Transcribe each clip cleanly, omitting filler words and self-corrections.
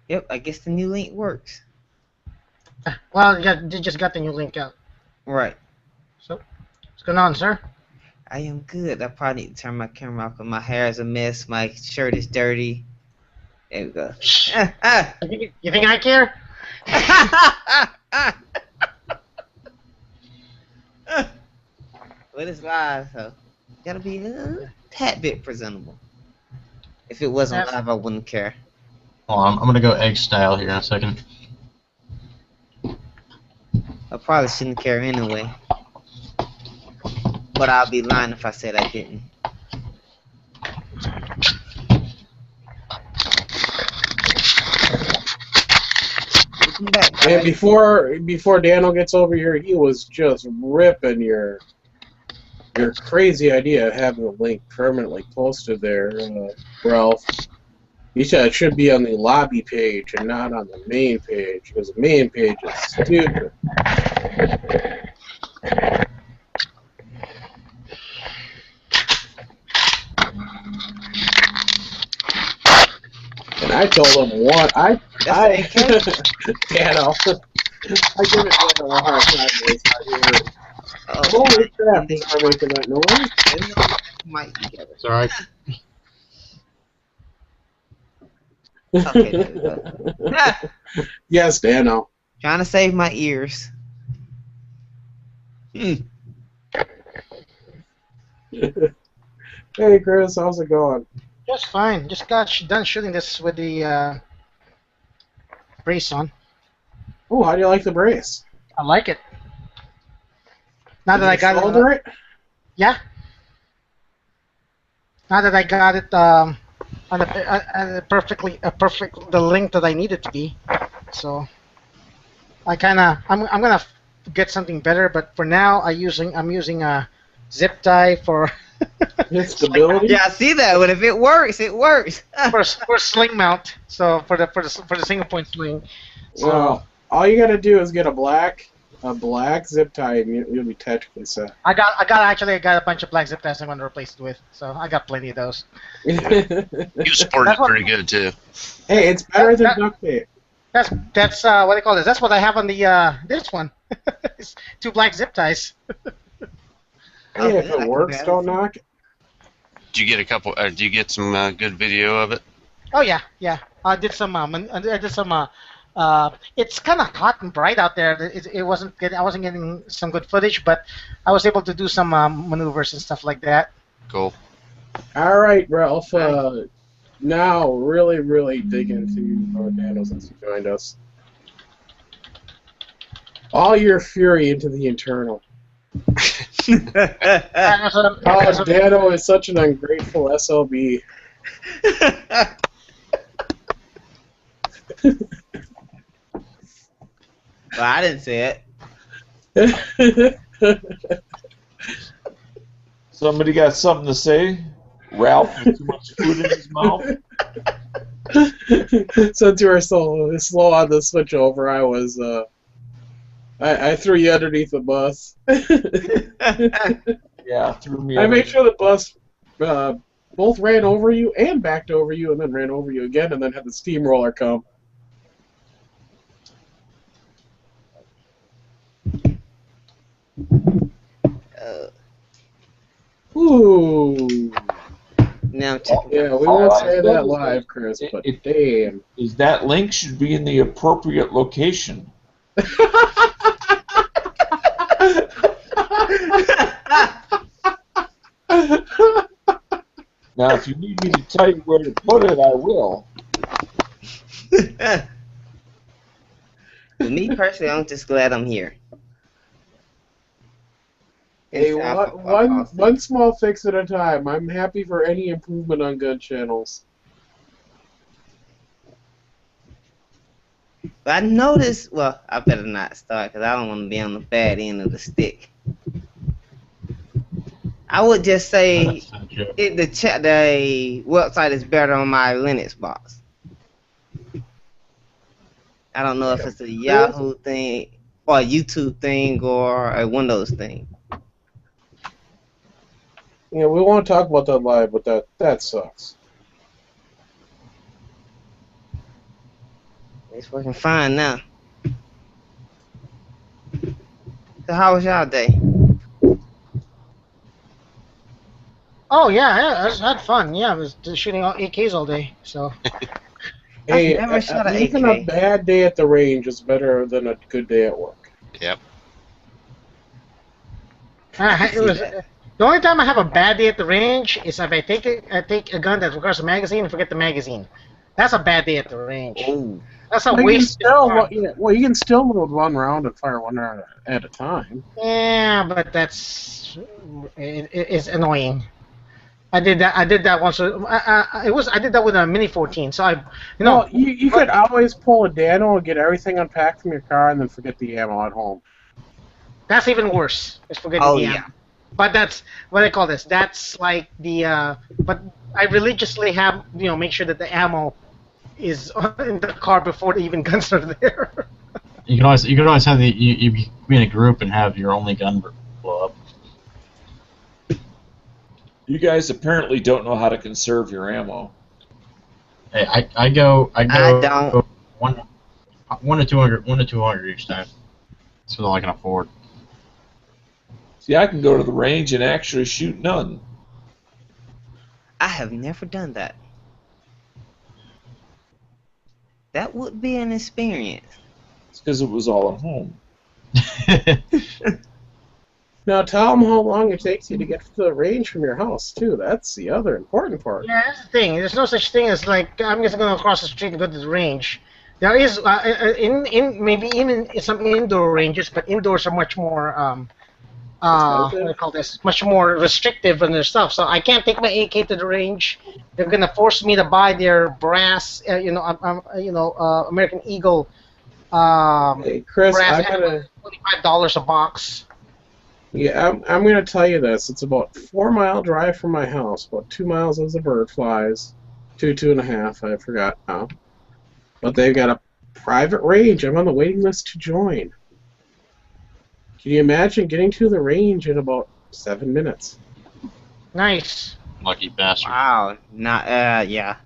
Yep, I guess the new link works. Well, you just got the new link out. Right. So, what's going on, sir? I am good. I probably need to turn my camera off because my hair is a mess. My shirt is dirty. There we go. You think I care? But it's live, so gotta be a tad bit presentable. If it wasn't Yes. live, I wouldn't care. Hold on, I'm gonna go egg style here in a second. I probably shouldn't care anyway. But I'll be lying if I said I didn't. Welcome back, guys. And before Daniel gets over here, he was just ripping your crazy idea of having the link permanently posted there, Ralph. You said it should be on the lobby page and not on the main page, because the main page is stupid. And I told him Dano. I give it Dano a hard time when he's not here. Holy crap, they are making that noise. Might together. It's alright. Okay, there we go. Yes, Dano. Trying to save my ears. Hey, Chris, how's it going? Just fine. Just got done shooting this with the brace on. Oh, how do you like the brace? I like it. Now that I got it. Yeah. Now that I got it on the the length that I need it to be, so I'm gonna get something better. But for now, I'm using a zip tie for stability. Yeah, I see that. But if it works, it works. for sling mount. So for the single point sling. So Well, all you gotta do is get a black zip tie, and you'll be technically set. I got a bunch of black zip ties I'm gonna replace it with. So I got plenty of those. You sported pretty good too. Hey, it's better than duct tape. That's what I call this. That's what I have on the this one. It's 2 black zip ties. Hey, if it works, don't knock it. Did you get a couple? Did you get some good video of it? Oh yeah. I did some. It's kind of hot and bright out there. I wasn't getting some good footage, but I was able to do some maneuvers and stuff like that. Cool. All right, Ralph. Now, really dig into Daniel since you joined us. All your fury into the internal. Oh, Dano is such an ungrateful SLB. Well, I didn't say it. Somebody got something to say? Ralph with too much food in his mouth? Since you were so slow on the switch over, I was I threw you underneath the bus. Yeah, threw me. I made sure the bus both ran over you and backed over you, and then ran over you again, and then had the steamroller come. Ooh. Now I'm checking. Yeah, we won't say that live, Chris, but damn. Is that link should be in the appropriate location. Now, if you need me to tell you where to put it, I will. For me personally, I'm just glad I'm here. Hey, one small fix at a time. I'm happy for any improvement on gun channels. But I noticed. Well, I better not start because I don't want to be on the bad end of the stick. I would just say the website is better on my Linux box. I don't know if it's a Yahoo thing or a YouTube thing or a Windows thing. Yeah, we won't talk about that live, but that sucks. It's working fine now. So how was y'all day? Oh yeah, I had fun. Yeah, I was just shooting all AKs all day. So Hey, never shot an even AK. a bad day at the range is better than a good day at work. Yep. it was the only time I have a bad day at the range is if I take a gun that requires a magazine and forget the magazine. That's a bad day at the range. Oh, That's a Well, waste. you can still load one round and fire one round at a time. Yeah, but it's annoying. I did that once. I did that with a Mini 14. So You could always pull a Dano and get everything unpacked from your car and then forget the ammo at home. that's even worse. Is forgetting Oh, the yeah. ammo. But that's what I call this. That's like the. But I religiously have make sure that the ammo is in the car before the even guns are there. You can always have you be in a group and have your only gun blow up. You guys apparently don't know how to conserve your ammo. Hey, I go I don't. one to 200 each time. That's what all I can afford. See, I can go to the range and actually shoot none. I have never done that. That would be an experience. It's because it was all at home. Now tell them how long it takes you to get to the range from your house too. That's the other important part. Yeah, that's the thing. There's no such thing as like I'm just going to cross the street and go to the range. There is maybe even some indoor ranges, but indoors are much more what do I call this? Much more restrictive in their stuff. So I can't take my AK to the range. They're gonna force me to buy their brass, American Eagle. Hey, Chris, Brass I'm gonna. $25 a box. Yeah, I'm gonna tell you this. It's about 4-mile drive from my house. About 2 miles as the bird flies. 2.5. I forgot now. But they've got a private range. I'm on the waiting list to join. Can you imagine getting to the range in about 7 minutes? Nice. Lucky bastard. Wow. Yeah.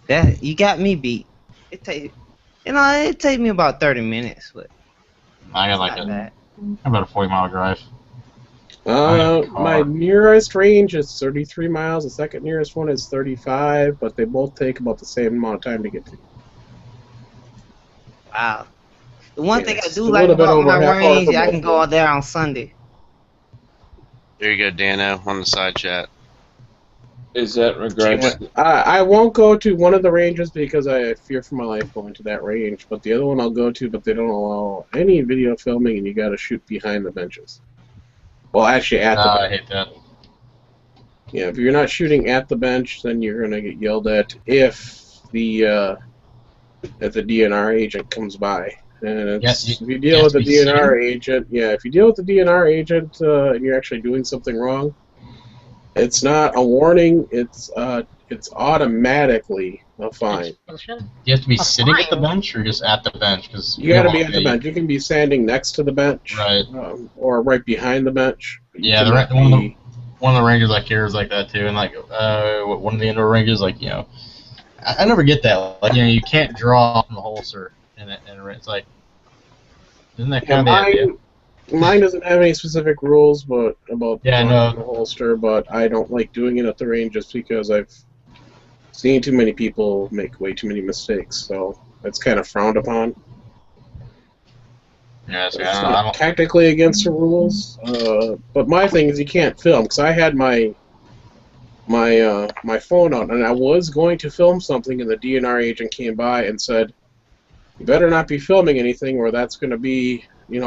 That you got me beat. It take me about 30 minutes, but I got like not bad. about a 40-mile drive. My nearest range is 33 miles. The second nearest one is 35, but they both take about the same amount of time to get to. Wow. The one thing I It's do a like little bit about over my half hour range, from I both can go out there on Sunday. There you go, Dano, on the side chat. Is that in regards to... I won't go to one of the ranges because I fear for my life going to that range, but the other one I'll go to, but they don't allow any video filming, and you got to shoot behind the benches. Well, actually, at the I bench. hate that. Yeah, if you're not shooting at the bench, then you're gonna get yelled at if the DNR agent comes by. And if you deal with the DNR agent, if you deal with the DNR agent and you're actually doing something wrong, it's not a warning. It's automatically a fine. Do you have to be A sitting at the fine? bench or just at the bench? Cause You got to be at the bench. You can be standing next to the bench, Right. Or right behind the bench. Yeah, You cannot one of the ranges like here is like that too, and like one of the indoor ranges, like I never get that. Like you can't draw from the holster, and it's like, isn't that kind of the idea? Mine doesn't have any specific rules, but about Yeah, I drawing know. the holster. But I don't like doing it at the range just because I've seen too many people make way too many mistakes. So it's kind of frowned upon. Yeah, so It's I not don't. technically against the rules, but my thing is you can't film because I had my phone out and I was going to film something, and the DNR agent came by and said, "You better not be filming anything, or that's going to be, it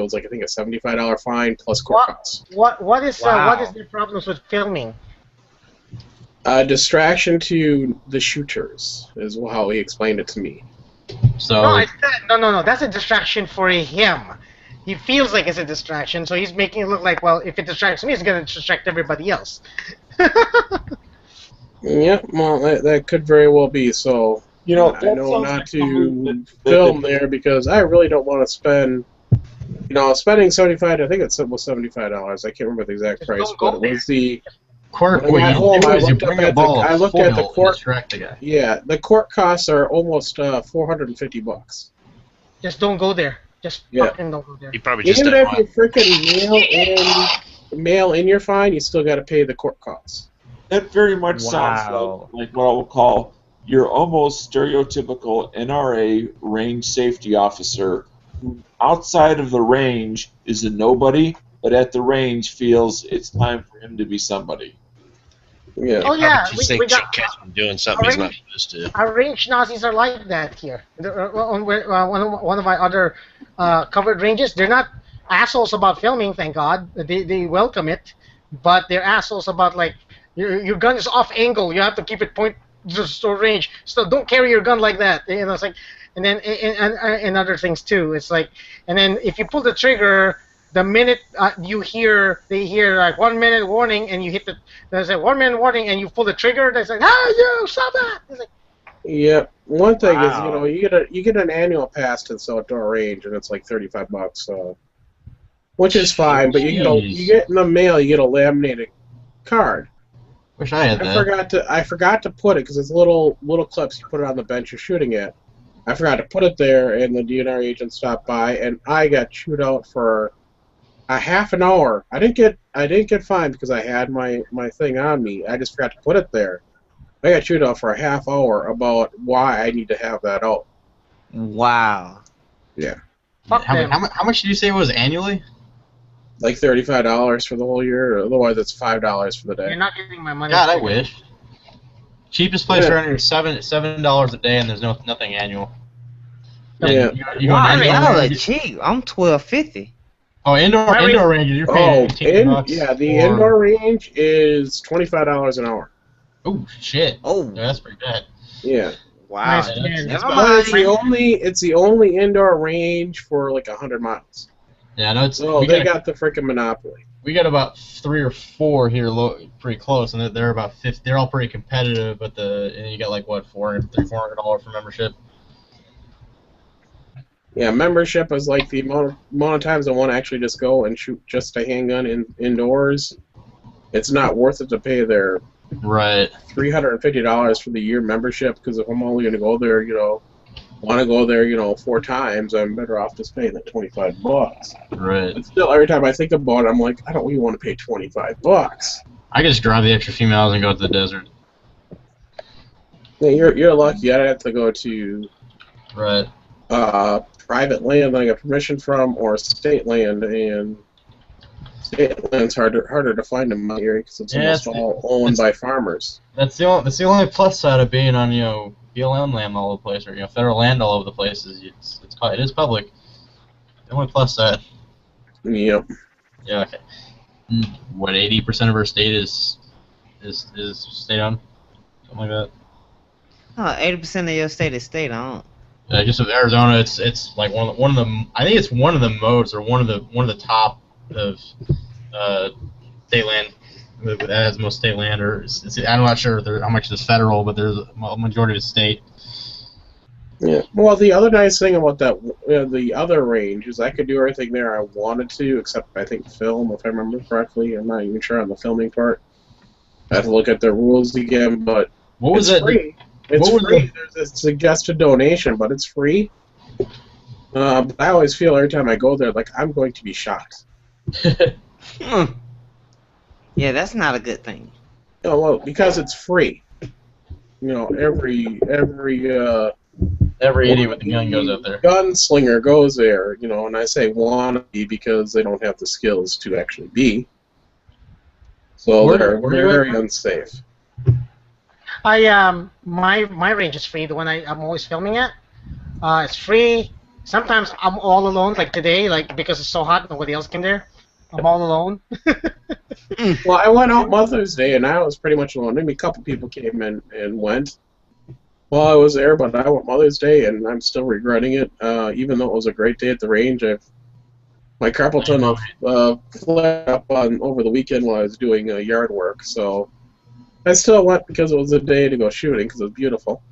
was like I think a $75 fine plus court costs." What is Wow. the problems with filming? Distraction to the shooters is how he explained it to me. So No. That's a distraction for him. He feels like it's a distraction, so he's making it look like, well, if it distracts me, it's going to distract everybody else. Yeah, well, that could very well be. So I know not to film there because I really don't want to spend. Spending $75. I think it was $75. I can't remember the exact Just price, don't go but it was the Court, When I what got you home, do I is you looked up bring a at ball I of looked at the foil and court. distract the guy. Yeah, the court costs are almost $450. Just don't go there. Just Yeah. fucking don't go there. He probably just Even doesn't if you want. freaking mail in your fine, you still got to pay the court costs. That very much sounds Wow. like what I will call your almost stereotypical NRA range safety officer who outside of the range is a nobody, but at the range feels it's time for him to be somebody. Yeah. Oh yeah, Just we think got catch him doing something he's not supposed to. our range Nazis are like that here. One of my other covered ranges, they're not assholes about filming, thank God. They welcome it, but they're assholes about like your gun is off angle. You have to keep it point to range. So don't carry your gun like that. You know, it's like, and then and other things too. It's like, and then if you pull the trigger, the minute they hear like 1 minute warning, and you hit there's a 1 minute warning, and you pull the trigger. They say, you stop that. It's like, Yeah. One thing is, Wow. you get an annual pass to the outdoor range, and it's like $35. So, which is fine, but you get in the mail, you get a laminated card. Wish I had that. I forgot to put it because it's little clips. You put it on the bench you're shooting at. I forgot to put it there, and the DNR agent stopped by, and I got chewed out for a half an hour. I didn't get fined because I had my thing on me. I just forgot to put it there. I got chewed out for a half hour about why I need to have that out. Wow. fuck them. How much did you say it was annually? Like $35 for the whole year. Otherwise, it's $5 for the day. You're not getting my money. God, I wish. Cheapest place Yeah. around here is $7 a day, and there's nothing annual. Yeah. You go Wow, to indoor y'all are ranges- cheap. I'm $12.50. Oh, indoor ranges, you're paying $18 the for- indoor range is $25 an hour. Oh shit! Oh, Yeah, that's pretty bad. Yeah. wow. Nice, man. Never But mind. it's the only indoor range for like 100 miles. Yeah, I know it's. So they got the freaking monopoly. We got about 3 or 4 here, pretty close, and they're about 50. They're all pretty competitive, but and you got like what $400 for membership. Yeah, membership is like the amount of times I want to actually just go and shoot just a handgun indoors. It's not worth it to pay their Right. $350 for the year membership because if I'm only going to go there, want to go there, 4 times, I'm better off just paying that $25. Right. But still, every time I think about it, I'm like, I don't really want to pay $25. I could just drive the extra few miles and go to the desert. Yeah, you're lucky. I'd have to go to Right. private land that I got permission from or state land, and state land's harder to find in my area because it's Yeah, almost all owned by farmers. That's the only plus side of being on BLM land all over the place, or federal land all over the place is it is public. The only plus side. Yep. Yeah. Okay. What 80% of our state is state owned, something like that. Oh, 80% of your state is state owned. Just with Arizona, it's like one of the I think it's one of the most or one of the top of state land that has most state land, or I'm not sure how much is federal, but there's a majority of state. Yeah. Well, the other nice thing about that, the other range, is I could do everything there I wanted to, except I think film, if I remember correctly. I'm not even sure on the filming part. I have to look at the rules again, but What was it's that? free. It's what was free. There's a suggested donation, but it's free. But I always feel every time I go there, like I'm going to be shot. Hmm. Yeah, that's not a good thing. Well, because it's free. Every Every idiot with the gun goes up there. gunslinger goes there, and I say wannabe because they don't have the skills to actually be. So Where they're you at? very unsafe. My range is free. The one I'm always filming at, it's free. Sometimes I'm all alone, like today, like because it's so hot, nobody else came there. I'm all alone. Well, I went out Mother's Day, and I was pretty much alone. Maybe a couple people came in and went while I was there, but I went Mother's Day, and I'm still regretting it. Even though it was a great day at the range, my carpal tunnel flared up over the weekend while I was doing yard work, so I still went because it was a day to go shooting because it was beautiful.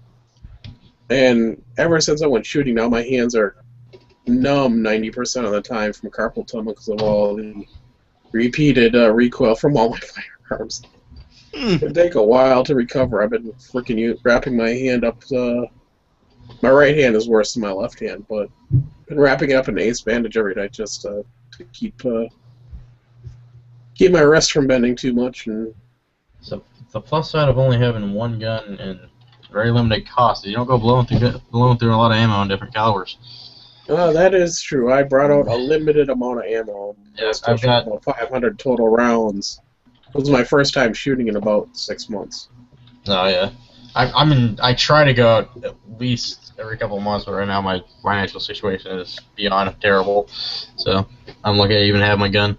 And ever since I went shooting, now my hands are numb 90% of the time from carpal tunnel because of all the repeated recoil from all my firearms. It'll take a while to recover. I've been freaking wrapping my hand up. My right hand is worse than my left hand, but I've been wrapping it up in an ace bandage every night just to keep my wrist from bending too much. And So the plus side of only having one gun and very limited cost is you don't go blowing through a lot of ammo on different calibers. that is true. I brought out a limited amount of ammo. Yeah, I've got about 500 total rounds. It was my first time shooting in about 6 months. Oh yeah, I try to go out at least every couple of months, but right now my financial situation is beyond terrible. So I'm lucky I even have my gun.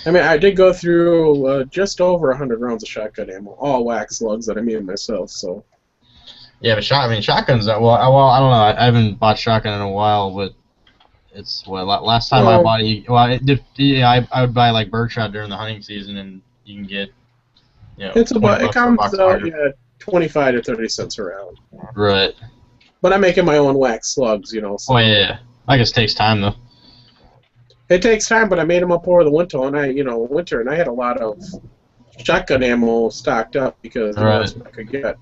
I mean, I did go through just over 100 rounds of shotgun ammo, all wax slugs that I made myself. So Yeah, but shotguns. Well, I don't know. I haven't bought shotgun in a while, but it's last time I bought it. Well, it did. Yeah, I would buy like birdshot during the hunting season, and you can get. It's about it comes out 25 to 30 cents a round. Right. But I'm making my own wax slugs, So Oh yeah. I guess it takes time though. It takes time, but I made them up over the winter, and I had a lot of shotgun ammo stocked up because that's what I could get.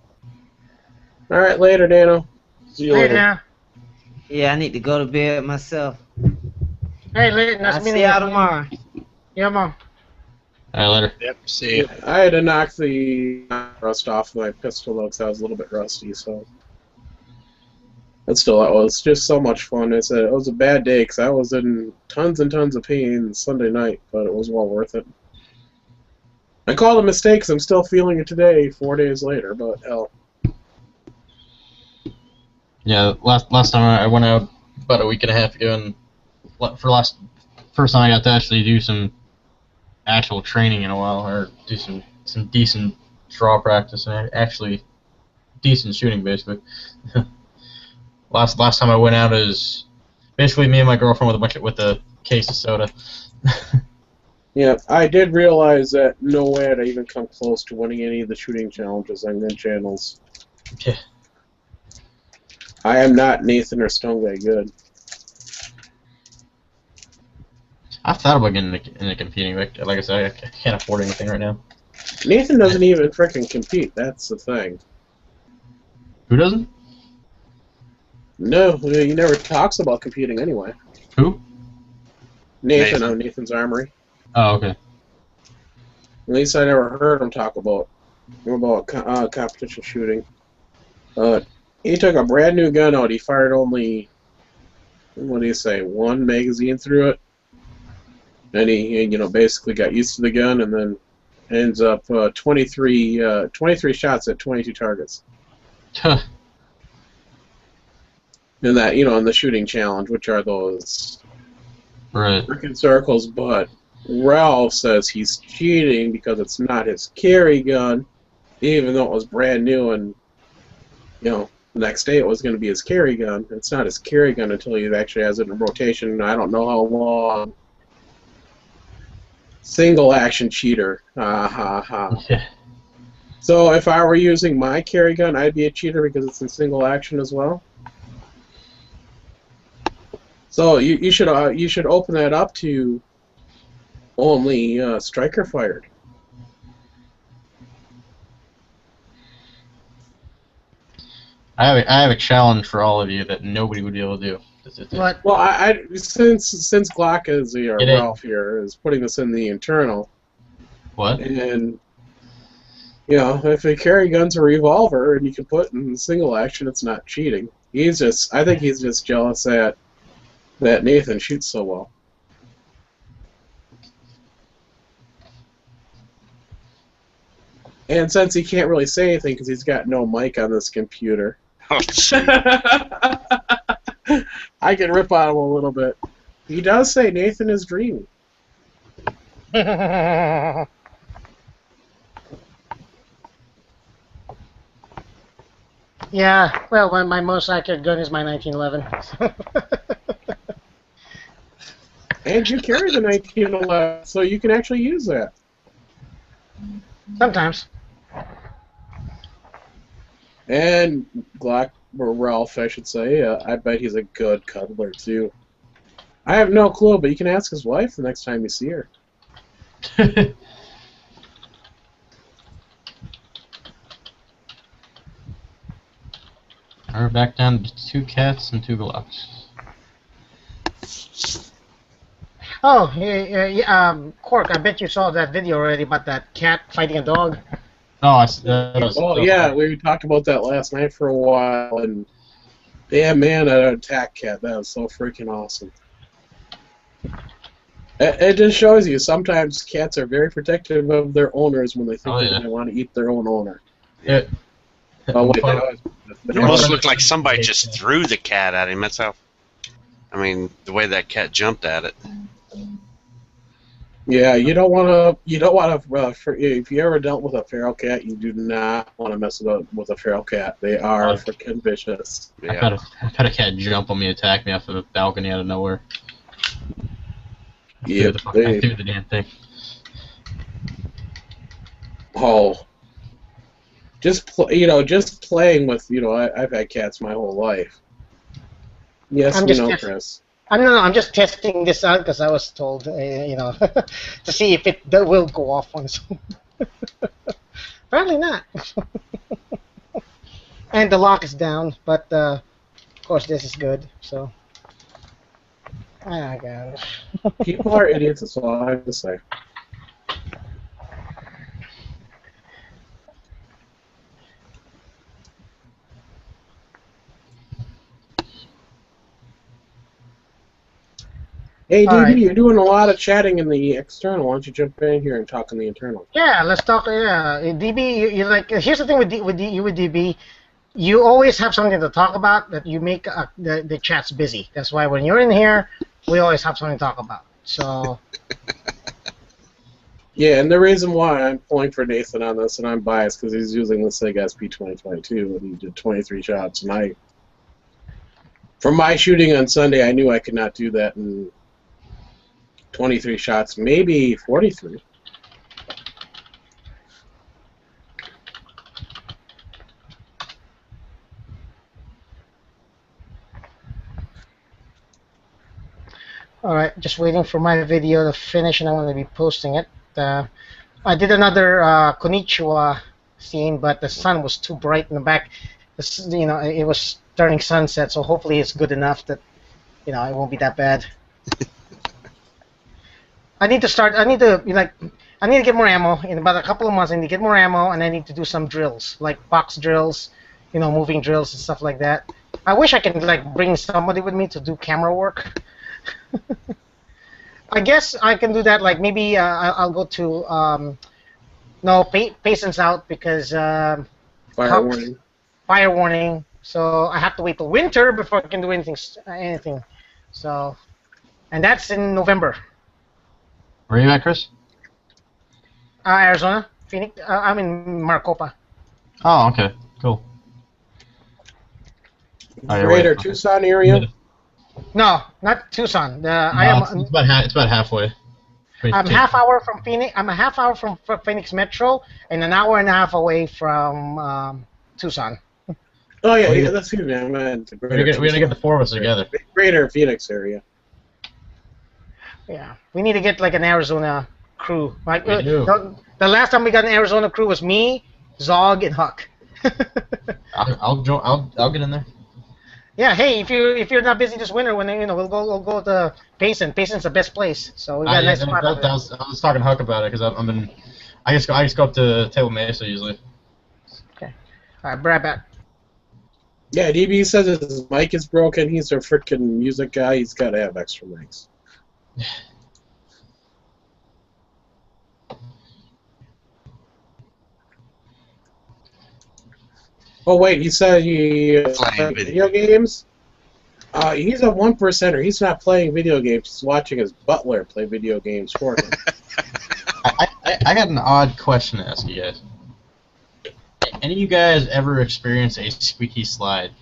All right, later, Dano. See you later. Yeah. Yeah, I need to go to bed myself. Hey, nice I'll meeting see y'all tomorrow. Yeah, Mom. All right, later. Yep. See you. I had to knock the rust off my pistol though, because I was a little bit rusty. So, but still, it was just so much fun. It was a bad day because I was in tons and tons of pain Sunday night, but it was well worth it. I called a mistake because I'm still feeling it today, 4 days later. But hell. Yeah, last time I went out about a week and a half ago, and first time I got to actually do some actual training in a while, or do some decent draw practice and actually decent shooting, basically. last time I went out is basically me and my girlfriend with a case of soda. Yeah, I did realize that no way I'd even come close to winning any of the shooting challenges on Gun Channels. Yeah. I am not Nathan or Stone Guy good. I've thought about getting into competing, but like I said, I can't afford anything right now. Nathan doesn't even frickin' compete, that's the thing. Who doesn't? No, he never talks about competing anyway. Who? Nathan on Nathan's Armory. Oh, okay. At least I never heard him talk about competition shooting. He took a brand new gun out. He fired only, what do you say, one magazine through it. And he basically got used to the gun, and then ends up 23 shots at 22 targets. Huh. In that, in the shooting challenge, which are those Right. freaking circles, but Ralph says he's cheating because it's not his carry gun, even though it was brand new, and the next day it was going to be his carry gun. It's not his carry gun until he actually has it in rotation. I don't know how long. Single action cheater. Ha ha ha. Yeah. So if I were using my carry gun, I'd be a cheater because it's in single action as well. So you should open that up to only striker fired. I have a challenge for all of you that nobody would be able to do. What? Well, since Glock is or It is. Ralph here is putting this in the internal, What? and if a carry gun's a revolver and you can put in single action, it's not cheating. I think he's just jealous that Nathan shoots so well. And since he can't really say anything because he's got no mic on this computer, Oh, shoot. I can rip on him a little bit. He does say Nathan is dreamy. Yeah, well, my most accurate gun is my 1911. And you carry the 1911, so you can actually use that. Sometimes. And Glock, or Ralph, I should say, I bet he's a good cuddler, too. I have no clue, but you can ask his wife the next time you see her. We're back down to 2 cats and 2 Glocks. Oh, Quark, I bet you saw that video already about that cat fighting a dog. No, Oh yeah, we talked about that last night for a while, and yeah, man, an attack cat. That was so freaking awesome. It just shows you sometimes cats are very protective of their owners when they think they want to eat their own owner. Yeah. Oh wait, It almost looked like somebody just threw the cat at him. That's how. I mean, the way that cat jumped at it. Yeah, you don't want to. You don't want to. If you ever dealt with a feral cat, you do not want to mess with a feral cat. They are freaking vicious. Yeah. I've had a cat jump on me, attack me off of the balcony out of nowhere. Yeah, I threw the damn thing. Oh, just playing with. I've had cats my whole life. Yes, Chris. I'm just testing this out because I was told, to see if it will go off on its own. Apparently not. And the lock is down, but of course this is good. So I got it. People are idiots. That's all I have to say. Hey, DB, right. You're doing a lot of chatting in the external. Why don't you jump in here and talk in the internal? Yeah, let's talk. Yeah, DB, you're like. Here's the thing with DB. You always have something to talk about that you make the chats busy. That's why when you're in here, we always have something to talk about. So. Yeah, and the reason why I'm pulling for Nathan on this, and I'm biased because he's using the SIG SP 2022, and he did 23 shots, and from my shooting on Sunday, I knew I could not do that in 23 shots, maybe 43. All right, just waiting for my video to finish, and I'm going to be posting it. I did another Konnichiwa scene, but the sun was too bright in the back. It was turning sunset, so hopefully it's good enough that, it won't be that bad. I need to get more ammo. In about a couple of months, I need to get more ammo, and I need to do some drills, like box drills, moving drills and stuff like that. I wish I could, bring somebody with me to do camera work. I guess I can do that. Maybe I'll go to Patience out because Fire warning. Fire warning. So I have to wait till winter before I can do anything. So, and that's in November. Where are you at, Chris? Arizona, Phoenix. I'm in Maricopa. Oh, okay, cool. Greater Tucson area. No, not Tucson. It's about halfway. I'm half hour from Phoenix. I'm a half hour from Phoenix Metro, and an hour and a half away from Tucson. Oh yeah, that's good, man. We're gonna get the 4 of us together. Greater Phoenix area. Yeah, we need to get an Arizona crew. The last time we got an Arizona crew was me, Zog, and Huck. I'll get in there. Yeah, hey, if you're not busy this winter, we'll go to Payson. Payson's the best place. So we got a nice spot. I was talking to Huck about it because I just go up to Table Mesa usually. Okay, all right, Brad back. Yeah, DB says his mic is broken. He's a freaking music guy. He's got to have extra mics. Oh wait, he said he Playing video games. He's a 1%er. He's not playing video games. He's watching his butler play video games for him. I got an odd question to ask you guys. Any of you guys ever experienced a squeaky slide?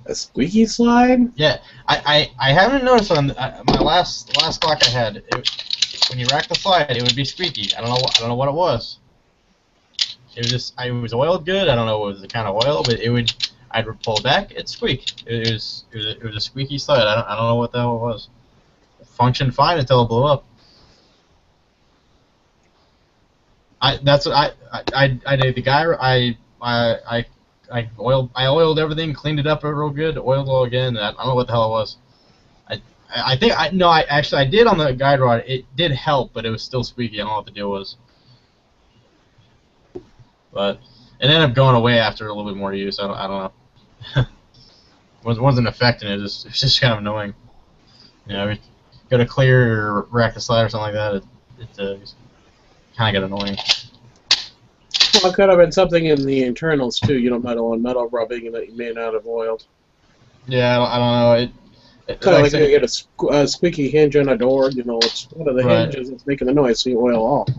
A squeaky slide? Yeah, I haven't noticed on my last Glock I had. When you rack the slide, it would be squeaky. I don't know what it was. It was oiled good. I don't know what was the kind of oil, but I'd pull back, it'd squeak. It was a squeaky slide. I don't know what the hell it was. It functioned fine until it blew up. I did the guy. I oiled everything, cleaned it up real good, oiled it all again. I don't know what the hell it was. I think I did on the guide rod. It did help, but it was still squeaky. I don't know what the deal was. But it ended up going away after a little bit more use. I don't know. wasn't affecting it. It was just kind of annoying. You know, go to clear or rack the slide or something like that. It kind of got annoying. Well, it could have been something in the internals too. You know, metal on metal rubbing that you may not have oiled. Yeah, I don't know. Kind of like you get a squeaky hinge on a door. You know, it's one of the hinges that's making the noise, so you oil off.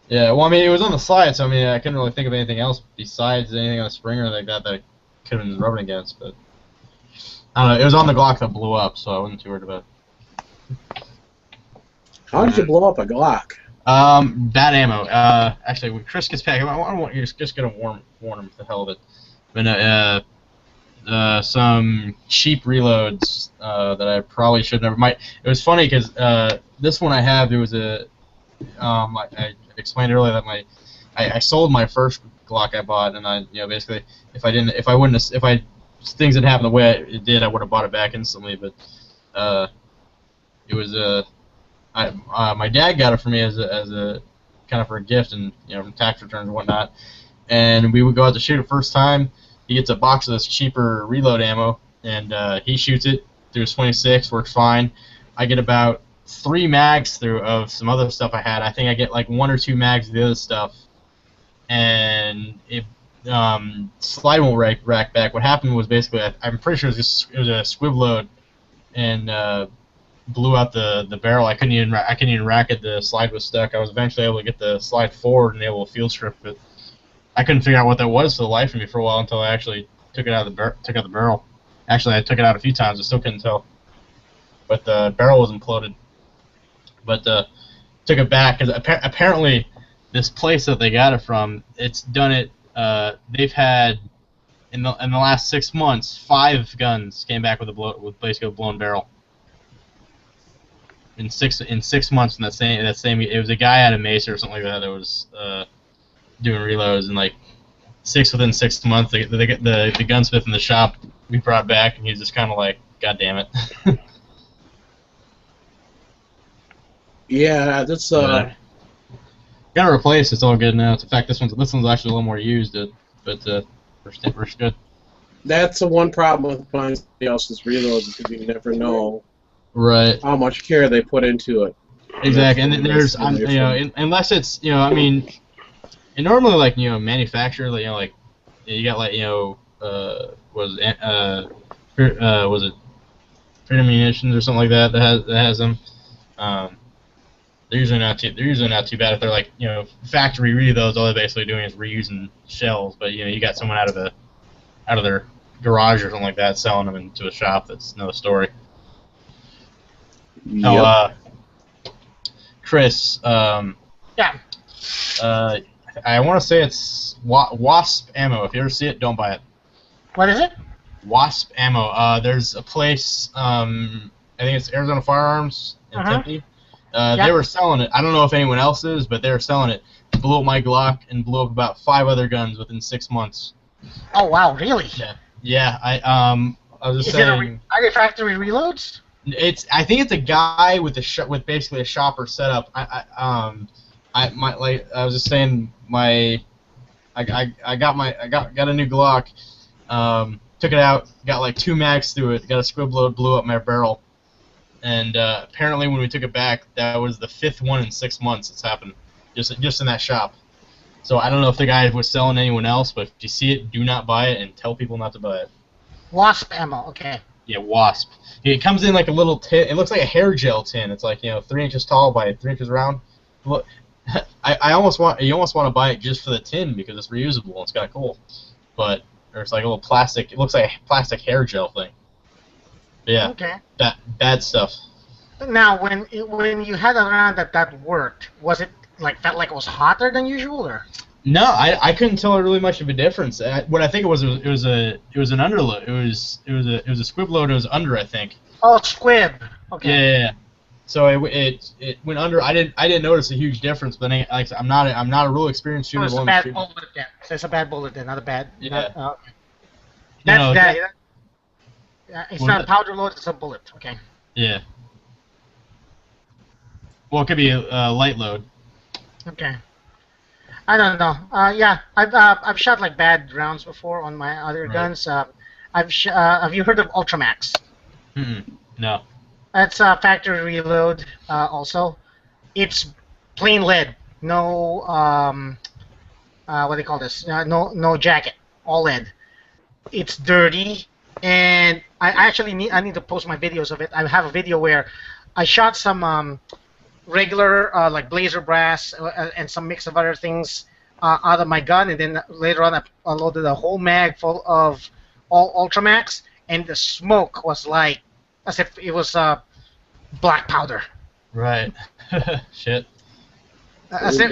Yeah, well, I mean, it was on the slide, so I mean, I couldn't really think of anything else besides anything on the springer like that I could have been rubbing against. But I don't know. It was on the Glock that blew up, so I wasn't too worried about it. How did you blow up a Glock? Bad ammo. Actually, when Chris gets back, I want you just gonna warn him for the hell of it. But some cheap reloads that I probably should never. It was funny because this one I have, there was a I explained earlier that I sold my first Glock I bought, and basically if things had happened the way it did, I would have bought it back instantly. But it was my dad got it for me as a kind of for a gift, and from tax returns and whatnot. And we would go out to shoot it first time. He gets a box of this cheaper reload ammo, and he shoots it through his 26, works fine. I get about 3 mags through of some other stuff I had. I think I get like 1 or 2 mags of the other stuff, and it slide won't rack back. What happened was basically I'm pretty sure it was a squib load, and blew out the barrel. I couldn't even rack it. The slide was stuck. I was eventually able to get the slide forward and able to field strip it. I couldn't figure out what that was for the life of me for a while until I actually took it out of the barrel. Actually, I took it out a few times. I still couldn't tell. But the barrel was imploded. But took it back because apparently this place that they got it from, it's done it. They've had in the last 6 months 5 guns came back with basically a blown barrel. In 6 months, in that same it was a guy out of Mesa or something like that was doing reloads, and like within 6 months the gunsmith in the shop we brought back, and he's just kind of like, God damn it. Yeah, that's gotta replace. It's all good now. In fact, this one's actually a little more used, but we're good. That's the one problem with buying somebody else's reloads, because you never know how much care they put into it. Exactly, and then there's unless it's I mean, and normally like manufacturer you got was it Freedom Munitions or something like that has them. They're usually not too bad if they're like factory reloads. All they're basically doing is reusing shells, but you got someone out of their garage or something like that selling them into a shop. That's another story. Yep. Oh, Chris. Yeah. I want to say it's Wasp Ammo. If you ever see it, don't buy it. What is it? Wasp Ammo. There's a place. I think it's Arizona Firearms in Tempe. They were selling it. I don't know if anyone else is, but they were selling it. Blew up my Glock and blew up about 5 other guns within 6 months. Oh wow, really? Yeah. I was just saying. Are they factory reloads? I think it's a guy with basically a shopper setup. I was just saying I got a new Glock. Took it out, got like 2 mags through it, got a squib load, blew up my barrel. And apparently when we took it back, that was the 5th one in 6 months it's happened, just in that shop. So I don't know if the guy was selling anyone else, but if you see it, do not buy it and tell people not to buy it. Wasp Ammo, okay. Yeah, Wasp. It comes in like a little tin. It looks like a hair gel tin. It's like 3 inches tall by 3 inches round. Look, you almost want to buy it just for the tin because it's reusable and it's kind of cool. But there's like a little plastic. It looks like a plastic hair gel thing. But yeah. Okay. Bad stuff. Now, when you had it around that worked, was it felt like it was hotter than usual, or? No, I couldn't tell really much of a difference. What I think it was an underload. It was a squib load. It was under, I think. Oh, squib. Okay. Yeah. So it went under. I didn't notice a huge difference, but like I'm not a real experienced shooter. it's a bad bullet then. So it's a bad bullet then, not a bad. Yeah. That's that. It's Well, not a powder load. It's a bullet. Okay. Yeah. Well, it could be a light load. Okay. I don't know. Yeah, I've shot like bad rounds before on my other Right. guns. Have you heard of Ultramax? No. That's a factory reload. Also, it's plain lead. No what do they call this? No jacket. All lead. It's dirty, and I need to post my videos of it. I have a video where I shot some regular like blazer brass and some mix of other things out of my gun, and then later on I loaded a whole mag full of all Ultramax, and the smoke was like as if it was black powder. Right. Shit. As if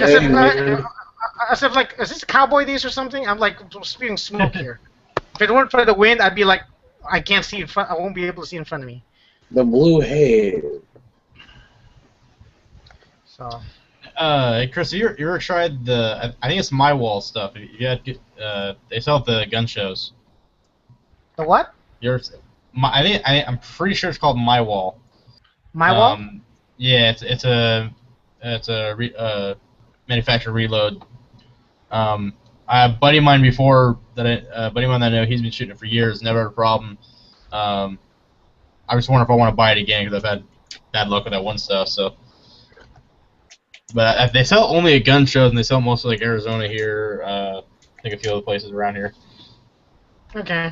like, is this cowboy days or something? I'm like spewing smoke here. If it weren't for the wind, I'd be like, I can't see in front. I won't be able to see in front of me. The blue haze. So. Hey, Chris, you ever tried the? I think it's My Wall stuff. You had they sell at the gun shows. The what? I'm pretty sure it's called My Wall. My Wall? Yeah, it's a manufacturer reload. I have a buddy of mine before that a buddy of mine that I know, he's been shooting it for years, never had a problem. I just wonder if I want to buy it again because I've had bad luck with that one stuff. So, but they sell only at gun shows, and they sell mostly like Arizona here. I think a few other places around here. Okay.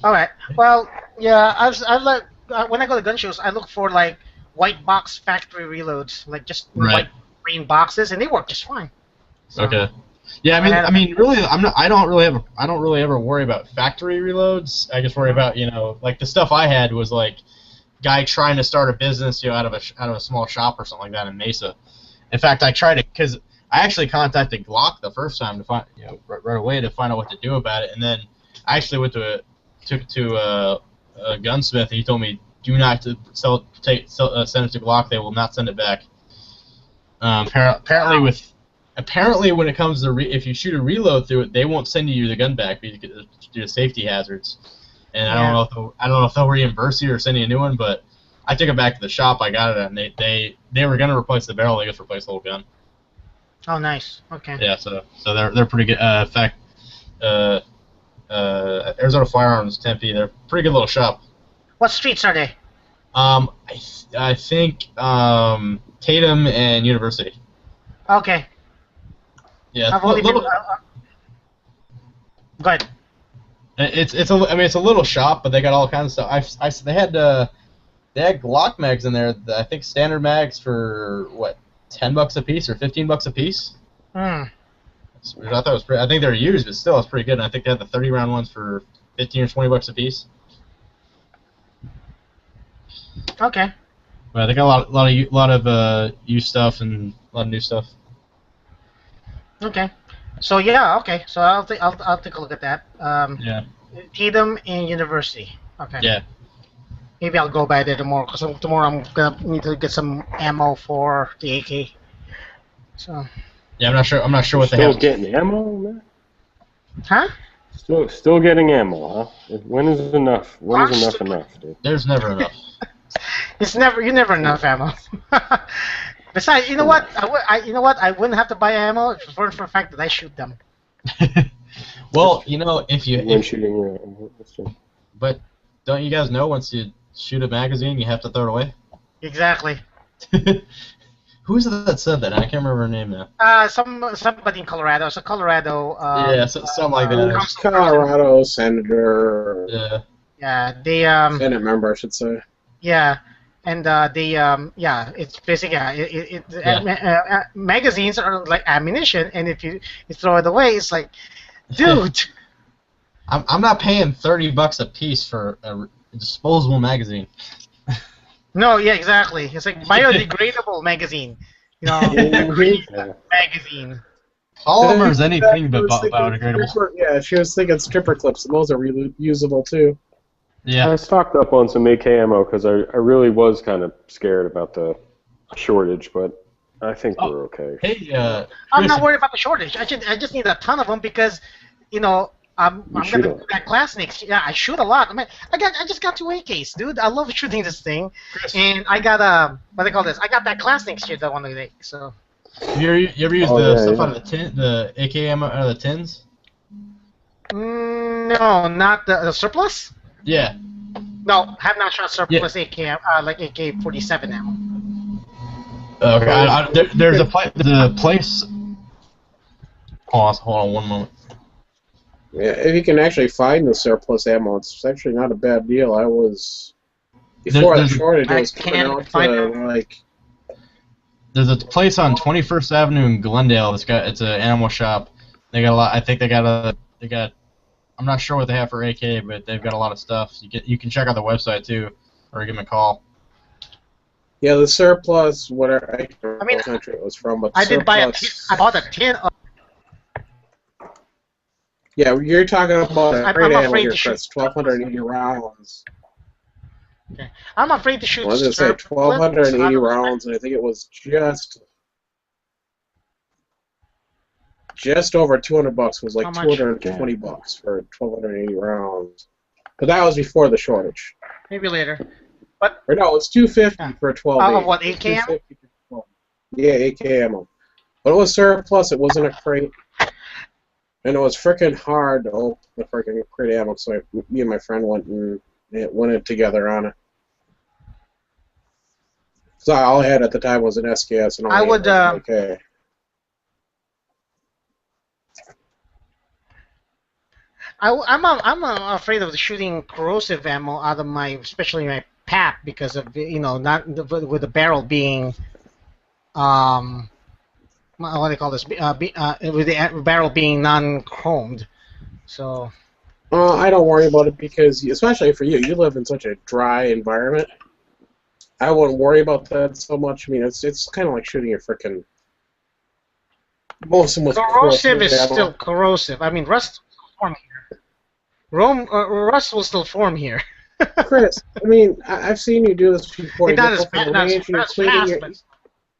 All right. Well, yeah, I've like when I go to gun shows, I look for like white box factory reloads, like just white green boxes, and they work just fine. So, Okay. Yeah, I mean, really, I don't really ever worry about factory reloads. I just worry about, like the stuff I had was like guy trying to start a business, out of a small shop or something like that in Mesa. In fact, I tried it because I actually contacted Glock the first time to find, right away to find out what to do about it, and then I actually went to a gunsmith, and he told me, do not send it to Glock. They will not send it back. Apparently, when it comes to if you shoot a reload through it, they won't send you the gun back due to safety hazards. And I don't know if they'll reimburse you or send you a new one. But I took it back to the shop I got it at, and they were gonna replace the barrel. They just replaced the whole gun. Oh, nice. Okay. Yeah, so they're pretty good. In fact, Arizona Firearms Tempe, they're a pretty good little shop. What streets are they? I think Tatum and University. Okay. Yeah, I've only been. Go ahead. It's a little shop, but they got all kinds of stuff. They had Glock mags in there. I think standard mags for what, $10 a piece or $15 a piece. I thought it was pretty. I think they're used, but still, it's pretty good. And I think they had the 30-round ones for $15 or $20 a piece. Okay. But they got a lot of used stuff and a lot of new stuff. Okay. So yeah. Okay. So I'll take a look at that. Yeah. Tatum and University. Okay. Yeah. Maybe I'll go by there tomorrow, because tomorrow I'm gonna need to get some ammo for the AK. So. Yeah, I'm not sure what they Still have. getting ammo, man? Huh? Still getting ammo, huh? When is enough? When is enough enough, dude? There's never enough. You're never enough ammo. Besides, you know what? I wouldn't have to buy ammo if it weren't for the fact that I shoot them. Well, if shooting your ammo. That's true. but don't you guys know once you shoot a magazine, you have to throw it away? Exactly. Who's it that said that? I can't remember her name now. Somebody in Colorado. It's a Colorado. Yeah, something like that. Colorado senator. Yeah. Yeah, they Senate member, I should say. Yeah, and it's basically magazines are like ammunition, and if you throw it away, it's like, dude. I'm not paying $30 a piece for a disposable magazine. No, yeah, exactly. It's like biodegradable magazine. Magazine. Polymer's anything but biodegradable. Yeah, she was thinking stripper clips, and those are reusable too. Yeah. I stocked up on some AK ammo because I really was kind of scared about the shortage, but I think we're okay. Hey, I'm Chris, not worried about the shortage. I just need a ton of them because, I'm shoot gonna a do that class next year. Yeah, I shoot a lot. I mean, I just got 2 AKs, dude. I love shooting this thing, Chris, and I got what do they call this? I got that class next year that I want to take. So you ever use Oh, the yeah, stuff yeah. out of the tin, the AK ammo out of the tins? no, not the surplus. Yeah. No, have not shot surplus AK like AK-47 ammo. Okay. There's the place. Hold on 1 moment. Yeah, if you can actually find the surplus ammo, it's actually not a bad deal. I was before the shortage, I was coming out to like. There's a place on 21st Avenue in Glendale. It's an animal shop. They got a lot. I think they got. I'm not sure what they have for AK, but they've got a lot of stuff. You can check out the website too, or give them a call. Yeah, the surplus, whatever. I don't know I mean, what country it was from, but I did buy I bought a tin. Yeah, you're talking about a I'm crate ammo afraid here, to shoot. Chris. 1,280 rounds. Okay. I'm afraid to shoot. I was going to say surplus. 1,280 rounds, and I think it was just over $200. Was like How much? $220 for 1,280 rounds. But that was before the shortage. Maybe later. Or no, it's $250 for 12. What, AK ammo? Yeah, AK ammo. But it was surplus. It wasn't a crate. And it was freaking hard to open the freaking crate ammo, so me and my friend went in together on it. So all I had at the time was an SKS, and all I would. Okay. I'm afraid of shooting corrosive ammo out of especially my PAP, because of not with the barrel being what do they call this? With the barrel being non-chromed. So. I don't worry about it because, especially for you live in such a dry environment. I wouldn't worry about that so much. I mean, it's kind of like shooting a freaking. Corrosive is still corrosive. I mean, rust will form here. Rust will still form here. Chris, I mean, I've seen you do this before.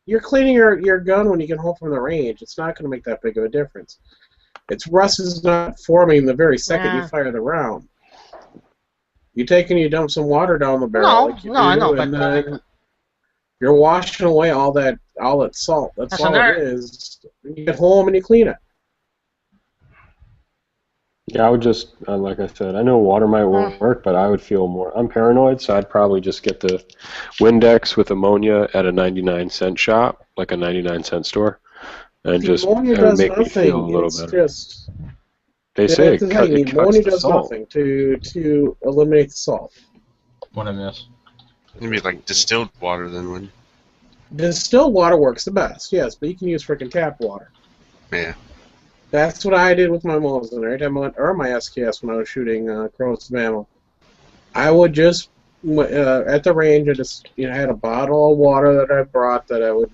You're cleaning your gun when you get home from the range. It's not going to make that big of a difference. Rust is not forming the very second you fire the round. You take and you dump some water down the barrel. I know, but then you're washing away all that salt. That's all it is. You get home and you clean it. Yeah, I would just, like I said, I know water might work, but I would feel more. I'm paranoid, so I'd probably just get the Windex with ammonia at a 99-cent shop, like a 99-cent store, and just make me feel a little better. They say it cuts the salt. Nothing to eliminate the salt. What I miss? It'd be like distilled water then, wouldn't it? Distilled water works the best, yes, but you can use freaking tap water. Yeah. That's what I did with my Mosin. Every time or my SKS when I was shooting corrosive ammo. I would just at the range. I just had a bottle of water that I brought that I would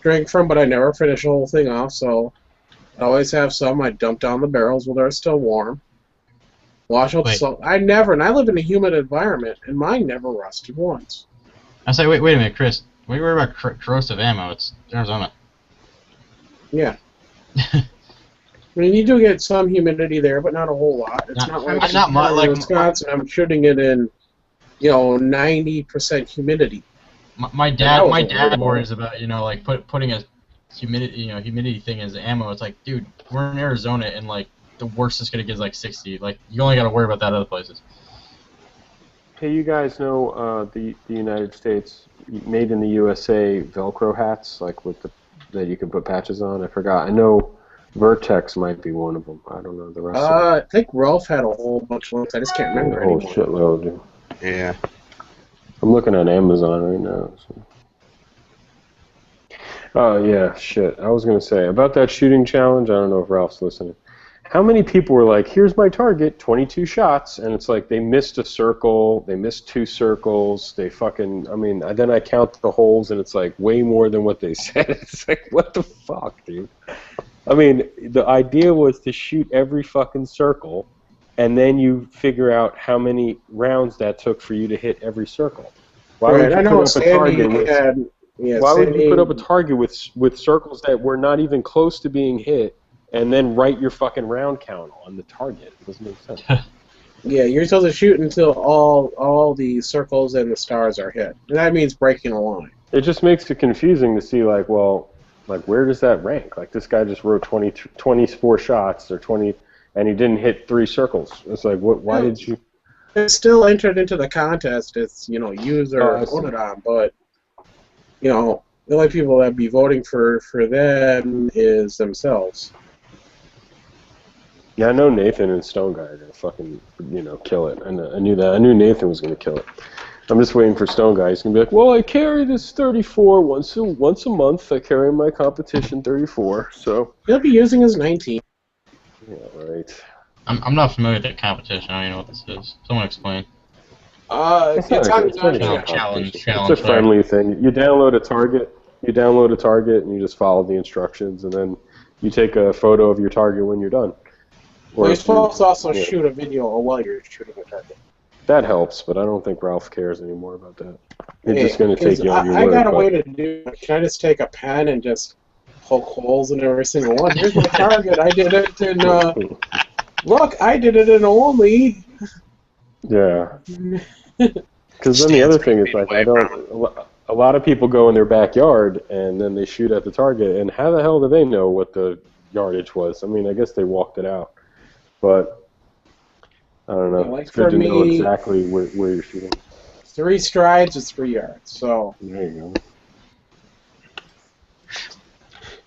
drink from, but I never finish the whole thing off. So I always have some. I dump down the barrels while they're still warm. Wash out the salt. I live in a humid environment, and mine never rusted once. I say, wait a minute, Chris. What are you worried about corrosive ammo? It's Arizona. Yeah. I mean, you do get some humidity there, but not a whole lot. It's not like Wisconsin. I'm shooting it in, 90% humidity. My dad worries about like putting a humidity thing as ammo. It's like, dude, we're in Arizona and like the worst it's gonna get is like 60. Like you only got to worry about that other places. Hey, you guys know the United States made in the USA Velcro hats, like that you can put patches on. I forgot. I know Vertex might be one of them. I don't know the rest. I think Ralph had a whole bunch of ones. I just can't remember anymore. Oh, shitload, dude. Yeah. I'm looking on Amazon right now. So. Oh, yeah, shit. I was going to say, about that shooting challenge, I don't know if Ralph's listening. How many people were like, here's my target, 22 shots, and it's like they missed a circle, they missed 2 circles, they fucking, then I count the holes, and it's like way more than what they said. It's like, what the fuck, dude? The idea was to shoot every fucking circle, and then you figure out how many rounds that took for you to hit every circle. Why Right, would you I know put up a target with? Why would you put up a target with circles that were not even close to being hit, and then write your fucking round count on the target? It doesn't make sense. Yeah, you're supposed to shoot until all the circles and the stars are hit. And that means breaking a line. It just makes it confusing to see, like, well, like, where does that rank? Like, this guy just wrote 24 shots or 20, and he didn't hit 3 circles. It's like, what? Why did you? It's still entered into the contest. It's, user voted on, but, the only people that be voting for them is themselves. Yeah, I know Nathan and Stone Guy are gonna fucking, kill it. I knew that. I knew Nathan was gonna kill it. I'm just waiting for Stone Guy. He's gonna be like, well, I carry this 34 once a month. I carry my competition 34. So He'll be using his 19. yeah, right. I'm not familiar with that competition. I don't even know what this is. Someone explain. It's on the Challenge. It's a friendly thing. You download a target. And you just follow the instructions, and then you take a photo of your target when you're done. Well, you're supposed to also shoot a video while you're shooting a target. That helps, but I don't think Ralph cares anymore about that. It's just going to take you on your word. I got a way to do it. Can I just take a pen and just poke holes in every single one? Here's my target. I did it in, look, I did it in only. Yeah. Because then the other thing is, like, a lot of people go in their backyard and then they shoot at the target, and how the hell do they know what the yardage was? I mean, I guess they walked it out. But I don't know. Like it's good to know me, exactly where you're shooting. 3 strides is 3 yards. So There you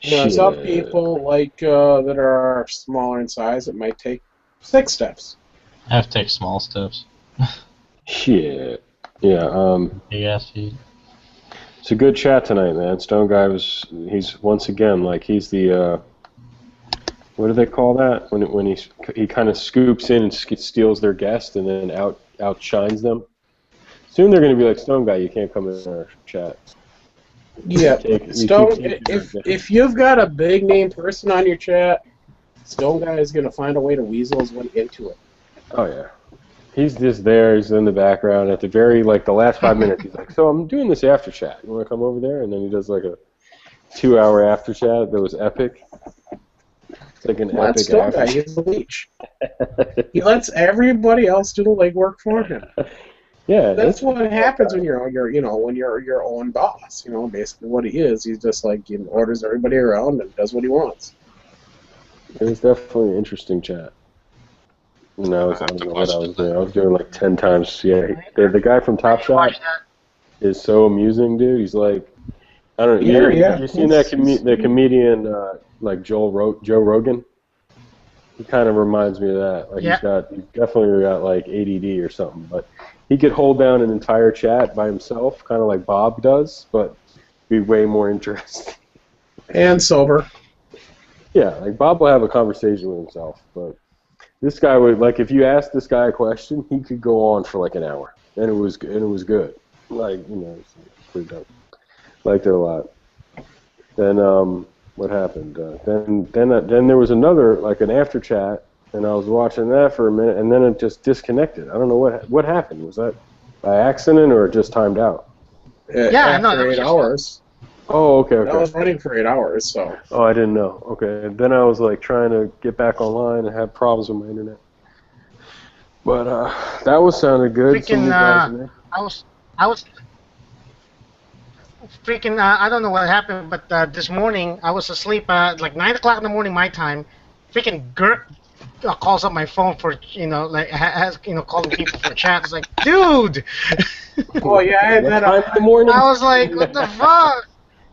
you know, some people that are smaller in size, it might take 6 steps. I have to take small steps. Shit. Yeah. Big ass feet. It's a good chat tonight, man. Stone Guy he's once again, like, he's the, what do they call that? When he kind of scoops in and steals their guest and then outshines them. Soon they're going to be like, Stone Guy, you can't come in our chat. Yeah, if you've got a big name person on your chat, Stone Guy is going to find a way to weasel his way into it. Oh, yeah. He's just there. He's in the background. At the the last 5 minutes, he's like, so I'm doing this after chat. You want to come over there? And then he does, like, a 2-hour after chat that was epic. It's like an epic Stone Guy. He's a leech. He lets everybody else do the legwork for him. Yeah. That's what happens when you're your own boss. Basically what he is. He's just like, orders everybody around and does what he wants. It was definitely an interesting chat. And I don't know what I was doing. I was doing like 10 times. Yeah, the guy from Top Shot is so amusing, dude. He's like, I don't know. You seen that the comedian like Joe Rogan? He kind of reminds me of that. Like he's definitely got like ADD or something. But he could hold down an entire chat by himself, kind of like Bob does, but be way more interesting. And sober. Yeah, like Bob will have a conversation with himself, but this guy would, like, if you asked this guy a question, he could go on for like an hour, and it was good. Like, it's pretty dope. Liked it a lot. Then what happened? Then there was another, like, an after chat, and I was watching that for a minute, and then it just disconnected. I don't know what happened. Was that by accident or just timed out? After 8 hours. Oh, okay. I was running for 8 hours, so. Oh, I didn't know. Okay, and then I was like trying to get back online and had problems with my internet. But that sounded good. Freaking, I was freaking. I don't know what happened, but this morning I was asleep at like 9 o'clock in the morning my time. Freaking Gert calls up my phone for calling people for chat. It's like, dude. Oh yeah, I had that in the morning. I was like, what the fuck?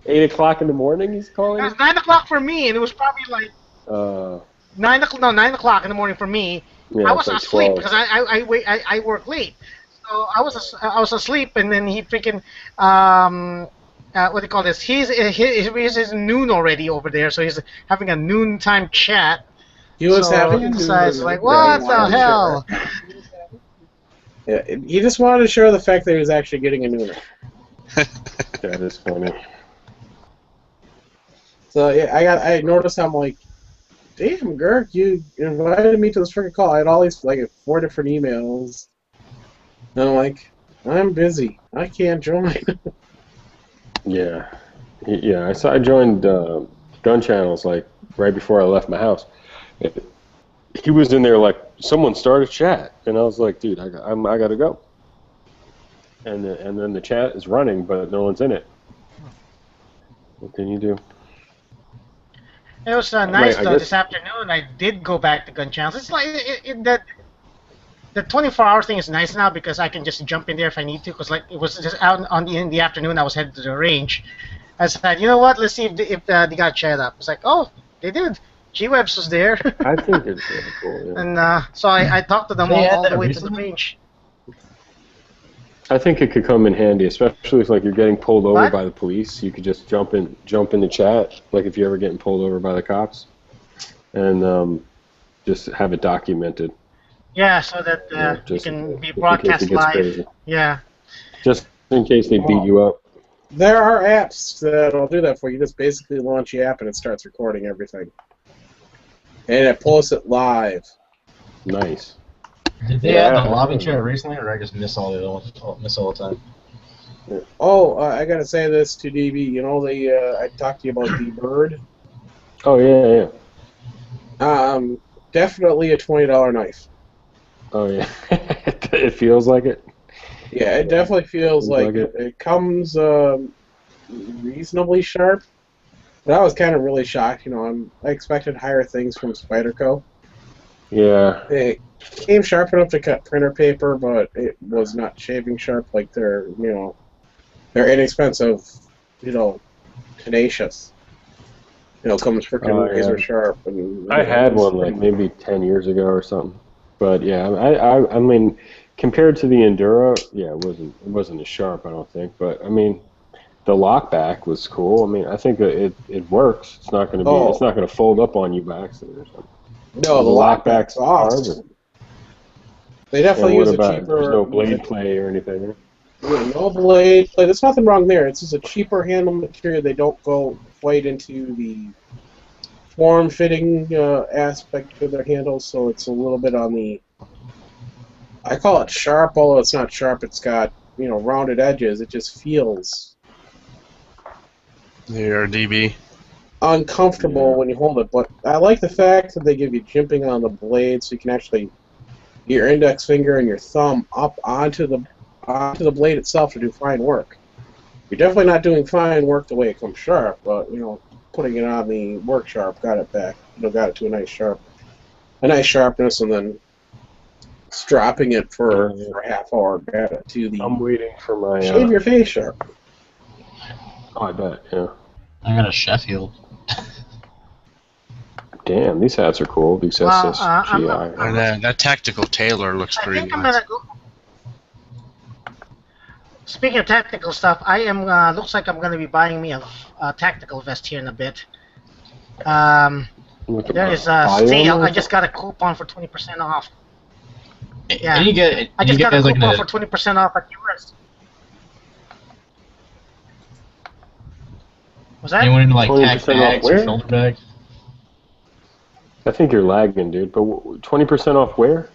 8 o'clock in the morning, he's calling? It was 9 o'clock for me, and it was probably like 9 o'clock in the morning for me. Yeah, I was like asleep 12. because I work late, so I was asleep, and then he freaking what do you call this? It's noon already over there, so he's having a noontime chat. He was having a noontime like, what the hell? Yeah, he just wanted to show the fact that he was actually getting a nooner. That is funny. So yeah, I noticed I'm like damn, Girk, you invited me to this freaking call. I had all these, like, 4 different emails. And I'm like, I'm busy. I can't join. Yeah. Yeah, I joined Gun Channels, like, right before I left my house. He was in there like, someone started a chat. And I was like, dude, I got to go. And then the chat is running, but no one's in it. What can you do? It was nice Right, though. This afternoon, I did go back to Gun Channels. It's like that. The 24-hour thing is nice now because I can just jump in there if I need to. Because like it was just out in the afternoon, I was headed to the range. I said, you know what? Let's see if they got chat up. It's like, oh, they did. G-Webs was there. I think it's really cool. Yeah. And so I talked to them all the way to the range. I think it could come in handy, especially if like you're getting pulled over What? by the police. You could just jump in the chat, like if you're ever getting pulled over by the cops, and just have it documented. Yeah, so that you just can be in case broadcast it gets live. crazy. Yeah. Just in case they beat you up. There are apps that'll do that for you. Just basically launch the app and it starts recording everything. And it posts it live. Nice. Did they add the lobby chat recently, or I just miss all the other ones? Miss all the time. Oh, I gotta say this to DB. You know, I talked to you about the bird. Oh yeah. Definitely a $20 knife. Oh yeah. It feels like it. Yeah, it definitely feels like it. it comes reasonably sharp. But I was kind of really shocked. You know, I expected higher things from Spyderco. Yeah. It came sharp enough to cut printer paper, but it was not shaving sharp like they're inexpensive, tenacious. Comes freaking razor sharp. And I had one like maybe 10 years ago or something. But yeah, I mean, compared to the Enduro, yeah, it wasn't as sharp, I don't think. But I mean, the lockback was cool. I mean, I think it works. It's not going to be. Oh. It's not going to fold up on you by accident or something. No, the lockback's awesome. They definitely use a cheaper. There's no blade play or anything. Right? Yeah, no blade play. There's nothing wrong there. It's just a cheaper handle material. They don't go quite into the form-fitting aspect of their handles, so it's a little bit on the. I call it sharp, although it's not sharp. It's got rounded edges. It just feels There, DB. uncomfortable when you hold it. But I like the fact that they give you jimping on the blade, so you can actually get your index finger and your thumb up onto the blade itself to do fine work. You're definitely not doing fine work the way it comes sharp, but putting it on the work sharp got it back. Got it to a nice sharpness, and then stropping it for a half hour got it to the. I'm waiting for my. Shave your face sharp. Oh, I bet. Yeah. I got a Sheffield. Damn, these hats are cool. These Well, SSGI. And that tactical tailor looks I pretty think I'm nice. gonna go. Speaking of tactical stuff, I am. Looks like I'm gonna be buying me a tactical vest here in a bit. There is a sale. I just got a coupon for 20% off. Yeah, And I just got a like coupon for 20% off at US. Was that? anyone into like tack 20% off bags or where? shoulder bags? I think you're lagging, dude. But 20% off where?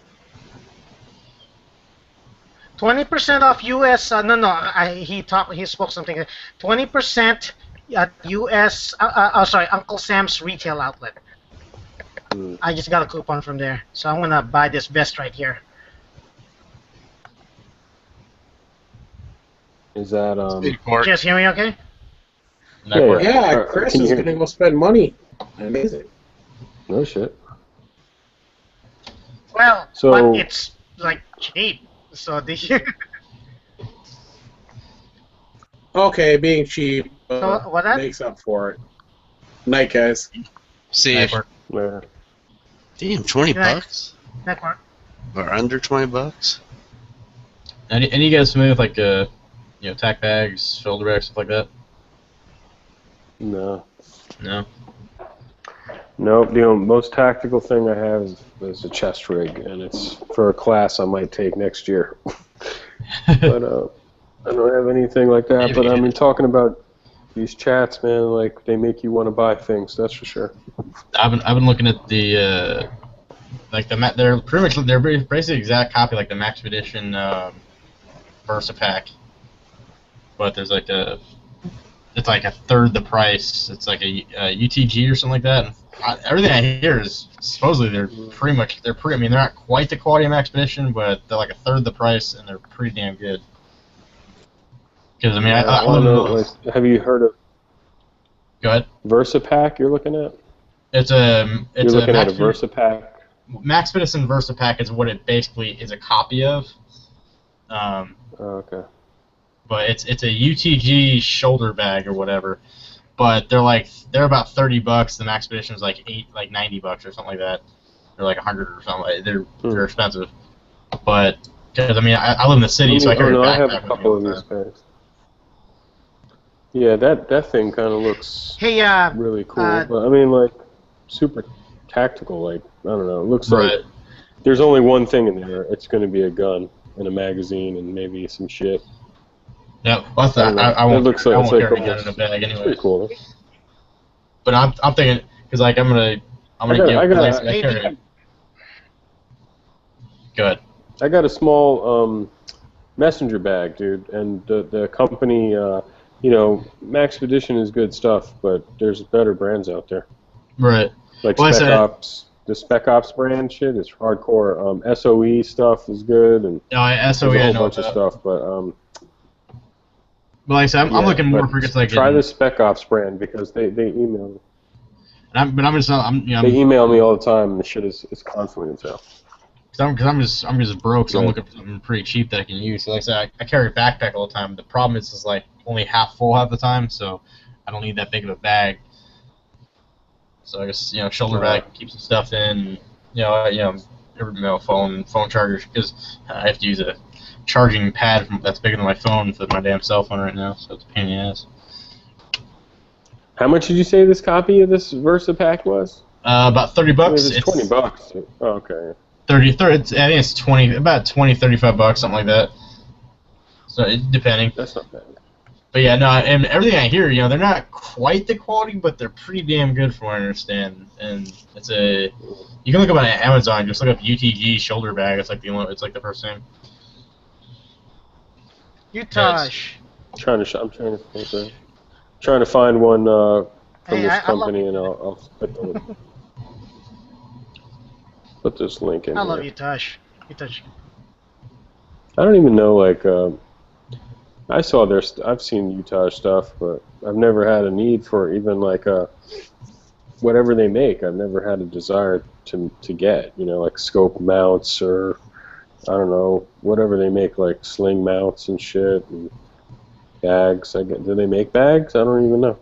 20% off US. He spoke something. 20% at US. Sorry, Uncle Sam's retail outlet. I just got a coupon from there, so I'm gonna buy this vest right here. Is that You guys hear me okay? Network. Yeah, Chris can you is hear gonna me? go spend money. Amazing. No shit. Well, So- but it's like cheap. So the Okay, being cheap So, what that? makes up for it. Night, guys. See if Network. Where? damn $20 Nice. network. or under $20. Any you guys familiar with like tack bags, shoulder bags, stuff like that? No. No. Nope. The most tactical thing I have is a chest rig, and it's for a class I might take next year. But I don't have anything like that. But I mean, talking about These chats, man, like they make you want to buy things. That's for sure. I've been looking at the they're pretty much they're basically the exact copy like the Maxpedition Versa pack, but there's like it's like a third the price. It's like a UTG or something like that. And everything I hear is supposedly they're pretty. I mean, they're not quite the quality of Maxpedition, but they're like a third the price, and they're pretty damn good. Because I mean, I don't know. Like, have you heard of? Go ahead. Versa pack you're looking at? It's you're looking at a Versa pack. Maxpedition Versa pack is what it basically is a copy of. Okay. But it's a UTG shoulder bag or whatever. But they're about $30. The Maxpedition is like $90 or something like that. They're like $100 or something. They're expensive. But because I mean I live in the city, so I carry a backpack. I have a couple of these bags. Yeah, that thing kind of looks really cool. But I mean, like super tactical. Like I don't know. It looks like there's only one thing in there. It's going to be a gun and a magazine and maybe some shit. Yeah, well, I won't. It looks like I it's won't like carry a gun in a bag anyway. Pretty cool. But I'm thinking because like I'm gonna carry. Good. I got a small messenger bag, dude, and the company, you know, Maxpedition is good stuff, but there's better brands out there. Right. Like Spec Ops. The Spec Ops brand shit is hardcore. SOE stuff is good, and SOE, there's a I whole know bunch of that. stuff, but like I said, I'm looking more for just like try the Spec Ops brand because they email me. They email me all the time, and the shit is constantly in sale. Because I'm just broke, so I'm looking for something pretty cheap that I can use. So like I said, I carry a backpack all the time. The problem is like only half full half the time, so I don't need that big of a bag. So I guess shoulder bag, keep some stuff in. Phone chargers, because I have to use a charging pad that's bigger than my phone for my damn cell phone right now, so it's a pain in the ass. How much did you say this copy of this Versa pack was? About $30. It's $20. Oh, okay. 30, I think it's about $35, something like that. So depending. That's not bad. But yeah, no, and everything I hear, they're not quite the quality, but they're pretty damn good from what I understand. And you can look up on Amazon, just look up UTG shoulder bag. It's like the first thing. Utosh. I'm trying to find one from this company, and I'll put this link in. I love Utosh. Utosh. I don't even know, like, I've seen Utah stuff, but I've never had a need for even, like, whatever they make. I've never had a desire to get, like scope mounts or, I don't know, whatever they make, like sling mounts and shit, and bags. Do they make bags? I don't even know.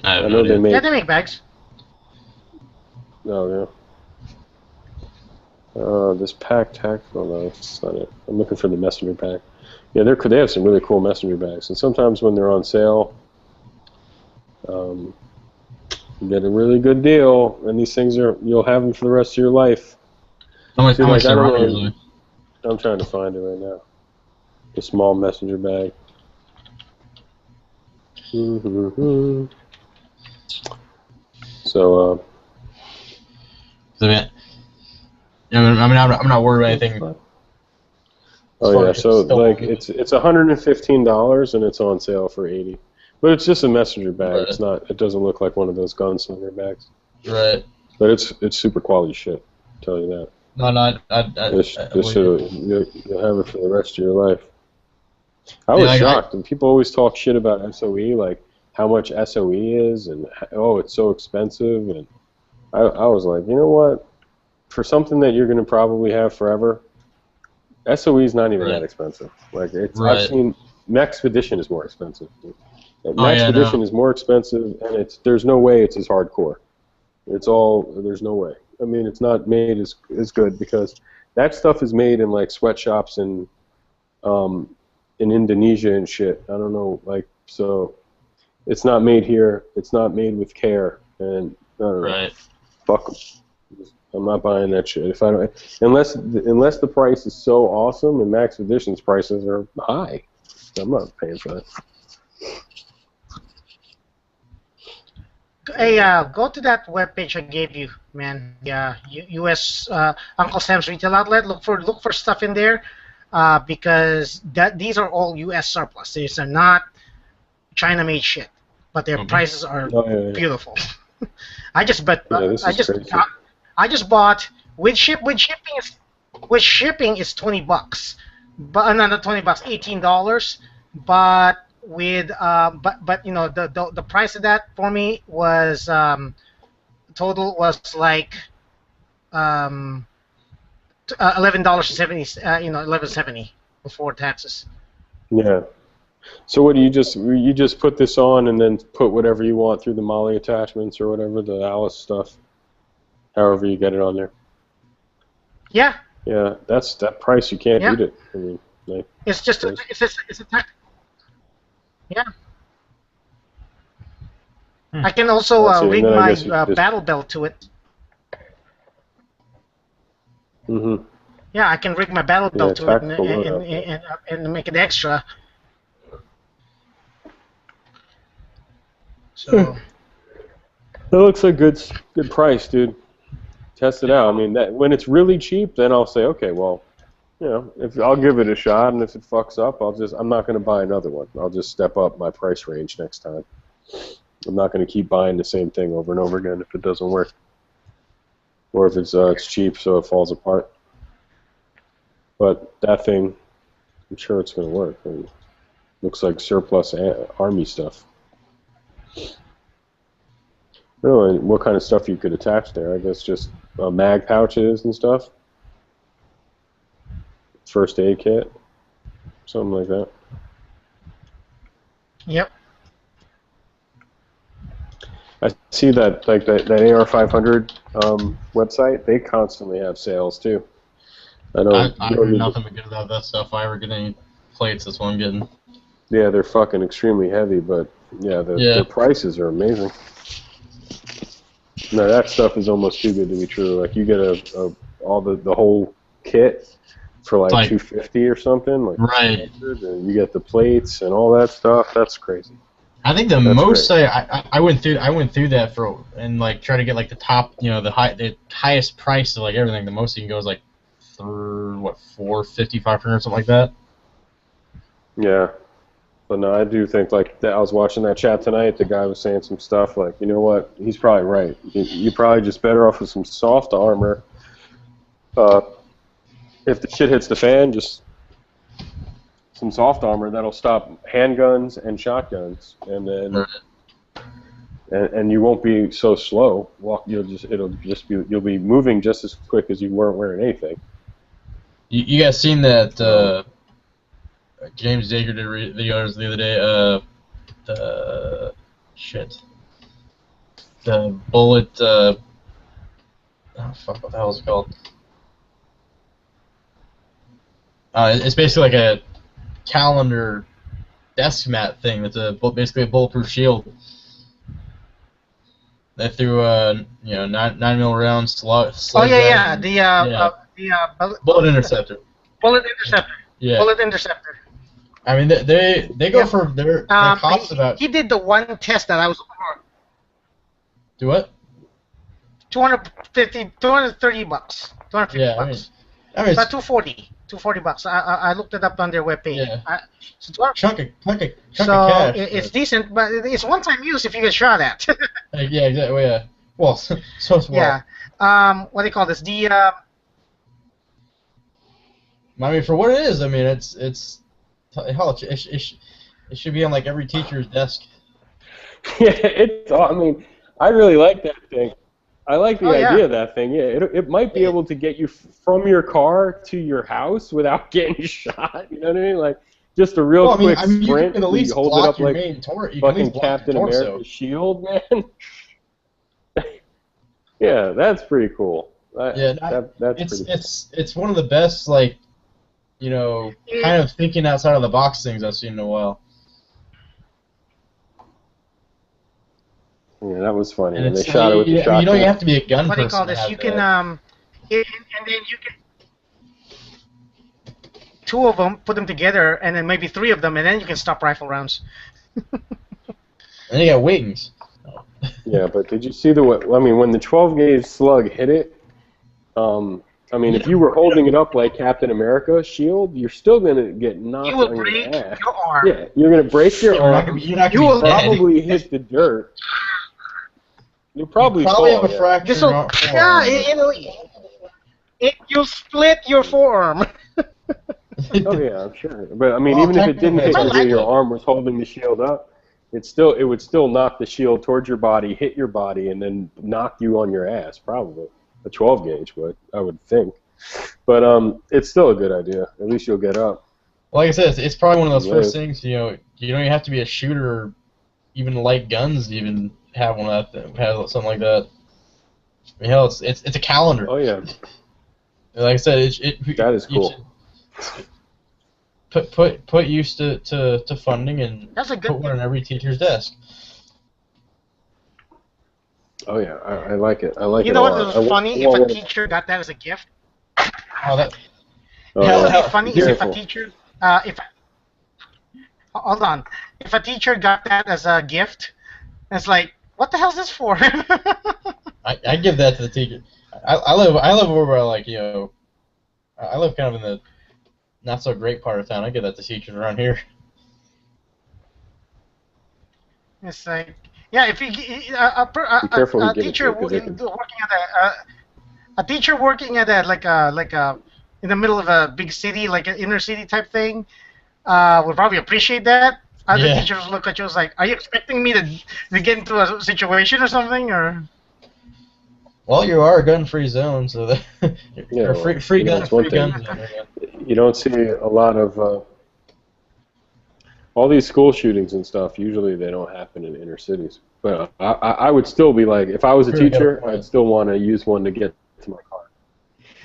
I know they make. Yeah, they make bags. Oh, yeah. This pack tactical, no, that's not it. I'm looking for the messenger pack. Yeah, they have some really cool messenger bags, and sometimes when they're on sale, you get a really good deal, and these things you'll have them for the rest of your life. How much usually? I'm trying to find it right now. A small messenger bag. So, I'm not worried about anything. Oh yeah, so like it's $115 and it's on sale for $80, but it's just a messenger bag. Right. It's not. It doesn't look like one of those gunslinger bags. Right. But it's super quality shit. I'll tell you that. You'll have it for the rest of your life. I was shocked, and people always talk shit about SOE, like how much SOE is, and it's so expensive, and I was like, you know what? For something that you're going to probably have forever, SOE is not even that expensive. Like I've seen Maxpedition is more expensive. Maxpedition is more expensive, and there's no way it's as hardcore. There's no way. I mean, it's not made as good because that stuff is made in like sweatshops in Indonesia and shit. I don't know, like, so it's not made here. It's not made with care, and I don't know. Fuck 'em. I'm not buying that shit. If I don't, unless the price is so awesome, and Maxpedition's prices are high, I'm not paying for that. Hey, go to that webpage I gave you, man. Yeah, U.S. Uncle Sam's Retail Outlet. Look for stuff in there, because these are all U.S. surplus. These are not China-made shit, but their prices are beautiful. I just I just bought with shipping is $20, but not $20, $18. But with but you know the price of that for me was total was like $11.70 $11.70 before taxes. Yeah. So what do you just put this on and then put whatever you want through the Molly attachments or whatever, the Alice stuff, however you get it on there? Yeah. Yeah, that's that price. You can't beat it. I mean, it's just it's a tech. Yeah. I can also rig my battle belt to it. Mm-hmm. Yeah, I can rig my battle belt to it and make it extra. So it looks like good price, dude. Test it out. I mean, that when it's really cheap, then I'll say, okay, well, you know, if I'll give it a shot, and if it fucks up, I'm not going to buy another one. I'll just step up my price range next time. I'm not going to keep buying the same thing over and over again if it doesn't work, or if it's cheap so it falls apart. But that thing, I'm sure it's going to work. I mean, looks like surplus army stuff. Really, what kind of stuff you could attach there? I guess just mag pouches and stuff. First aid kit, something like that. Yep. I see that that AR500 website. They constantly have sales too. I heard nothing but good about that stuff. If I ever get any plates, that's what I'm getting. Yeah, they're fucking extremely heavy, but yeah, their prices are amazing. No, that stuff is almost too good to be true. Like you get all the whole kit for like $250 or something. Like right. And you get the plates and all that stuff. That's crazy. I think the most I went through that for and like try to get like the top, you know, the highest price of like everything. The most you can go is like $450, $500, something like that. Yeah. But no, I do think, like, I was watching that chat tonight, the guy was saying some stuff, like, you know what, he's probably right. You're probably just better off with some soft armor. If the shit hits the fan, just some soft armor that'll stop handguns and shotguns, and then and you won't be so slow. You'll be moving just as quick as you weren't wearing anything. You guys seen that? James Dager did videos the other day. The bullet. Oh fuck! What the hell is it called? It's basically like a calendar desk mat thing. That's basically a bulletproof shield. They threw 9mm rounds. Bullet interceptor. Bullet interceptor. Yeah. Bullet interceptor. I mean, they go for their costs about. He did the one test that I was looking for. Do what? $230. $250 bucks. Yeah, bucks. I mean, about $240 bucks. I looked it up on their webpage. Yeah. Chunk of cash. It's decent, but it's one-time use if you get shot at. Yeah, exactly. Yeah. Well, so it's yeah. What do you call this? I mean, for what it is, I mean, it should be on like every teacher's desk. Yeah, I mean, I really like that thing. I like the idea of that thing. Yeah, it might be able to get you from your car to your house without getting shot. You know what I mean? Like just a real quick sprint. You can at least hold block it up your like main fucking Captain America's shield, man. Yeah, that's pretty cool. It's one of the best, like, you know, kind of thinking outside of the box things I've seen in a while. Yeah, that was funny. And they shot it with the shotgun. You know, you have to be a gun person. What do you call this? You can and then you can two of them, put them together, and then maybe three of them, and then you can stop rifle rounds. And you got wings. Yeah, but did you see when the 12 gauge slug hit it? If you were holding it up like Captain America shield, you're still gonna get knocked You will on your break ass. your arm. Yeah, you're gonna break your arm. You're not You gonna will be dead. Probably hit the dirt. You'll probably have fall, a fracture. This'll, in your yeah, forearm. you'll split your forearm. Oh yeah, I'm sure. But Well, even if it didn't hit technically, you it's where your likely. arm was holding the shield up, it would still knock the shield towards your body, hit your body, and then knock you on your ass. Probably a 12 gauge would, I would think. But it's still a good idea. At least you'll get up. Well, like I said, it's probably one of those Yeah. first things. You don't even have to be a shooter, or even like guns, to even have one of that. Have something like that. I mean, hell, it's a calendar. Oh yeah, Like I said, that is you cool. should Put use to funding and That's a put good one on every teacher's desk. Oh yeah, I like it. I like You it know a what lot. was funny? If a teacher got that as a gift, Oh, that Oh, you know yeah. what would be funny is if a Careful. teacher, hold on, if a teacher got that as a gift, it's like, what the hell's this for? I give that to the teacher. I live over by, like, I live kind of in the not so great part of town. I give that to teachers around here. It's like, yeah, if you Be careful who a you give it teacher to, 'cause they can- working at a teacher working at a in the middle of a big city, like an inner city type thing, would probably appreciate that. Other Yeah. teachers look at you as like, are you expecting me to get into a situation or something, or? Well, you are a gun-free zone, so that Yeah, or well, free yeah, gun, that's one free thing. guns. Yeah. You don't see a lot of all these school shootings and stuff. Usually they don't happen in inner cities. But I would still be like, if I was a Sure, you got a teacher, point. I'd still want to use one to get to my car.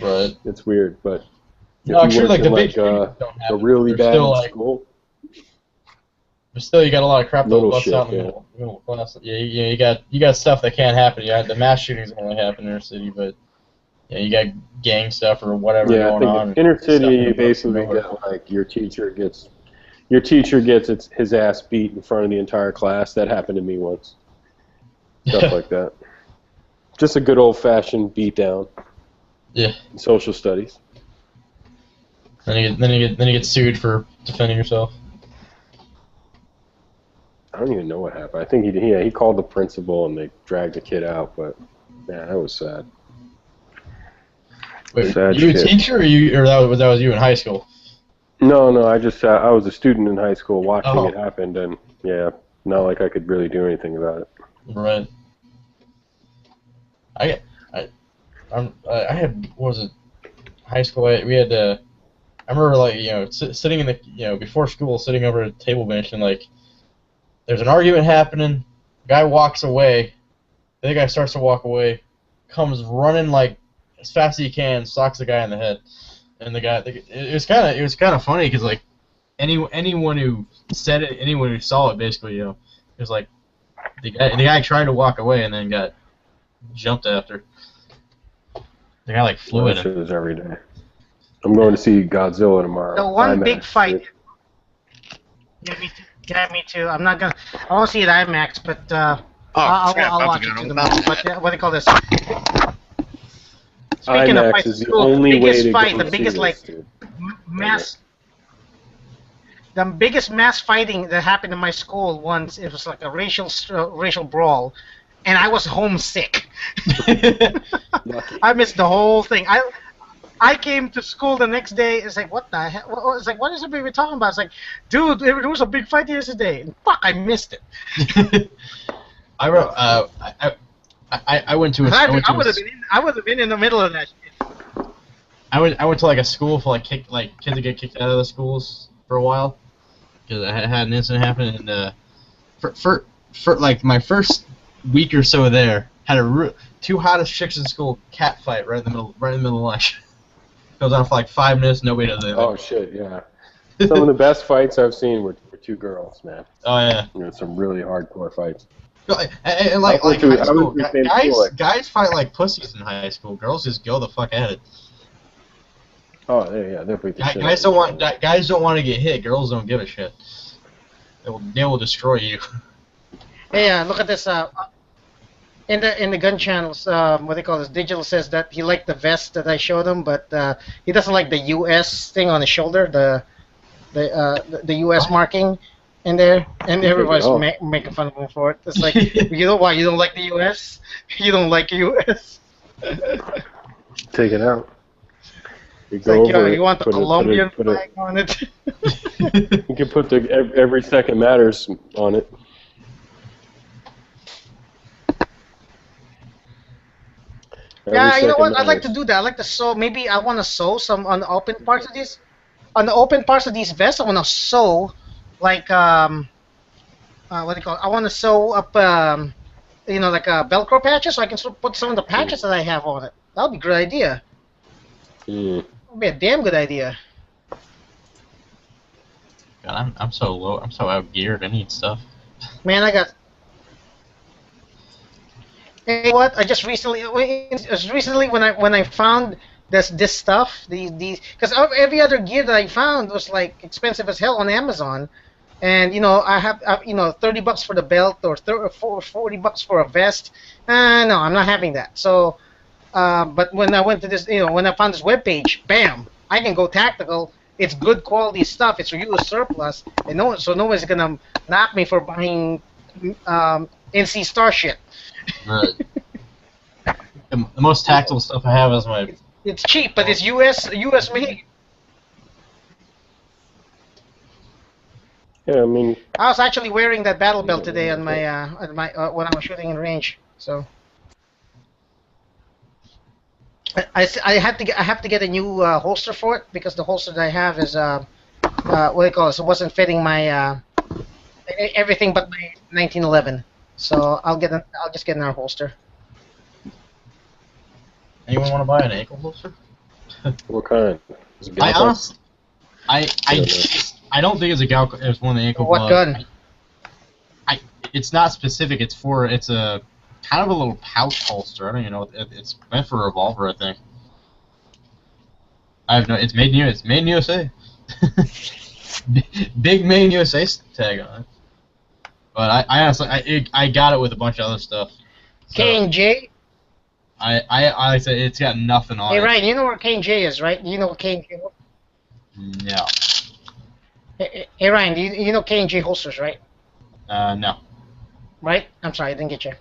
Right. It's weird, but if No, you sure, work like the in, big like, shootings don't a happen. really They're bad still, like, school, But still, you got a lot of crap that Little busts shit, out in the middle class. Yeah, you got stuff that can't happen. Yeah, the mass shootings only happen in inner city, but yeah, you got gang stuff or whatever yeah, I going think on. in inner Stuff city in you the basically middle. get like your teacher gets his ass beat in front of the entire class. That happened to me once. Stuff like that. Just a good old fashioned beat down. Yeah. In social studies. Then you get sued for defending yourself. I don't even know what happened. I think he called the principal and they dragged the kid out, but man, that was sad. Wait, Sad you a shit. teacher or that was you in high school? No, I was a student in high school watching Oh. it happen, and yeah, not like I could really do anything about it. Right. I had, what was it, high school? We had I remember, like, sitting in the before school, sitting over at a table bench, and like there's an argument happening. Guy walks away. The other guy starts to walk away, comes running like as fast as he can, socks the guy in the head, and the guy. It was kind of funny because like anyone who said it, anyone who saw it, basically, it was like the guy tried to walk away and then got jumped after. The guy like flew That at shit him. is every day. I'm going to see Godzilla tomorrow. The one IMAX. big fight. Yeah, me too. I'm not gonna. I won't see it IMAX, but I'll watch it to the movie. But what do you call this? Speaking of IMAX fights, is the school, only way biggest to fight, go the see biggest this, like dude. mass. The biggest mass fighting that happened in my school once, it was like a racial brawl, and I was homesick. Lucky. I missed the whole thing. I came to school the next day. It's like, what the hell? It's like, what is everybody talking about? It's like, dude, there was a big fight yesterday. And fuck, I missed it. I wrote. I went to a. I would have been in the middle of that shit. I went to like a school for like kids that get kicked out of the schools for a while because I had an incident happen, and for like my first week or so there, had two hottest chicks in school cat fight right in the middle of lunch. Goes on for like 5 minutes, nobody does anything. Oh shit, yeah. Some of the best fights I've seen were two girls, man. Oh yeah. Some really hardcore fights. And like I went to- high I went school, to the same school, like- guys fight like pussies in high school. Girls just go the fuck at it. Oh yeah, they'll beat the shit. Guys don't want to get hit. Girls don't give a shit. They will destroy you. Hey, look at this. in the gun channels, what they call this, Digital says that he liked the vest that I showed him, but he doesn't like the U.S. thing on his shoulder, the U.S. marking in there, and everybody's Oh. making fun of him for it. It's like, you know why you don't like the U.S.? You don't like U.S. Take it out. You It's go like, yo, over it, you want the put it- Colombian put it- flag on it? You can put the every second matters on it. Yeah, you know what? I'd like to matters. do that. I'd like to sew. Maybe I want to sew some on the open parts of these. On the open parts of these vests, I want to sew, like what do you call it? I want to sew up, like Velcro patches, so I can put some of the patches that I have on it. That would be a great idea. Mm. That would be a damn good idea. God, I'm so low. I'm so outgeared. I need stuff. Man, I got. Hey, what? I just recently when I found this stuff, these because every other gear that I found was like expensive as hell on Amazon, and I have $30 for the belt or $40 for a vest. No, I'm not having that. So, but when I went to this, when I found this webpage, bam, I can go tactical. It's good quality stuff. It's US surplus, and nobody's gonna knock me for buying NC Star shit. Right. The most tactile stuff I have is my. It's cheap, but it's US made. Yeah, I mean, I was actually wearing that battle belt today on my when I was shooting in range. So I have to get a new holster for it because the holster that I have is what do you call it? So it wasn't fitting my everything but my 1911. So I'll just get another holster. Anyone want to buy an ankle holster? what kind? Is it I Galco? honestly, I don't think it's a Galco. It's one of the ankle. What gloves. gun? It's not specific. It's a kind of a little pouch holster. I don't even know. It's meant for a revolver, I think. I have no. It's made in US. It's made in USA. Big made in USA tag on it. But I honestly, I got it with a bunch of other stuff. So K&J. I said it's got nothing on Hey it. Ryan, you know where K&J is, right? You know what K&J. No. Hey Ryan, you know K&J holsters, right? No. Right? I'm sorry, I didn't get you.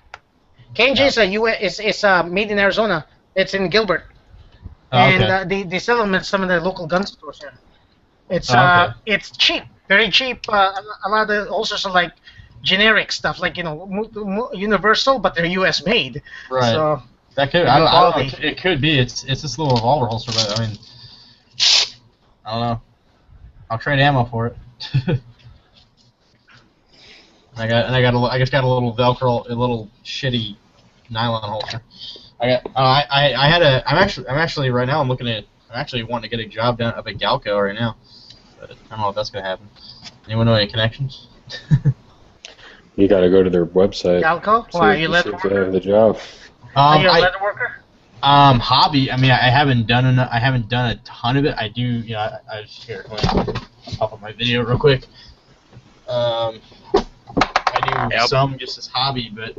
K&J is a US. It's made in Arizona. It's in Gilbert, Oh, and okay. they sell them at some of the local gun stores here. It's Okay. it's cheap, very cheap. A lot of the holsters are like generic stuff, like universal, but they're US made. Right. So That could. I don't know. It could be. It's this little revolver holster, but I mean, I don't know. I'll trade ammo for it. I just got a little Velcro, a little shitty nylon holster. I'm actually right now. I'm actually wanting to get a job down up at Galco right now, but I don't know if that's gonna happen. Anyone know any connections? You got to go to their website. Galco? See Why, if you see leather if they worker? have the job. Are you a leather worker? Hobby. I mean, I haven't done a ton of it. I do. I just here. I'll pop up my video real quick. I do some just as hobby, but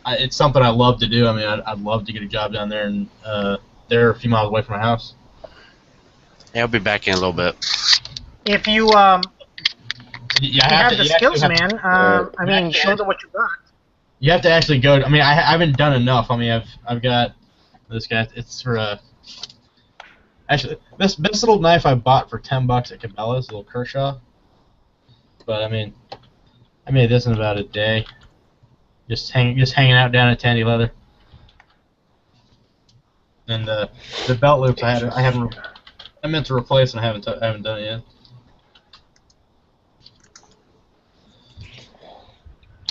it's something I love to do. I mean, I'd love to get a job down there, and they're a few miles away from my house. Yeah, I'll be back in a little bit. If you You have the skills, man. I mean, Yeah. show them what you got. You have to actually go. I mean, I haven't done enough. I mean, I've got this guy. It's for actually this little knife I bought for $10 at Cabela's, a little Kershaw. But I mean, I made this in about a day. Just hanging out down at Tandy Leather. And the belt loops I meant to replace and I haven't done it yet.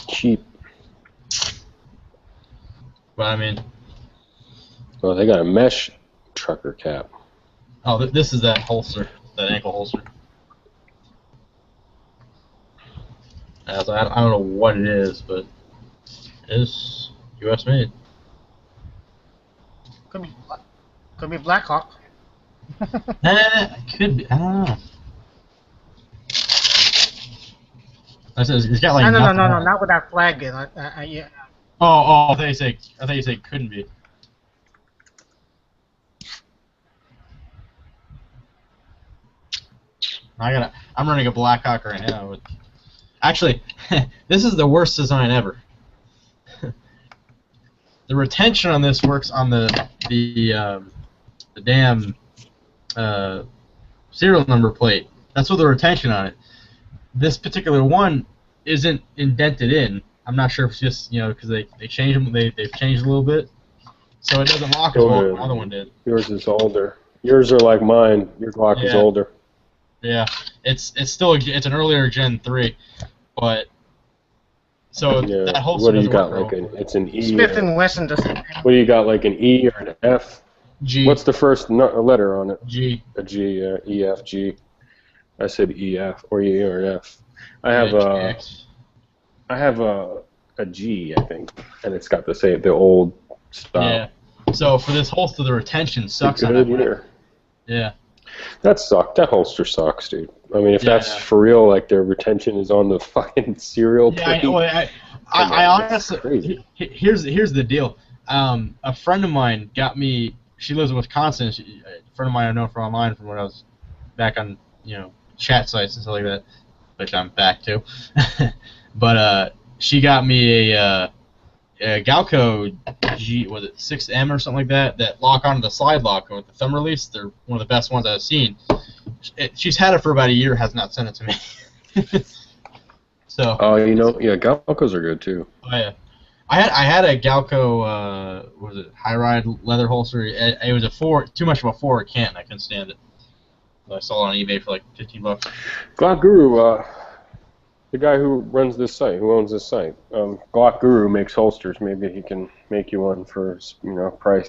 Cheap. But I mean, Well, they got a mesh trucker cap. oh, this is that holster, that ankle holster. I don't know what it is, but it is U.S. made. Could be Blackhawk. It could be. I don't know. It's got like No, nothing on it. not with that flag. Yeah. I thought you said couldn't be. I'm running a Blackhawk right now. Actually, this is the worst design ever. The retention on this works on the damn serial number plate. That's what the retention on it. This particular one isn't indented in. I'm not sure if it's just because they changed them. They've changed a little bit, so it doesn't lock as well as the other one did. Yours is older. Yours are like mine. Your Glock is older. Yeah, it's still it's an earlier Gen 3, but so that holster. What do you got? Like it's an E. Smith and Wesson does it. What do you got? Like an E or an F? G. What's the first letter on it? G. A G. E F G. I said E F or E or an F. I have a G, I think, and it's got the old style. Yeah. So for this holster, the retention sucks on that one. Yeah. That sucked. That holster sucks, dude. I mean, if that's for real, like their retention is on the fucking serial plate. I honestly, here's the deal. A friend of mine got me. She lives in Wisconsin. A friend of mine I know from online from when I was back on chat sites and stuff like that, which I'm back to. But she got me a Galco G, was it 6M or something like that, that lock onto the slide lock with the thumb release. They're one of the best ones I've seen. She's had it for about a year, has not sent it to me. So. Oh, Galcos are good too. Oh yeah, I had a Galco what was it, high ride leather holster. It was too much of a forward cant. I couldn't stand it. I saw it on eBay for like $15. Glock Guru, the guy who runs this site, who owns this site, Glock Guru makes holsters. Maybe he can make you one for price,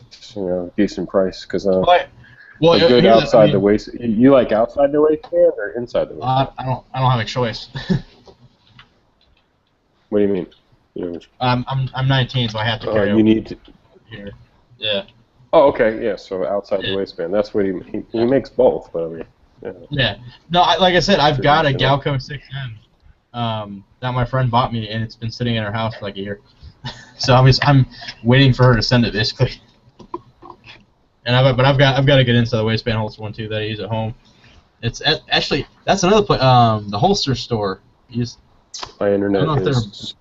decent price, because good outside the waist. You like outside the waistband or inside the waistband? I don't have a choice. What do you mean? I'm 19, so I have to carry. You need to. Here. Yeah. Oh, okay, yeah. So outside the waistband. That's what he makes both, but I mean. Yeah. No, like I said, I've got a Galco 6M. That my friend bought me, and it's been sitting in her house for like a year. So I'm waiting for her to send it, basically. And I've got a good inside the waistband holster one too that I use at home. It's actually that's another place. The holster store. My internet is.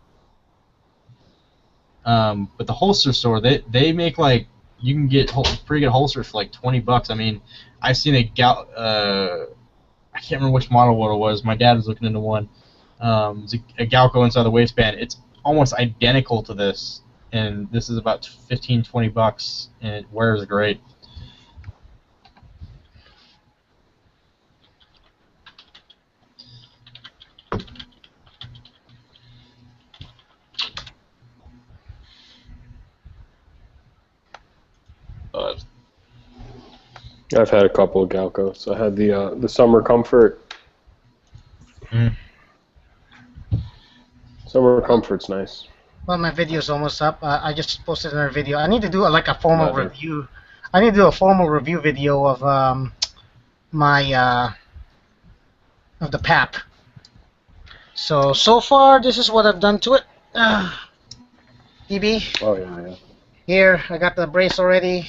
But the holster store, they make like you can get pretty good holsters for like $20. I mean, I've seen I can't remember which model what it was. My dad was looking into one. It's a Galco inside the waistband. It's almost identical to this, and this is about $15-20, and it wears great. I've had a couple of Galcos. I had the Summer Comfort. Summer Comfort's nice. Well, my video's almost up. I just posted another video. I need to do a formal review. I need to do a formal review video of my of the PAP. So far, this is what I've done to it. DB. Oh yeah. Here, I got the brace already.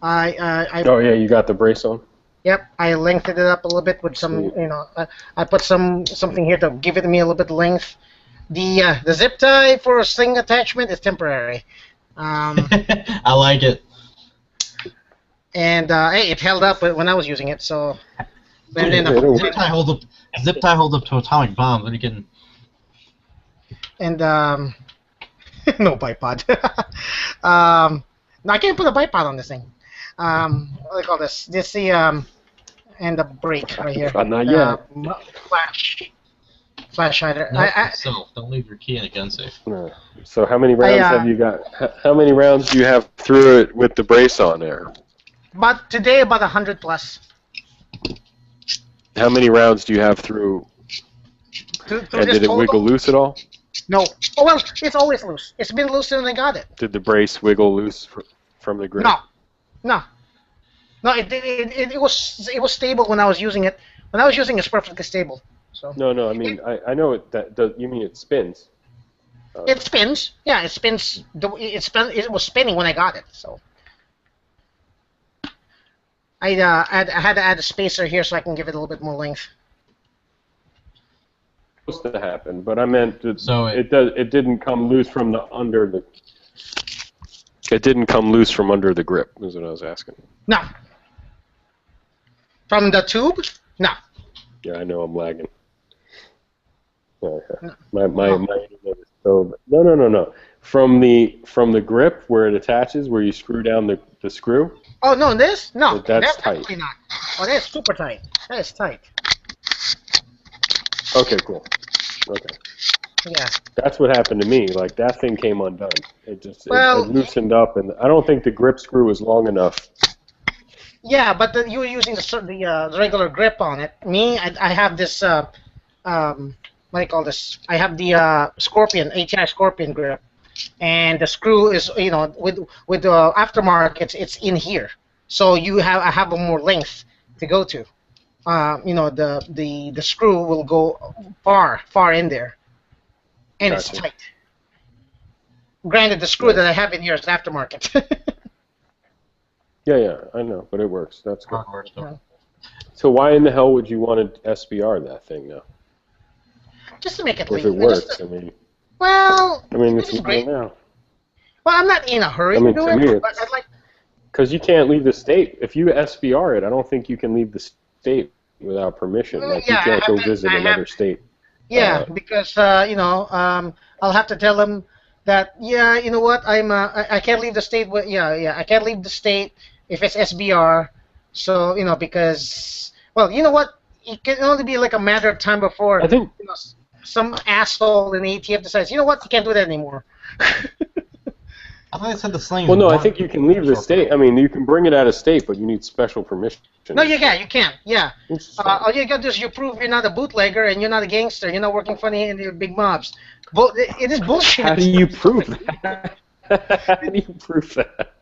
Oh yeah, you got the brace on. Yep, I lengthened it up a little bit with some, I put something here to give it me a little bit of length. The zip tie for a sling attachment is temporary. I like it. And hey, it held up when I was using it. So. And then zip tie holds up to atomic bombs. Then you can. And no bipod. No, I can't put a bipod on this thing. What do they call this? This and the brake right here. Not yet. Flash hider. No, so don't leave your key in a gun safe. No. So how many rounds have you got? How many rounds do you have through it with the brace on there? But today about 100 plus. How many rounds do you have through? And did it wiggle loose at all? No. Oh well, it's always loose. It's been loose since I got it. Did the brace wiggle loose from the grip? No. It was stable when I was using it. When I was using it, it's perfectly stable. So. No. I mean, I know that. You mean it spins? It spins. Yeah, it spins. It was spinning when I got it. So I had to add a spacer here so I can give it a little bit more length. Supposed to happen, but I meant So it didn't come loose from the under the. It didn't come loose from under the grip. Is what I was asking. No. From the tube? No. Yeah, I know I'm lagging. Okay. My internet is so no. From the grip where it attaches, where you screw down the screw. Oh no, this? No, That's tight. definitely not. Oh, that's super tight. That is tight. Okay, cool. Okay. Yeah. That's what happened to me. Like that thing came undone. It just Well, it loosened up, and I don't think the grip screw was long enough. Yeah, but you were using the regular grip on it. Me, I have this what do you call this? I have the Scorpion, ATI Scorpion grip, and the screw is with the aftermarket, it's in here, so I have a more length to go to. The screw will go far in there, and Gotcha. it's tight. Granted, the screw that I have in here is aftermarket. Yeah, I know, but it works. That's good. hardware stuff. So why in the hell would you want to SBR that thing now? Just to make it If lean. it works, I mean, It's it's great. now. Well, I'm not in a hurry I mean, to do to me, it, but I'd like. Because you can't leave the state. If you SBR it, I don't think you can leave the state without permission. Like you Yeah, can't I go have to- visit I have- another state. Yeah, because I'll have to tell them that you know what, I can't leave the state. I can't leave the state if it's SBR. So because you know what, it can only be like a matter of time before I think some asshole in the ATF decides, you know what, you can't do that anymore. I thought they said the sling. Well, no, I think you can leave the state. I mean, you can bring it out of state, but you need special permission. No, you can't. Yeah. Interesting. All you got to do is you prove you're not a bootlegger and you're not a gangster. You're not working funny in the big mobs. It is bullshit. How do you prove that? How do you prove that?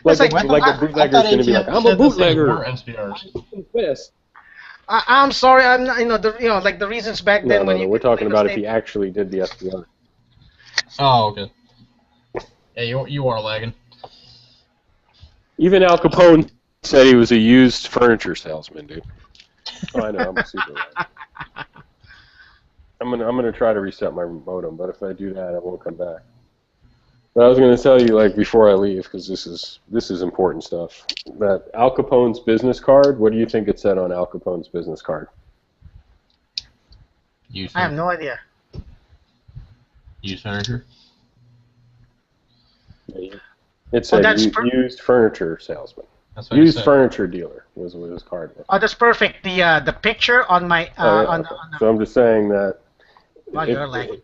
Like like- a bootlegger's going to be like, I'm a bootlegger. SBRs. I'm sorry. I'm not. Like the reasons back then No, when you. we're talking about if state- he actually did the SBR. Oh, okay. Yeah, you are lagging. Even Al Capone said he was a used furniture salesman, dude. Oh, I know, I'm a super lag. I'm gonna try to reset my modem, but if I do that, I won't come back. But I was gonna tell you, like, before I leave, because this is important stuff. That Al Capone's business card. What do you think it said on Al Capone's business card? I have no idea. Used furniture. It said that's used furniture salesman. That's what it Used said. furniture dealer was what his card was. Oh, that's perfect. The picture on my Oh, yeah, on okay. the. On the So I'm just saying that. Oh, you're lagging.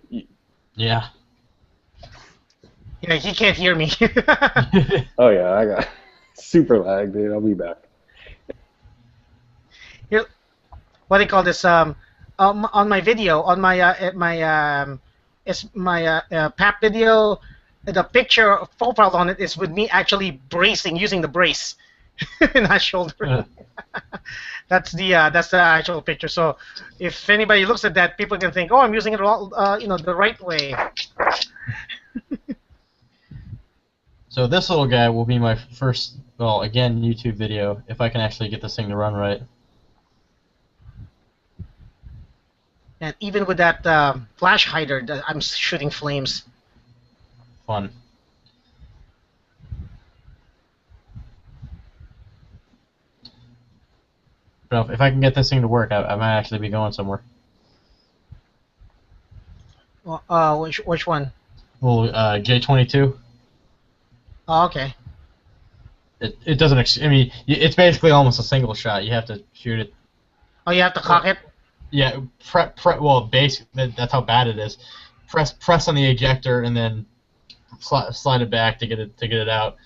Yeah. Yeah, he can't hear me. Oh yeah, I got super lag, dude. I'll be back. What do you call this? On my video, on my PAP video, the picture profile on it is with me actually bracing, using the brace in my shoulder. That's the actual picture. So if anybody looks at that, people can think, oh, I'm using it all, the right way. So this little guy will be my first, again, YouTube video, if I can actually get this thing to run right. And even with that flash hider, I'm shooting flames. Fun. But if I can get this thing to work, I might actually be going somewhere. Well, which one? Well, J22. Oh, okay. It doesn't. I mean, it's basically almost a single shot. You have to shoot it. Oh, you have to cock it. Yeah, well, basically that's how bad it is. Press on the ejector and then slide it back to get it out.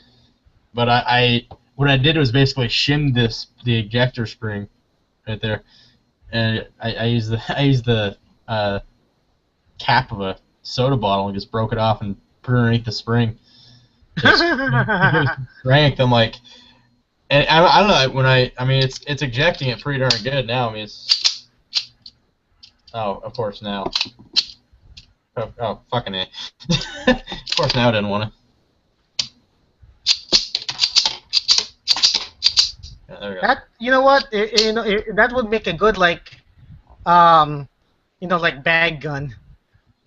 But what I did was basically shim the ejector spring right there, and I used the cap of a soda bottle and just broke it off and put it underneath the spring. Just cranked. I'm like, and I don't know I mean it's ejecting it pretty darn good now. I mean it's. Oh, of course now. Oh, fucking A. Of course, now I didn't want to. Yeah, there we go. That you know what? That would make a good like like bag gun.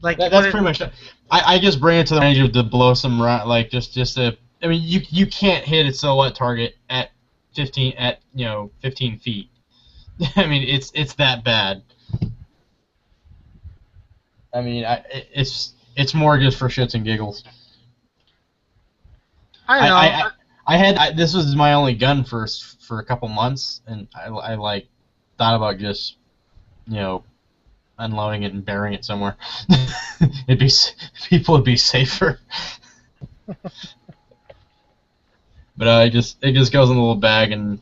Like That's pretty much it. I just bring it to the range to blow some like just to. I mean, you can't hit a silhouette target at 15 feet. I mean, it's that bad. I mean, it's more just for shits and giggles. I know. This was my only gun for a couple months, and I like thought about just unloading it and burying it somewhere. People would be safer. But it just goes in a little bag and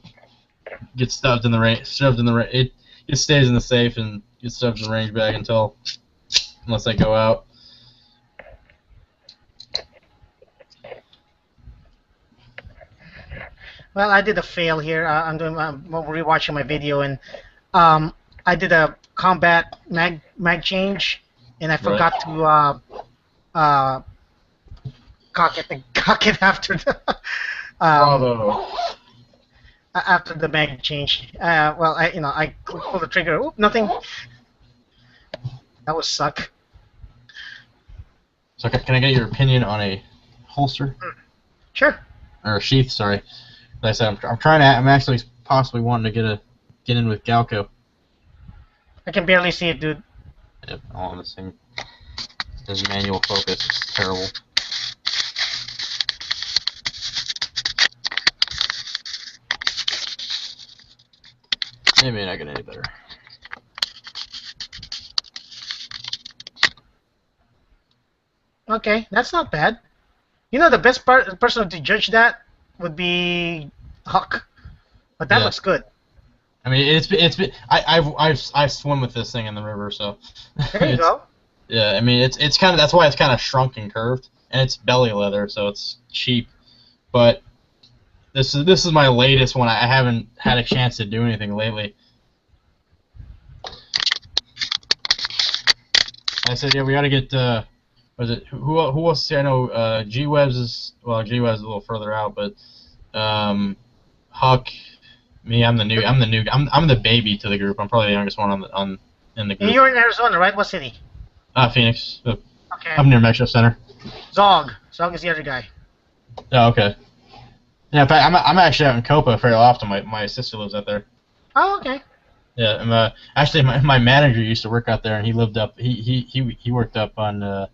gets stuffed in the range. It just stays in the safe and gets stuffed in the range bag unless I go out. Well, I did a fail here. I'm rewatching my video, and I did a combat mag change, and I forgot to cock it after the after the mag change. Well, I pulled the trigger. Oop, nothing. That would suck. So can I get your opinion on a holster? Sure. Or a sheath, sorry. Like I said, I'm actually possibly wanting to get in with Galco. I can barely see it, dude. Yep, all on the same. This manual focus is terrible. It may not get any better. Okay, that's not bad. The best person to judge that would be Huck, but that looks good. I mean, it's been I've swum with this thing in the river, so. There you go. Yeah, I mean it's kind of that's why it's kind of shrunk and curved, and it's belly leather, so it's cheap. But this is my latest one. I haven't had a chance to do anything lately. I said, yeah, we got to get. Was it who else? I know G-Webs is a little further out, but Huck, me, I'm the baby to the group. I'm probably the youngest one in the group. You're in Arizona, right? What city? Phoenix. Okay. I'm near Metro Center. Zog is the other guy. Oh, okay. Yeah, in fact, I'm actually out in Copa fairly often. My sister lives out there. Oh, okay. Yeah, actually my manager used to work out there, and he lived up. He worked up on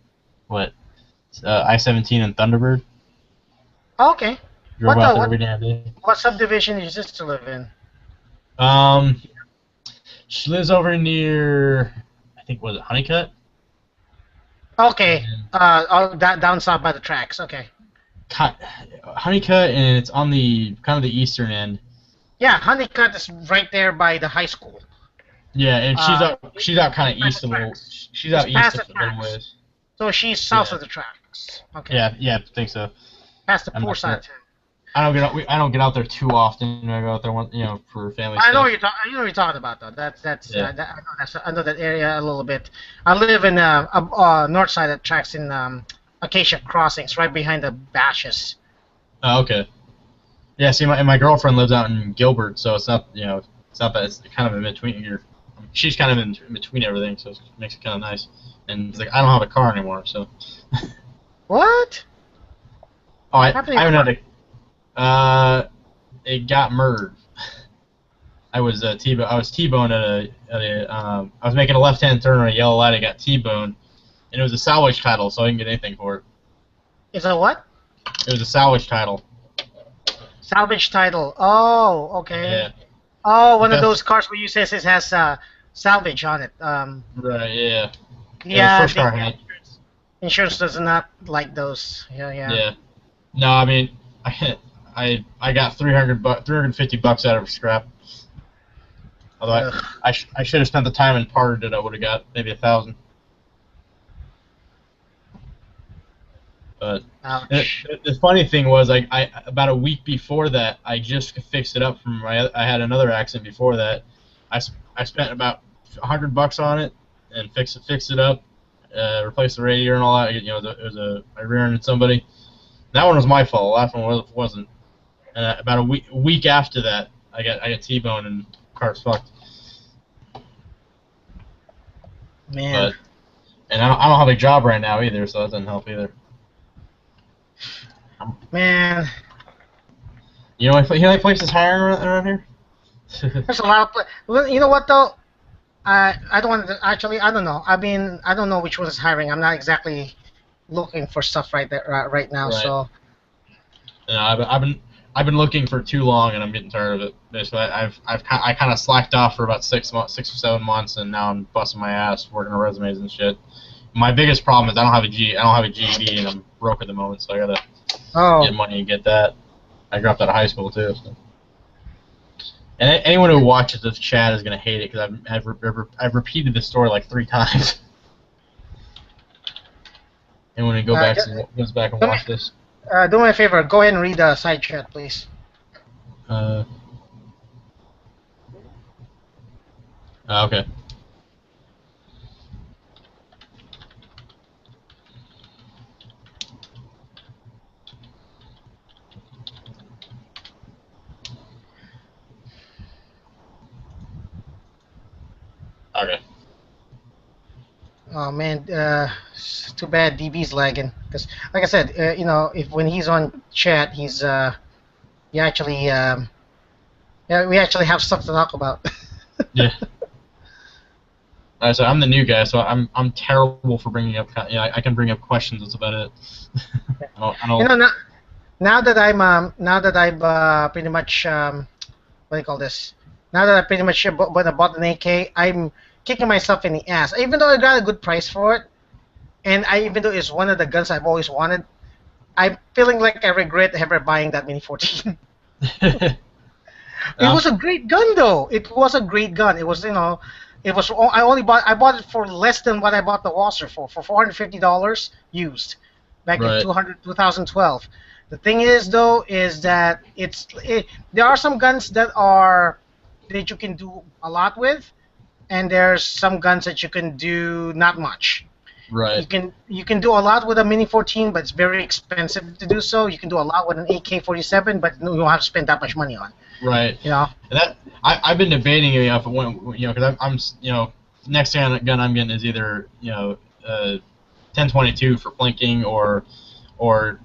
I-17 and Thunderbird. Oh, okay. Drove out there every damn day. What subdivision does your sister live in? She lives over near, I think, was it Honeycutt? Okay. Down south by the tracks. Okay. Honeycutt, and it's on the kind of the eastern end. Yeah, Honeycutt is right there by the high school. Yeah, and she's out kind of east a little. She's out east a little ways. So she's south of the tracks. Okay. Yeah, I think so. Past the poor side of town. I don't get out there too often. I go out there for family stuff. I know what you're talking about though. I know that area a little bit. I live in north side of the tracks in Acacia Crossings, right behind the Bashes. Oh, okay. Yeah, see, my girlfriend lives out in Gilbert, so it's not it's not that, it's kind of in between. She's kind of in between everything, so it makes it kind of nice. And it's like I don't have a car anymore, so. What? Oh, I haven't had a. It got murdered. I was T-boned at I was making a left-hand turn on a yellow light. I got T-boned, and it was a salvage title, so I didn't get anything for it. Is that what? It was a salvage title. Salvage title. Oh, okay. Yeah. Oh, one of those cars where you says it has salvage on it. Right. Yeah. Yeah. First car had. Insurance does not like those. Yeah. Yeah. No, I mean, I got $350 out of scrap. Although I should have spent the time and parted it, I would have got maybe $1,000. But the funny thing was, I about a week before that, I just fixed it up from I had another accident before that. I spent about $100 on it and fixed it up. replace the radiator and all that. You know, I rear-ended somebody. That one was my fault. The last one wasn't. And about a week after that, I got T-boned and car's fucked. Man. And I don't have a job right now either, so that doesn't help either. Man. You know any places hiring around here? There's a lot of well, you know what though? I don't want to actually. I don't know. I mean, I don't know which one is hiring. I'm not exactly looking for stuff right now. Right. So. No, I've been looking for too long, and I'm getting tired of it. Basically, I kind of slacked off for about 6 or 7 months, and now I'm busting my ass working on resumes and shit. My biggest problem is I don't have a GED, and I'm broke at the moment, so I gotta get money and get that. I dropped out of high school too. So. And anyone who watches this chat is gonna hate it because I've repeated this story like 3 times. Anyone who goes back and watch this. Do me a favor. Go ahead and read the side chat, please. Okay. Okay. Oh man, it's too bad DB's lagging. Because, like I said, you know, when he's on chat, we actually have stuff to talk about. Yeah. So I'm the new guy, so I'm terrible for bringing up. Yeah, I can bring up questions. That's about it. I don't. You know, now that I'm pretty much what do you call this? Now that I pretty much when I bought an AK, I'm kicking myself in the ass. Even though I got a good price for it, and even though it's one of the guns I've always wanted, I'm feeling like I regret ever buying that Mini 14. It was a great gun, though. It was a great gun. It was, you know, it was. I bought it for less than what I bought the Walser for $450 used, back in 2012. The thing is, though, is that there are some guns that you can do a lot with, and there's some guns that you can do not much. Right. You can do a lot with a Mini 14, but it's very expensive to do so. You can do a lot with an AK-47, but you don't have to spend that much money on. Right. You know. And that I've been debating if it went, you know, because I'm you know, next gun I'm getting is either 1022 for plinking or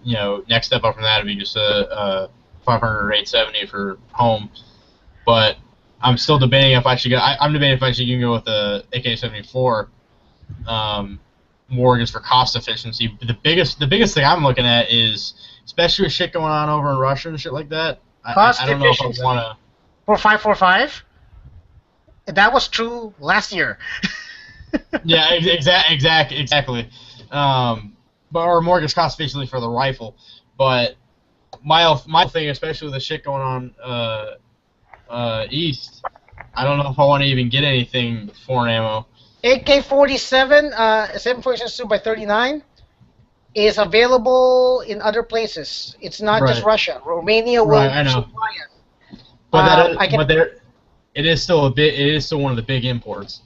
you know, next step up from that would be just a 500 or 870 for home. But I'm still debating if I should go. I'm debating if I should even go with the AK-74. More just for cost efficiency. But the biggest thing I'm looking at is, especially with shit going on over in Russia and shit like that. I don't know if I want to. For 545, that was true last year. Yeah, exactly. Or more just cost efficiently for the rifle. But my thing, especially with the shit going on east, I don't know if I want to even get anything foreign ammo. AK-47 7.62x39 is available in other places. It's not just Russia. Romania will supply it. But it is still one of the big imports.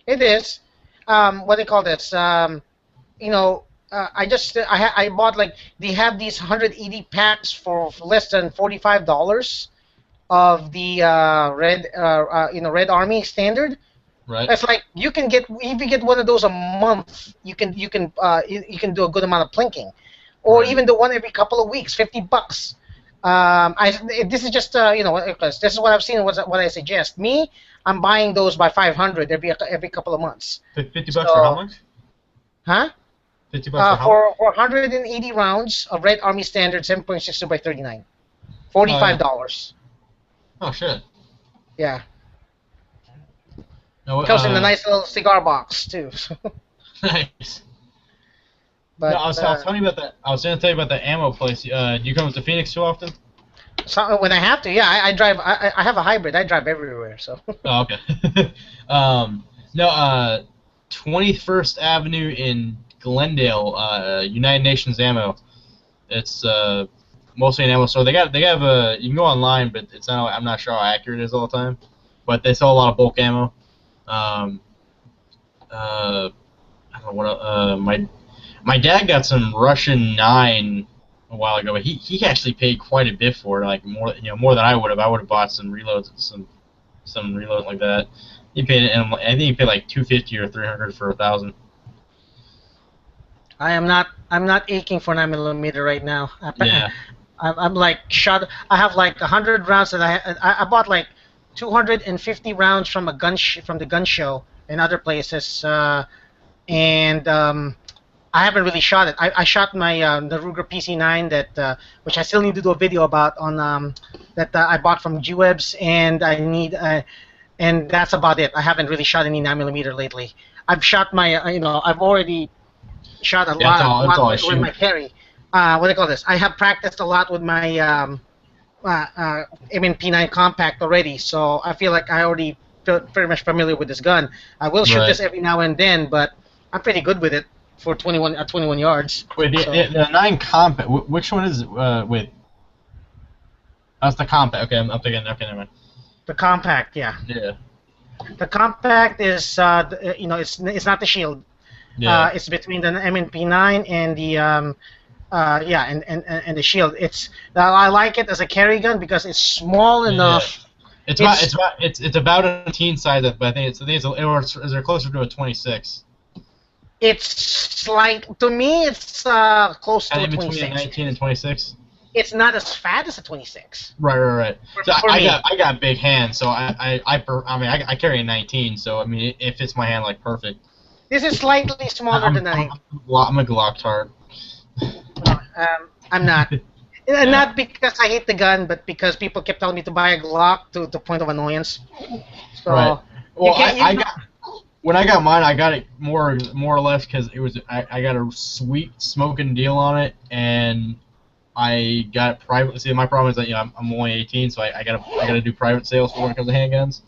It is. What do they call this? You know, I bought, like, they have these 180 packs for less than $45 of the Red Army standard. Right. It's like if you get one of those a month, you can do a good amount of plinking, or even the one every couple of weeks, $50. This is just this is what I've seen and what I suggest. Me, I'm buying those by 500 every couple of months. $50 for how much? Huh? $50 for 180 rounds of Red Army Standard 7.62x39, $45. Oh shit. Yeah. No, it comes in a nice little cigar box too. Nice. But no, I was telling you about that. I was going to tell you about the ammo place. Do you come to Phoenix too often? So when I have to, yeah, I drive. I have a hybrid. I drive everywhere. So. Oh, okay. 21st Avenue in Glendale, United Nations Ammo. It's mostly an ammo store. They have you can go online, but it's not. I'm not sure how accurate it is all the time. But they sell a lot of bulk ammo. I don't know what my dad got some Russian 9 a while ago, but he actually paid quite a bit for it, like more than I would have. I would have bought some reloads, some reloads like that. He paid it, and I think he paid like $250 or $300 for 1,000. I'm not aching for 9mm right now. Yeah. I'm like shot. I have like 100 rounds that I bought like 250 rounds from from the gun show and other places, and I haven't really shot it. I shot my the Ruger PC9 that which I still need to do a video about on that I bought from G-Webs, and I need and that's about it. I haven't really shot any 9mm lately. I've shot my I've already shot a lot with my carry. What do you call this? I have practiced a lot with my MNP9 compact already, so I feel like I already feel pretty much familiar with this gun. I will shoot this every now and then, but I'm pretty good with it for 21 yards. Wait, the 9 compact. Which one is it? Wait, that's the compact. Okay, I'm thinking. Okay, never mind. The compact, yeah. Yeah. The compact is it's not the Shield. Yeah. It's between the MNP9 and the and the Shield. I like it as a carry gun because it's small enough. It's about a 19 size, but I think it's closer to a 26. It's slight to me. It's close to a 26. Between a 19 and 26. It's not as fat as a 26. Right. So For me. I got big hands, so I carry a 19, so I mean it fits my hand like perfect. This is slightly smaller than that. I'm a Glock tart. I'm not. Not because I hate the gun, but because people kept telling me to buy a Glock to the point of annoyance. So, right. Well, when I got mine, I got it more or less because I got a sweet smoking deal on it, and I got it privately. See, my problem is that I'm only 18, so I gotta do private sales for when it comes to handguns.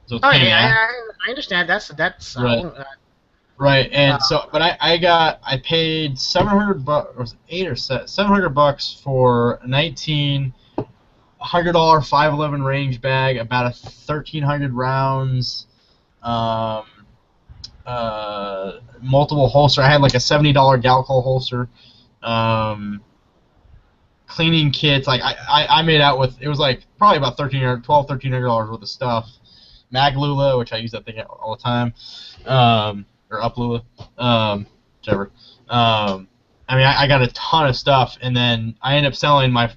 So it's I understand. That's right. Right, and but I paid $700 or $700 for a $1,900 511 range bag, about 1,300 rounds, multiple holster. I had like a $70 Galcol holster, cleaning kits. Like I made out with, it was like probably about $1,300 worth of stuff. Maglula, which I use that thing all the time. Or Uplula, whichever. I mean, I got a ton of stuff, and then I ended up selling my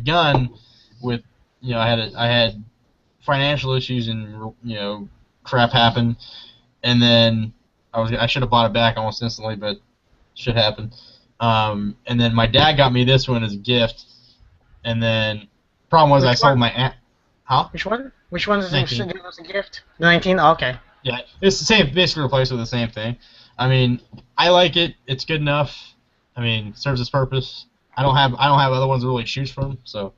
gun with, I had financial issues, and crap happened, and then I should have bought it back almost instantly, but shit happened. And then my dad got me this one as a gift, and then problem was I sold my aunt. Huh? Which one? Which one is it as a gift? 19. Oh, okay. Yeah, it's the same, basically replaced with the same thing. I mean, I like it. It's good enough. I mean, serves its purpose. I don't have other ones that really shoots from, so.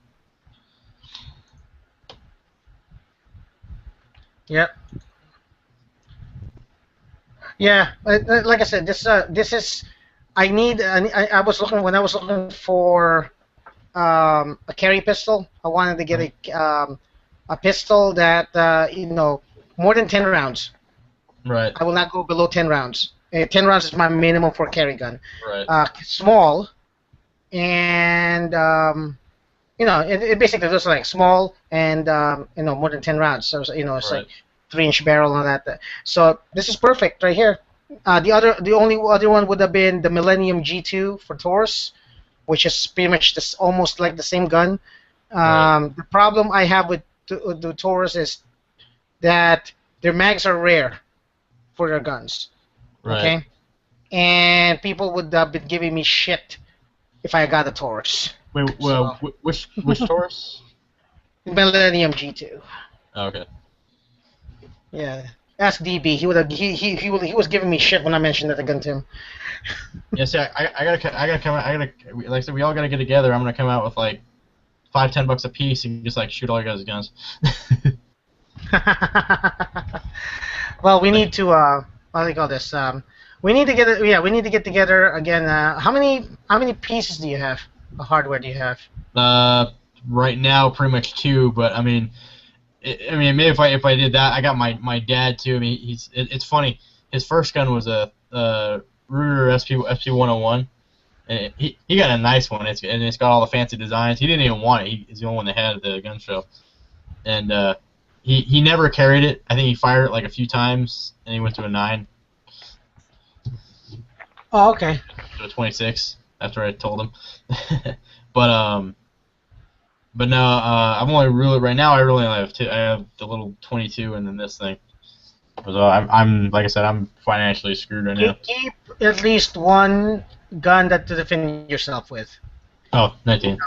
Yep. Yeah, like I said, this is. I need. I was looking when I was looking for a carry pistol. I wanted to get a pistol that more than 10 rounds. Right. I will not go below 10 rounds. 10 rounds is my minimum for a carry gun. Right. Small, and it basically looks like small and more than 10 rounds. So it's like 3-inch barrel and that. So this is perfect right here. The only other one would have been the Millennium G2 for Taurus, which is pretty much almost like the same gun. The problem I have with the Taurus is that their mags are rare for their guns. Right. Okay? And people would have been giving me shit if I got a Taurus. Wait, well, which Taurus? Millennium G2. Oh, okay. Yeah. Ask DB. He was giving me shit when I mentioned that gun to him. Yeah, see, I gotta come out. Like I said, we all gotta get together. I'm gonna come out with like $5-10 a piece and just like shoot all your guys' guns. Well, we need to what do you call this? We need to get together again. How many pieces do you have? Of hardware do you have? Right now, pretty much 2. But I mean, maybe if I did that, I got my dad too. I mean, it's funny. his first gun was a Ruger SP 101. And he got a nice one. It's got all the fancy designs. He didn't even want it. He's the only one that had it at the gun show. And he never carried it. I think he fired it like a few times, and he went to a 9. Oh, okay. To a 26 after I told him. but no, I'm only really right now. I really only have two. I have the little 22 and then this thing. So I'm like I said, I'm financially screwed right now. Keep at least one gun that to defend yourself with. Oh, 19.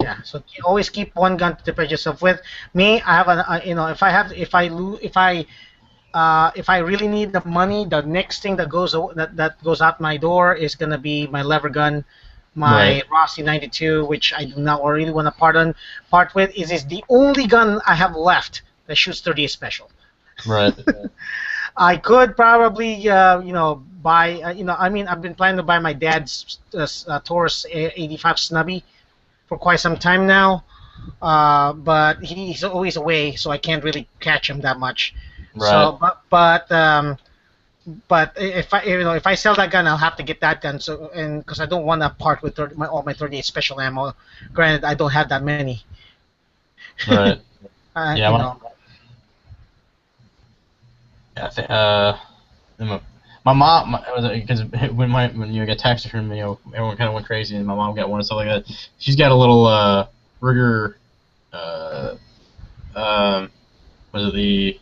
Yeah, so always keep one gun to defend yourself with. Me, I have if I really need the money, the next thing that goes out my door is gonna be my lever gun, my Rossi 92, which I do not really want to part with. Is the only gun I have left that shoots 38 special. Right. I could probably buy I've been planning to buy my dad's Taurus 85 Snubby for quite some time now, but he's always away, so I can't really catch him that much. Right. So, but if I sell that gun, I'll have to get that gun. So, and because I don't want to part with all my 38 special ammo. Granted, I don't have that many. Right. Yeah. I think my mom, because when you get texted from me, everyone kind of went crazy, and my mom got one and stuff like that. She's got a little Ruger, was it the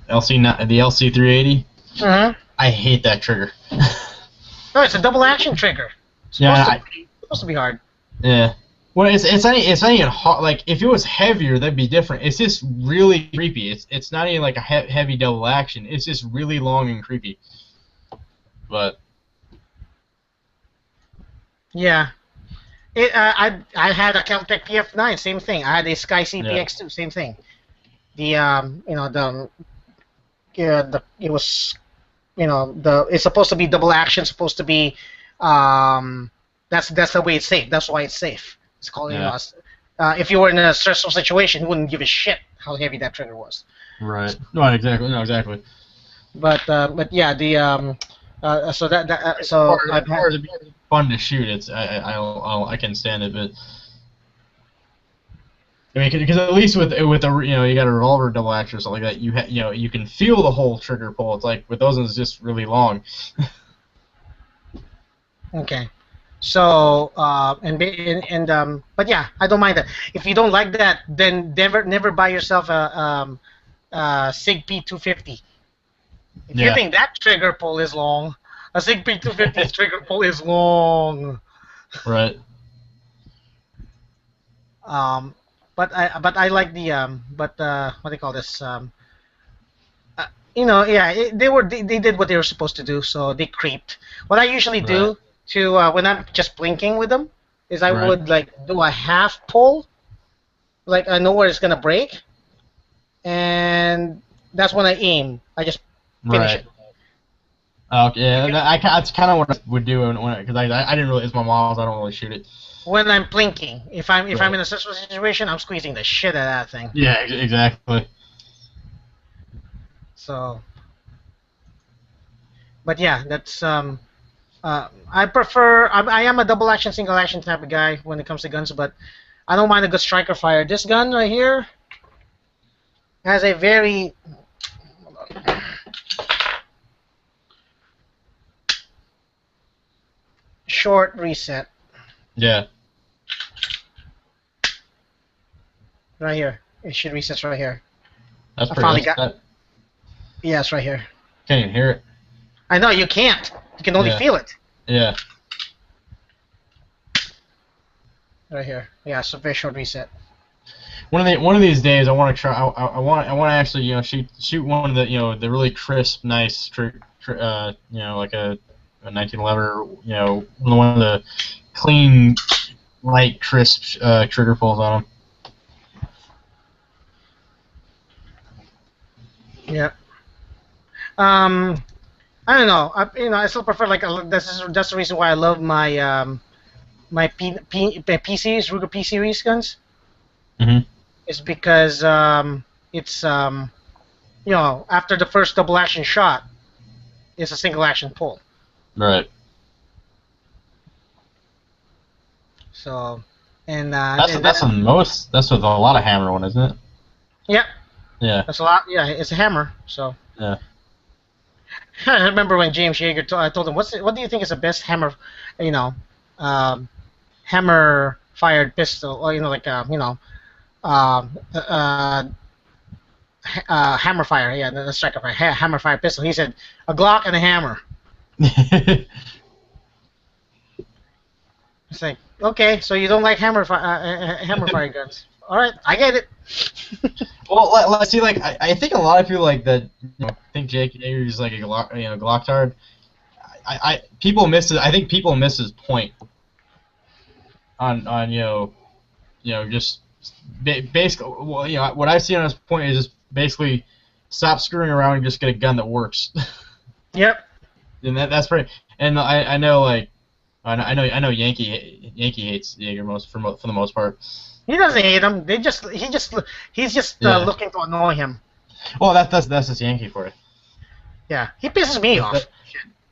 LC 380? Uh-huh. I hate that trigger. No, it's a double action trigger. It's supposed to be hard. Yeah. Well, it's not even hard. Like if it was heavier, that'd be different. It's just really creepy. It's not even like a heavy double action. It's just really long and creepy. But yeah, I had a Kel-Tec PF9, same thing. I had a Sky CPX2, same thing. It's supposed to be double action. Supposed to be that's the way it's safe. That's why it's safe. It's called, if you were in a stressful situation, you wouldn't give a shit how heavy that trigger was. Right. No, exactly. No, exactly. But yeah, so it's fun to shoot. It's I can stand it, but I mean, because at least with a you got a revolver double action or something like that, you can feel the whole trigger pull. It's like with those ones, just really long. Okay. So but yeah, I don't mind that. If you don't like that, then never buy yourself a Sig P250. If you think that trigger pull is long, a Sig P250's trigger pull is long. Right. But I like the what do you call this? They did what they were supposed to do, so they creeped. What I usually do when I'm just blinking with them is I would like do a half pull, like I know where it's gonna break, and that's when I aim. I just finish it. Okay, yeah, that's kind of what I would do because I didn't really. It's my mom's. I don't really shoot it. When I'm blinking, if I'm in a stressful situation, I'm squeezing the shit out of that thing. Yeah, exactly. So, but yeah, that's I prefer. I am a double action, single action type of guy when it comes to guns, but I don't mind a good striker fire. This gun right here has a very short reset. Yeah. Right here. It should reset right here. That's pretty good. Yeah, it's right here. Can't even hear it. I know, you can't. You can only feel it. Yeah. Right here. Yeah, it's a very short reset. One of these days, I want to try. I want to actually shoot one of the the really crisp, nice like a 1911 one of the clean, light, crisp trigger pulls on them. Yeah. I don't know. I still prefer that's the reason why I love my my P series, Ruger P series guns. Mm-hmm. It's because it's after the first double action shot, it's a single action pull. Right. So, That's with a lot of hammer one, isn't it? Yep. Yeah. That's a lot. Yeah, it's a hammer. So. Yeah. I remember when James Yeager I told him, what do you think is the best hammer, hammer fired pistol, or hammer fire, yeah, the striker fire, hammer fire pistol. He said a Glock and a hammer. It's like, okay, so you don't like hammer fire guns? All right, I get it. Well, see, like I think a lot of people like that think Jake Yeager is like a Glocktard. People miss it. I think people miss his point on just basically. Well, what I see on his point is just basically stop screwing around and just get a gun that works. Yep. And that's pretty. And I know Yankee hates Yeager for the most part. He doesn't hate him. He's just looking to annoy him. Well, that's just Yankee for you. Yeah, he pisses me off.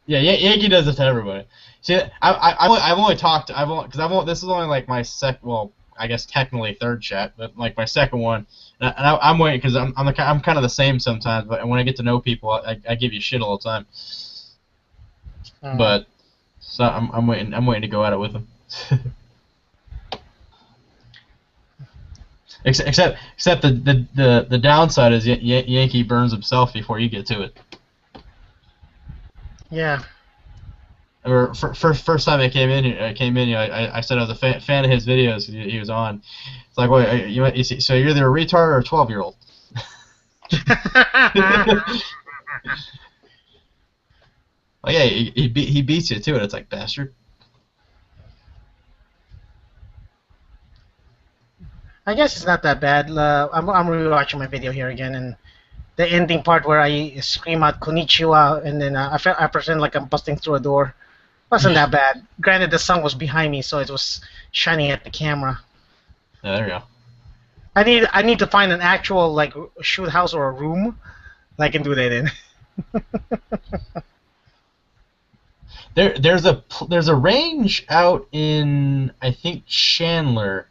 Yeah, Yankee does it to everybody. See, I've only talked. This is only like my I guess technically third chat, but like my second one. And I'm waiting because I'm kind of the same sometimes. But when I get to know people, I give you shit all the time. But so I'm waiting to go at it with them. Except the downside is Yankee burns himself before you get to it. Yeah. Or first time I came in, I said I was a fan of his videos. He was on. It's like, wait, so you're either a retard or a 12-year-old. Like, yeah, he beats you to it. It's like, bastard. I guess it's not that bad. I'm rewatching my video here again, and the ending part where I scream out "Konnichiwa" and then I pretend like I'm busting through a door. Wasn't that bad. Granted, the sun was behind me, so it was shining at the camera. Yeah, there you go. I need to find an actual like shoot house or a room that I can do that in. There's a range out in, I think, Chandler.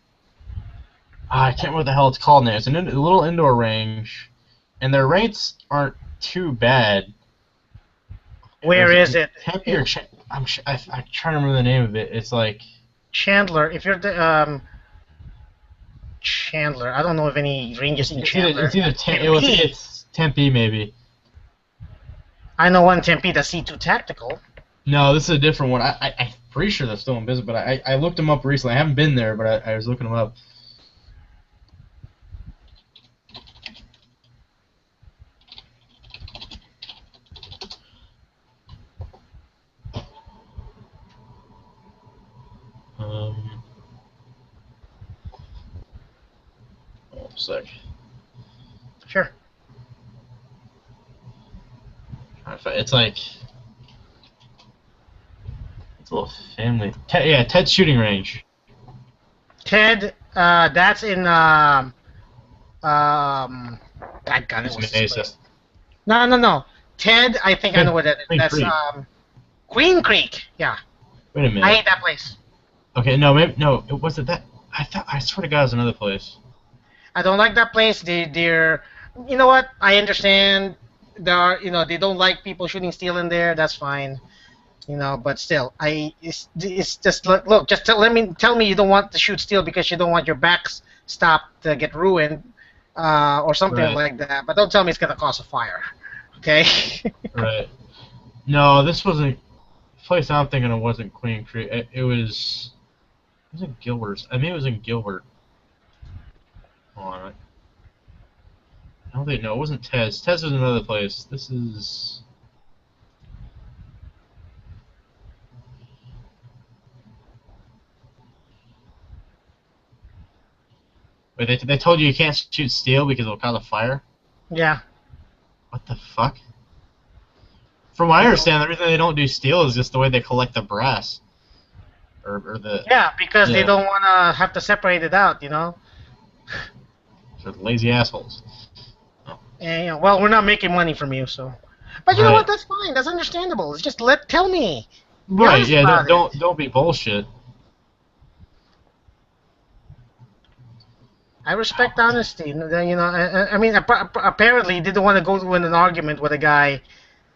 I can't remember what the hell it's called now. It's a little indoor range, and their rates aren't too bad. Where is it? Tempe or I'm trying to remember the name of it. It's like Chandler. If you're the Chandler, I don't know of any ranges in Chandler. It's Tempe maybe. I know one Tempe, the C2 Tactical. No, this is a different one. I'm pretty sure they're still in business, but I looked them up recently. I haven't been there, but I was looking them up. One sec. Sure. It's like it's a little family. Ted's shooting range. Ted, that's in God, it was No. Ted, I think I know what that is. That's Queen Creek. Yeah. Wait a minute. I hate that place. Okay, no, maybe no. It wasn't that. I swear to God, it was another place. I don't like that place. They're, you know what? I understand. They don't like people shooting steel in there. That's fine. But still, it's just look. Just tell me you don't want to shoot steel because you don't want your backstop to get ruined, or something like that. But don't tell me it's gonna cause a fire. Okay. Right. No, this wasn't. The place I'm thinking of wasn't Queen Creek. It was in Gilbert's. I mean, it was in Gilbert. Hold on. I don't think. No, it wasn't Tez. Tez was another place. This is. Wait, they told you can't shoot steel because it'll cause a fire? Yeah. What the fuck? From what I understand, the reason they don't do steel is just the way they collect the brass. Or the... Yeah, because they don't want to have to separate it out, So lazy assholes. Oh. And, well, we're not making money from you, so. But you know Right. what? That's fine. That's understandable. It's just tell me. Be Right? honest Yeah. about Don't be bullshit. I respect honesty. You know, I mean, apparently, he didn't want to go in an argument with a guy,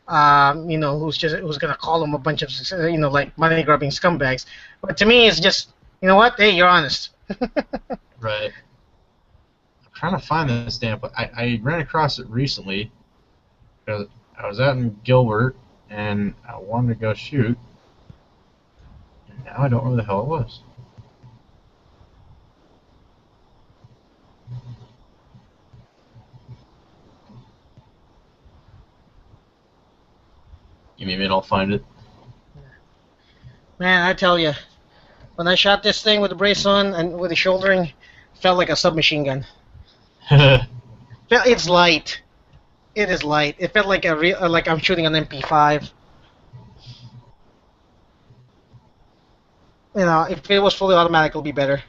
you know, who's gonna call him a bunch of, you know, like money grubbing scumbags. But to me, it's just, you know what? Hey, you're honest. Right. I'm trying to find this damn. I ran across it recently. Because I was out in Gilbert and I wanted to go shoot. And now I don't know where the hell it was. Give me a minute, I'll find it. Man, I tell you, when I shot this thing with the brace on and with the shouldering, it felt like a submachine gun. It's light. It is light. It felt like like I'm shooting an MP5. You know, if it was fully automatic, it'll be better.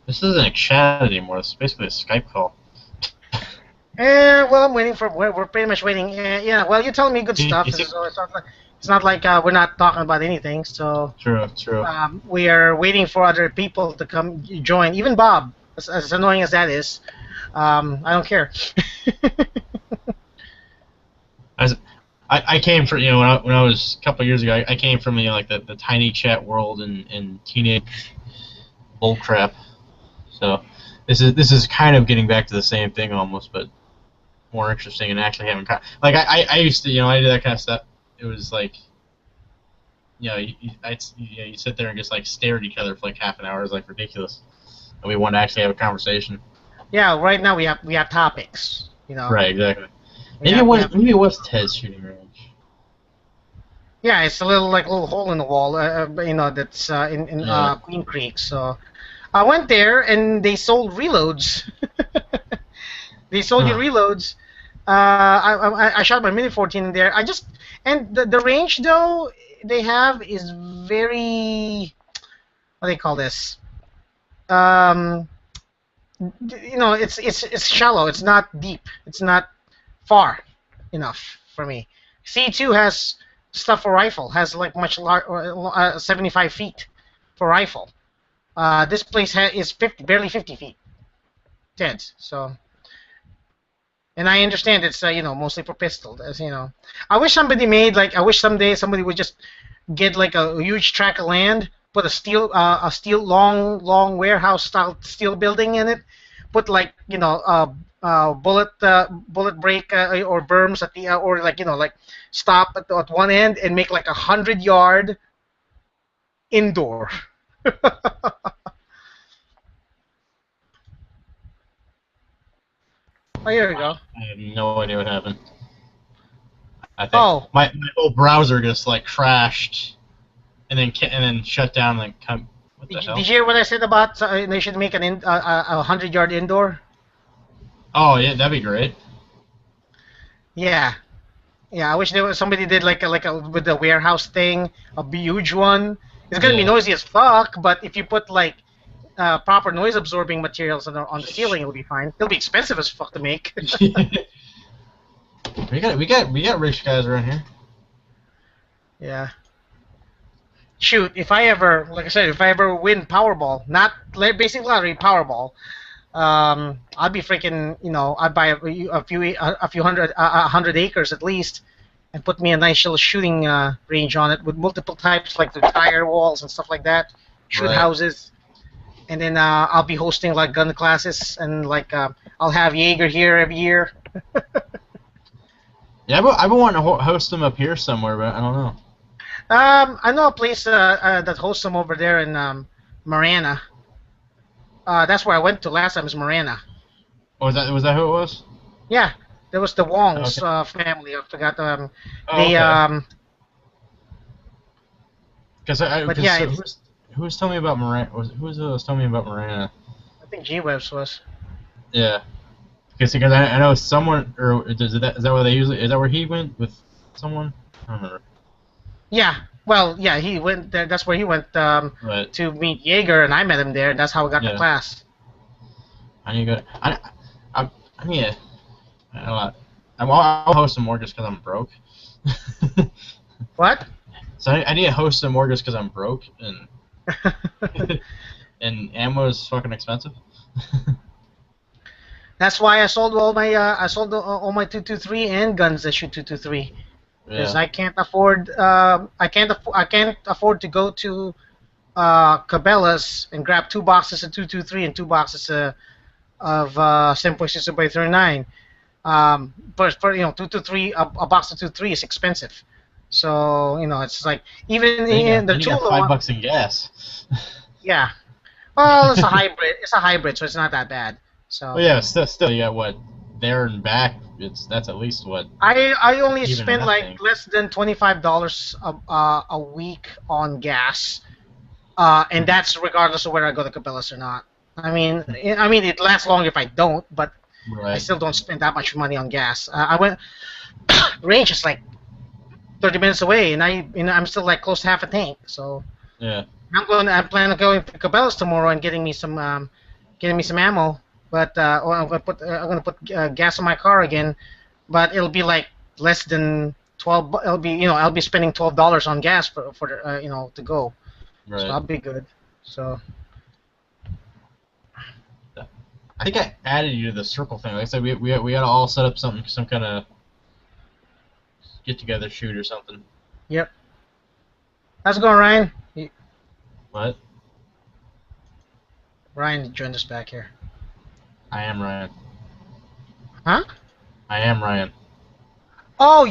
This isn't a chat anymore. It's basically a Skype call. Well, I'm waiting for. We're pretty much waiting. Yeah. Well, you're telling me good stuff. You So it's not like we're not talking about anything. So True. we are waiting for other people to come join. Even Bob, as annoying as that is, I don't care. I came from, you know, when I was a couple of years ago, I came from, you know, like the tiny chat world and teenage bullcrap. So this is kind of getting back to the same thing almost, but more interesting and actually having like I used to, you know, I did that kind of stuff. It was like, you know, you sit there and just like stare at each other for like half an hour. It's like ridiculous. And we want to actually have a conversation. Yeah. Right now we have topics. You know. Right. Exactly. We Maybe have- maybe it was Ted's shooting range. Yeah, it's a little hole in the wall, you know, that's in Yeah. Queen Creek. So I went there and they sold reloads. They sold you Huh. reloads. I shot my Mini 14 in there. And the range though they have is very, what do they call this? You know, it's shallow. It's not deep. It's not far enough for me. C2 has stuff for rifle, has like much 75 feet for rifle. This place is barely 50 feet. Ted's. So, and I understand it's you know, mostly for pistol. As you know, I wish somebody made like, I wish someday somebody would just get like a huge tract of land, put a steel long warehouse style steel building in it, put like, you know, bullet break or berms at the or like, you know, like stop at one end and make like 100-yard indoor. Oh, here we go. I have no idea what happened. I think Oh. my whole browser just like crashed, and then shut down. Like, what the hell? Did you hear what I said about they should make a 100-yard indoor? Oh yeah, that'd be great. Yeah. Yeah, I wish there was somebody did like a with the warehouse thing, a huge one. It's gonna be Yeah. noisy as fuck, but if you put like proper noise absorbing materials on the ceiling, it'll be fine. It'll be expensive as fuck to make. we got rich guys around here. Yeah. Shoot, if I ever, like I said, if I ever win Powerball, not basic lottery, Powerball, I'd be freaking, you know, I'd buy a few hundred acres at least, and put me a nice little shooting range on it with multiple types, like the tire walls and stuff like that, shoot Right. houses, and then I'll be hosting like gun classes, and like I'll have Jaeger here every year. Yeah, I've been wanting to host them up here somewhere, but I don't know. I know a place that hosts them over there in Marana. That's where I went to last time. Is Marana? Oh, was that who it was? Yeah, there was the Wong's Okay. family. I forgot. Oh, They okay. Because But yeah, who was telling me about Miranda? Who was telling me about Miranda? I think G-Webs was. Yeah. Because I know someone, or is that where they usually, is that where he went with someone? I don't remember. Yeah. Well, yeah, he went there. That's where he went But to meet Jaeger, and I met him there. And that's how we got Yeah. the class. I need to go. I I'll host some more just because I'm broke. What? So I need to host some more just because I'm broke, and and ammo is fucking expensive. That's why I sold all my all my 223 and guns that shoot 223 because Yeah. I can't afford I can't afford to go to Cabela's and grab 2 boxes of 223 and 2 boxes of 7.62 by 39. But for 223 a box of 223 is expensive. So it's like even in the Then you got Tula one, $5 in gas. yeah. Well, it's a hybrid. It's a hybrid, so it's not that bad. So Well, yeah, still, you got what there and back. That's at least what. I only Even spend nothing. like less than $25 a week on gas, and that's regardless of whether I go to Cabela's or not. I mean it lasts long if I don't, but I Right. still don't spend that much money on gas. I went range is like 30 minutes away, and I'm still like close to half a tank. So Yeah. I'm planning on going to Cabela's tomorrow and getting me some ammo. But I'm gonna put gas in my car again, but it'll be like less than 12. It'll be I'll be spending $12 on gas for to go. Right. So I'll be good. So I think I added you to the circle thing. Like I said, we got to all set up some kind of get together shoot or something. yep. How's it going, Ryan? What? Ryan joined us back here. I am Ryan. Huh? I am Ryan. Oh,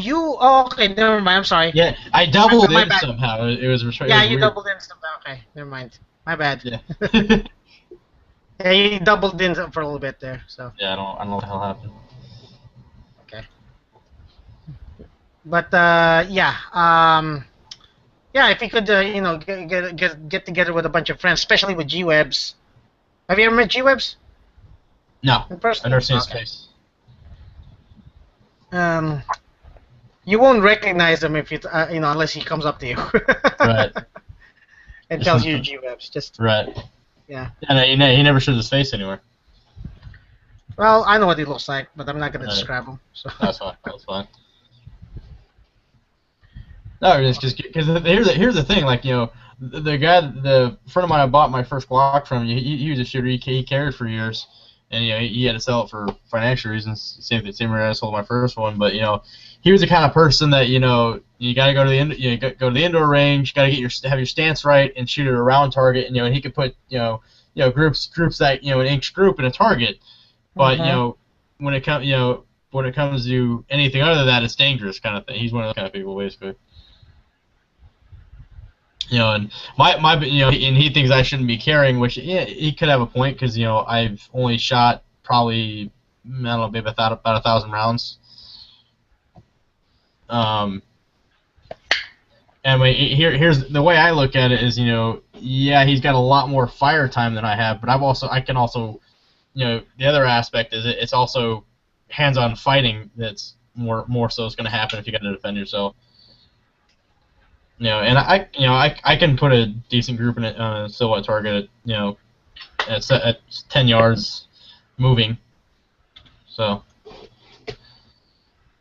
okay. Never mind. I'm sorry. Yeah, I doubled My in bad. somehow. It was Yeah, it was you weird. doubled in somehow. Okay, never mind. My bad. Yeah. Yeah, you doubled in for a little bit there. So Yeah, I don't know what the hell happened. okay. But yeah, yeah. If you could, get together with a bunch of friends, especially with G-Webs. Have you ever met G-Webs No, in person? I've never seen his Okay. face. You won't recognize him if unless he comes up to you. Right. And tells you G-Webs. Just Right. yeah. Yeah, he never showed his face anywhere. Well, I know what he looks like, but I'm not gonna Right. describe him. So That's fine. That's fine. No, it's just because here's the thing. Like the friend of mine I bought my first Glock from. He was a shooter. He carried for years, and he had to sell it for financial reasons. Same reason I sold my first one. But he was the kind of person that you got to go to the go to the indoor range. Got to have your stance right and shoot it around target. And he could put groups that an inch group in a target. But when it comes to anything other than that, it's dangerous kind of thing. He's one of those kind of people basically. And and he thinks I shouldn't be carrying, which he could have a point because I've only shot probably I don't know maybe about 1,000 rounds. And here's the way I look at it is he's got a lot more fire time than I have, but I can also the other aspect is it's also hands-on fighting that's more so is going to happen if you got to defend yourself. And I can put a decent group in a silhouette target at 10 yards moving. So,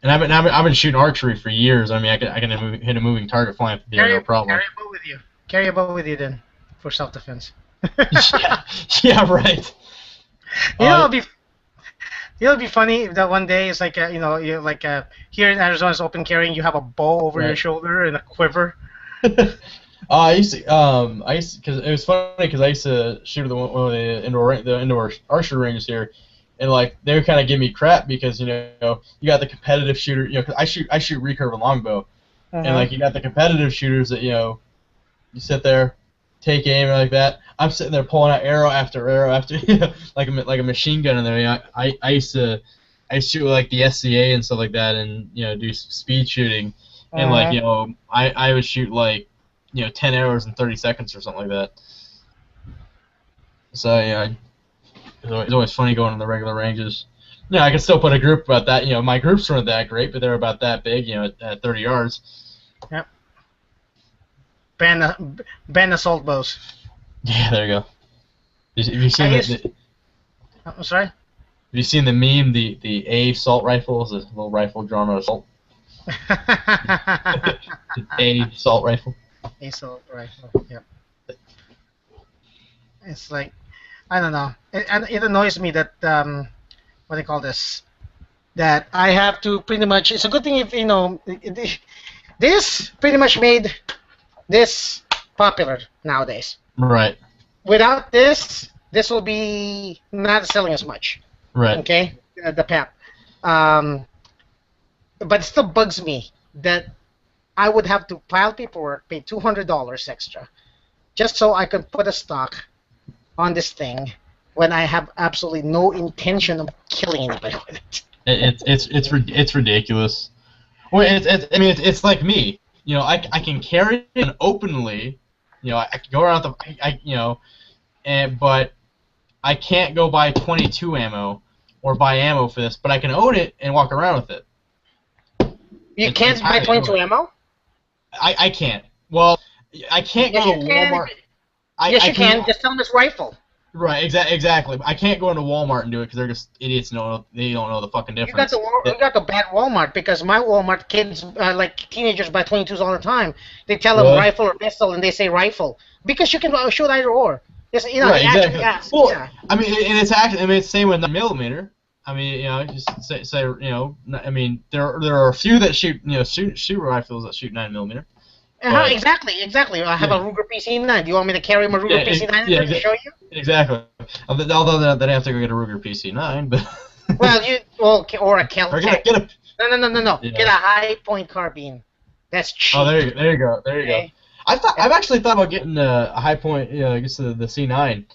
and I've been shooting archery for years. I mean, I can hit a moving target flying through the air, no problem. Carry a bow with you. Carry a bow with you then for self-defense. Yeah, right. It'll be funny that one day it's like you're like here in Arizona's open carrying, you have a bow over your shoulder and a quiver. I used to because it was funny because I used to shoot at one of the indoor archery ranges here, and like they would kind of give me crap because you got the competitive shooter, cause I shoot recurve and longbow, and like you got the competitive shooters that you sit there, take aim like that. I'm sitting there pulling out arrow after like a machine gun in there. I used to shoot like the SCA and stuff like that, and do speed shooting, and like I would shoot like 10 arrows in 30 seconds or something like that. So it's always funny going in the regular ranges. I can still put a group about that. My groups weren't that great, but they're about that big. At 30 yards. Yep. Ban assault bows. Yeah, there you go. Have you seen I'm sorry? you seen the meme? The assault rifle is a little rifle drawn on assault. Assault rifle. Assault rifle. Yep. It's like, I don't know. It annoys me that what do you call this? That I have to pretty much. It's a good thing if this pretty much made this popular nowadays. Right. Without this will be not selling as much. Right. Okay, the PAP. But it still bugs me that I would have to file paperwork, pay $200 extra, just so I can put a stock on this thing when I have absolutely no intention of killing anybody with it. It's ridiculous. Well, it's like me. I can carry it openly. I can go around but I can't go buy 22 ammo or buy ammo for this. But I can own it and walk around with it. You can't buy 22 ammo? I can't. Well, I can't go to Walmart. Yes, you can. Just tell them it's rifle. Right, exactly. I can't go into Walmart and do it because they're just idiots. They don't know the fucking difference. You got the bad Walmart because my Walmart kids, like teenagers, buy 22s all the time. They tell them rifle or pistol and they say rifle because you can shoot either or. It's, right, exactly. Well, yeah. I mean, and it's actually, it's the same with 9mm. I mean, just say I mean, there are a few that shoot rifles that shoot 9mm. Exactly. I have a Ruger PC-9. Do you want me to carry my Ruger PC-9 to show you? Exactly. Although then I have to go get a Ruger PC-9, but. Or a Kel-Tec. No. Yeah. Get a Hi-Point carbine. That's cheap. Oh, there you go. I've actually thought about getting a Hi-Point. I guess the C9.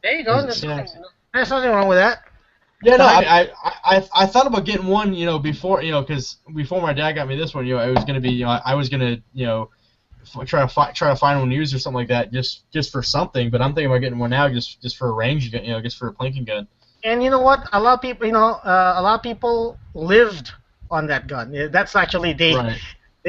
There you go. There's nothing wrong with that. Yeah, no, I thought about getting one, before, because before my dad got me this one, it was gonna be, I was gonna, try to find one used or something like that, just for something. But I'm thinking about getting one now, just for a range gun, just for a plinking gun. And you know what? A lot of people, a lot of people lived on that gun. That's actually they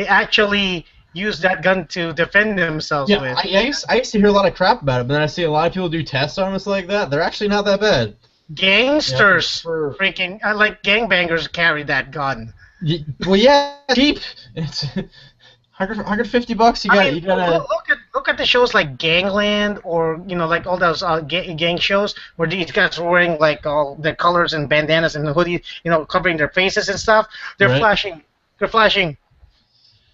actually used that gun to defend themselves with. I used to hear a lot of crap about it, but then I see a lot of people do tests on us like that. They're actually not that bad. Gangsters, freaking like gangbangers carry that gun. Cheap. It's $150. You gotta look at the shows like Gangland or like all those gang shows where these guys are wearing like all the colors and bandanas and hoodies, covering their faces and stuff. They're flashing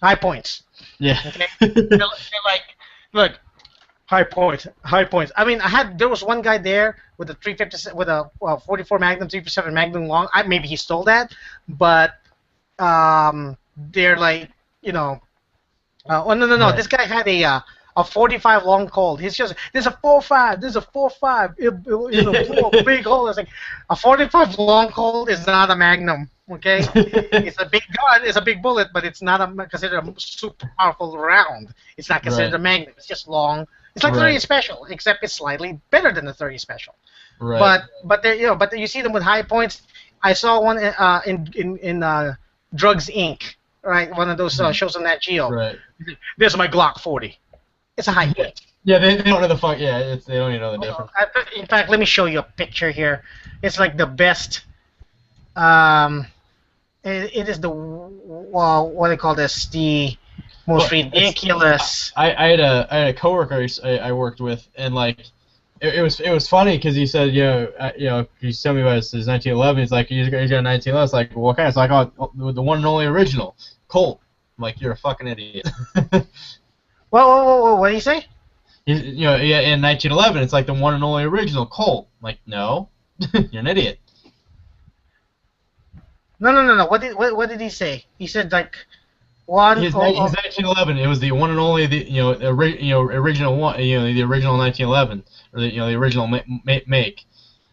high points. Yeah. Okay. they're like, look. High points. I mean, there was one guy there with a 350 with a 44 Magnum, 357 Magnum long. Maybe he stole that, but they're like, no. This guy had a 45 long Colt. He's just there's a 4.5. There's a 4.5. Blew a big hole. It's like a 45 long Colt is not a Magnum. Okay, it's a big gun. It's a big bullet, but it's not considered a super powerful round. It's not considered a Magnum. It's just long. It's like 30 special, except it's slightly better than the 30 special. Right. But you see them with high points. I saw one in Drugs Inc. Right, one of those shows on Nat Geo. Right. This is my Glock 40. It's a high point. Yeah, they don't know the fuck. Yeah, they don't even know the difference. In fact, let me show you a picture here. It's like the best. It is the what do they call this? The most ridiculous. I had a coworker I worked with, and like it was funny because he said he's telling me about his 1911. He's like he's got a 1911. It's like what kind? It's like the one and only original Colt. I'm like, you're a fucking idiot. Whoa, what do you say? In 1911, it's like the one and only original Colt. I'm like, no, you're an idiot. No. What did he say? He said like one. His 1911. It was the one and only original one. The original 1911 or the original make.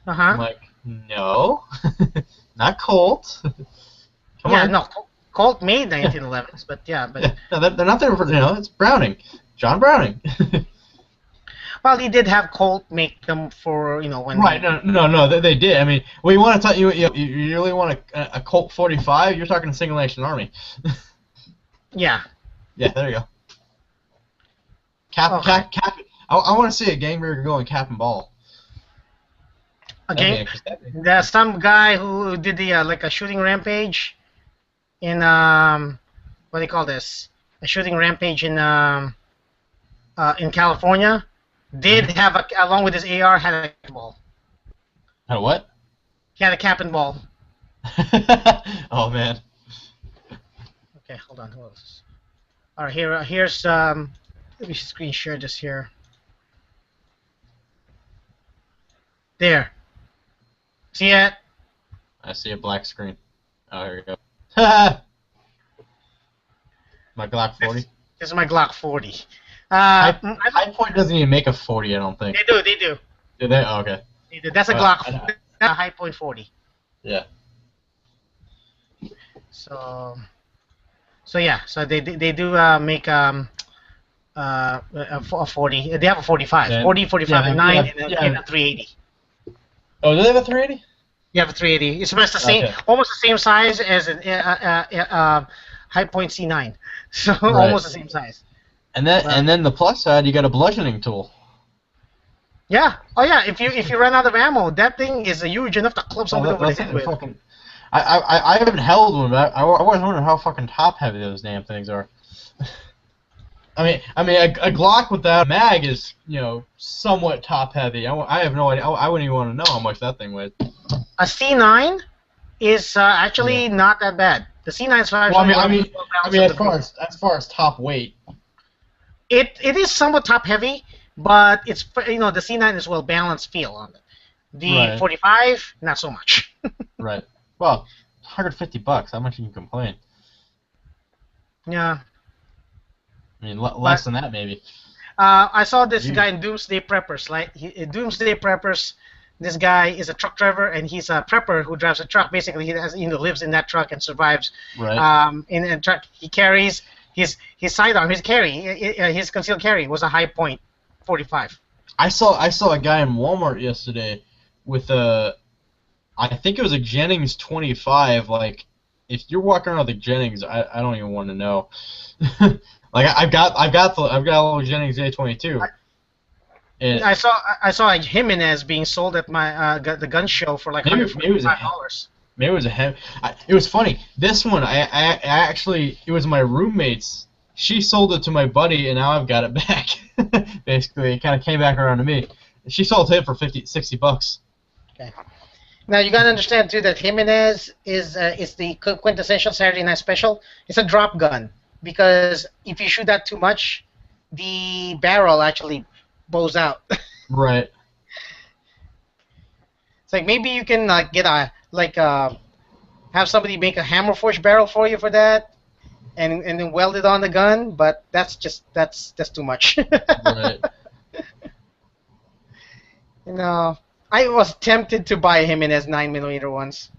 I'm like, no, not Colt. Come on. No, Colt made 1911s, but no, they're not there for it's Browning, John Browning. Well, he did have Colt make them for when. Right. No. They did. I mean, well, you want to talk? You really want a Colt 45? You're talking Single Nation Army. Yeah. Yeah. There you go. Cap. I want to see a gang burger going cap and ball. Again, there's some guy who did the like a shooting rampage in what do you call this? A shooting rampage in California. Did have along with his AR had a cap and ball. Had a what? He had a cap and ball. Oh man. Okay, hold on. Who else? All right, here's let me screen share this here. There. See it? I see a black screen. Oh, here we go. My Glock 40. This is my Glock 40. High Point doesn't even make a 40, I don't think. They do. Do they? Oh, okay. They do. That's a Glock. That's a High Point 40. Yeah. So yeah. So they do make a 40. They have a 45. Yeah. 40, 45, and 9, and a 380. Oh, do they have a 380? You have a 380. It's almost the same, Okay. almost the same size as an High Point C9. So Right. almost the same size. And then the plus side, you got a bludgeoning tool. Yeah. Oh yeah. If you run out of ammo, that thing is huge enough to club somebody over the head with. Fucking, I haven't held one, but I always wondered how fucking top heavy those damn things are. I mean, a Glock without a mag is, somewhat top heavy. I have no idea. I wouldn't even want to know how much that thing weighs. A C9 is actually not that bad. The C9 is actually as far as top weight. It is somewhat top heavy, but it's the C9 is well balanced feel on it. The Right. 45, not so much. Right. Well, $150. How much can you complain? Yeah. I mean, less than that maybe. I saw this guy in Doomsday Preppers. Doomsday Preppers. This guy is a truck driver, and he's a prepper who drives a truck. Basically, he lives in that truck and survives. Right. In a truck, he carries his sidearm, his concealed carry was a High Point 45. I saw a guy in Walmart yesterday with I think it was a Jennings 25. Like, if you're walking around with a Jennings, I don't even want to know. Like, I've got a little Jennings A22. I saw a Jimenez being sold at my the gun show for like $155. Maybe it was a hem. It was funny. This one, I actually, it was my roommate's. She sold it to my buddy, and now I've got it back. Basically, it kind of came back around to me. She sold it for $60. Okay. Now you gotta understand too that Jimenez is the quintessential Saturday Night Special. It's a drop gun because if you shoot that too much, the barrel actually bows out. Right. It's like maybe you can get have somebody make a hammer forged barrel for you for that, and then weld it on the gun. But that's too much. Right. I was tempted to buy him in his 9mm ones.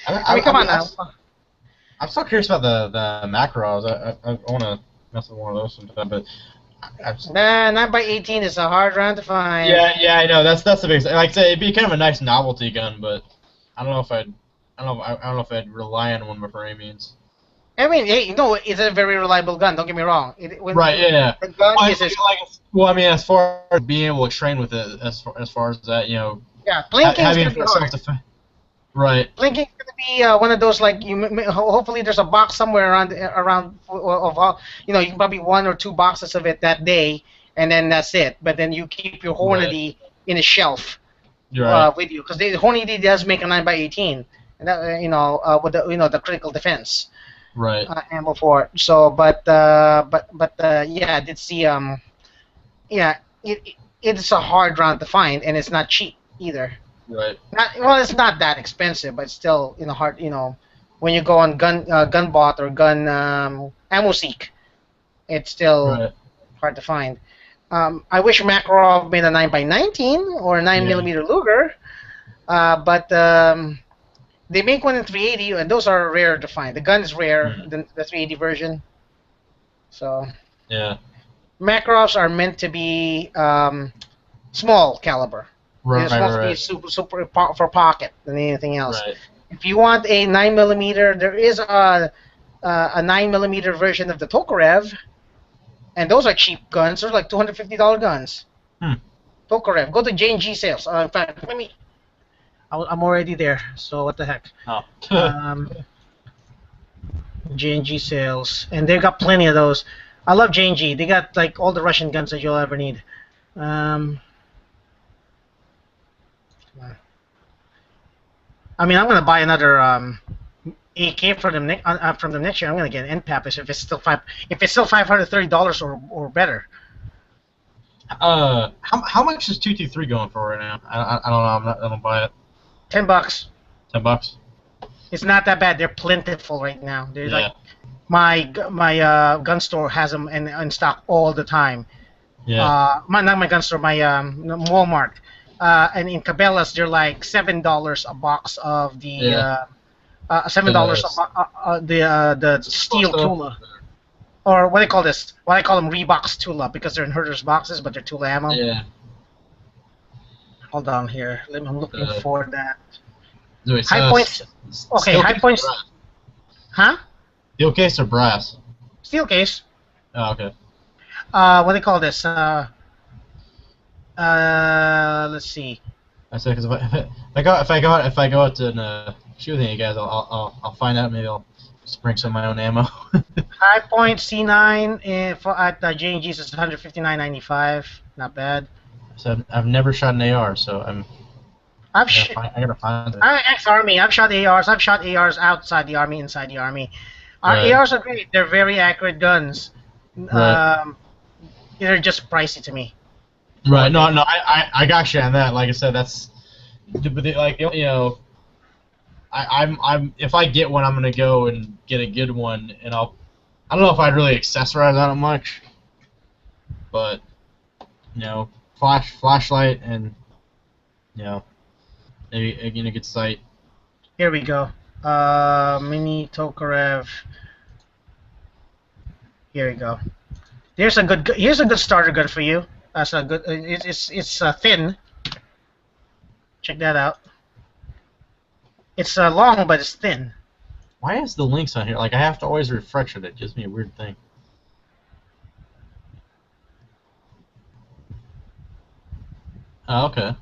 I mean, come on now. I'm so curious about the macros. I want to mess with one of those sometime, but. 9x18 is a hard round to find. Yeah, I know. That's the biggest. Like I say, it'd be kind of a nice novelty gun, but I don't know if I'd rely on one before any means. I mean, hey, it's a very reliable gun. Don't get me wrong. Right. Yeah. The gun as far as being able to train with it, as far as that, Yeah, blinking's gonna be hard. Right. Blinking's gonna be one of those hopefully there's a box somewhere around you can probably 1 or 2 boxes of it that day, and then that's it. But then you keep your Hornady in a shelf with you because the Hornady does make a 9x18, and that with the critical defense ammo for it. So but yeah, I did see it's a hard round to find, and it's not cheap either. Right. It's not that expensive, but still, hard. When you go on GunBot or AmmoSeek, it's still hard to find. I wish Makarov made a 9x19 or a 9mm Luger, but they make one in 380, and those are rare to find. The gun is rare, the 380 version. So. Yeah. Makarovs are meant to be small caliber. Right. It's supposed to be super for pocket than anything else. Right. If you want a 9mm, there is a 9mm version of the Tokarev, and those are cheap guns. They're like $250 guns. Tokarev. Go to J&G sales. In fact, let me. I'm already there. So what the heck? Oh. J&G sales, and they got plenty of those. I love J&G. They got like all the Russian guns that you'll ever need. I mean, I'm gonna buy another AK from them next year. I'm gonna get an NPAP if it's still $530 or better. How much is 223 going for right now? I don't know. I don't buy it. $10. $10. It's not that bad. They're plentiful right now. They're Yeah. like my gun store has them in stock all the time. Yeah. Not my gun store, my Walmart. And in Cabela's, they're like $7 a box of the Yeah. $7 the steel Tula, or what do they call this? What I call them Reeboks Tula because they're in herders boxes, but they're Tula ammo. Yeah. Hold on here. I'm looking for that. Wait, High points. Okay, high points. Huh? Steel case or brass? Steel case. Oh, okay. What do they call this? Let's see. I said because if I go out to shoot with you guys, I'll find out. Maybe I'll just bring some of my own ammo. High point C9 at J&G's is $159.95. Not bad. So I've never shot an AR, so I gotta find it. I'm ex-Army. I've shot ARs. I've shot ARs outside the Army, inside the Army. Our Right. ARs are great. They're very accurate guns. Right. They're just pricey to me. Right. No. I got you on that. Like I said, that's. But like I'm if I get one, I'm gonna go and get a good one, and I don't know if I'd really accessorize that much, but flashlight and maybe again a good sight. Here we go. Mini Tokarev. Here we go. Here's a good starter gun for you. That's a good. It's thin. Check that out. It's long, but it's thin. Why is the links on here? Like I have to always refresh it. It gives me a weird thing. Oh, okay.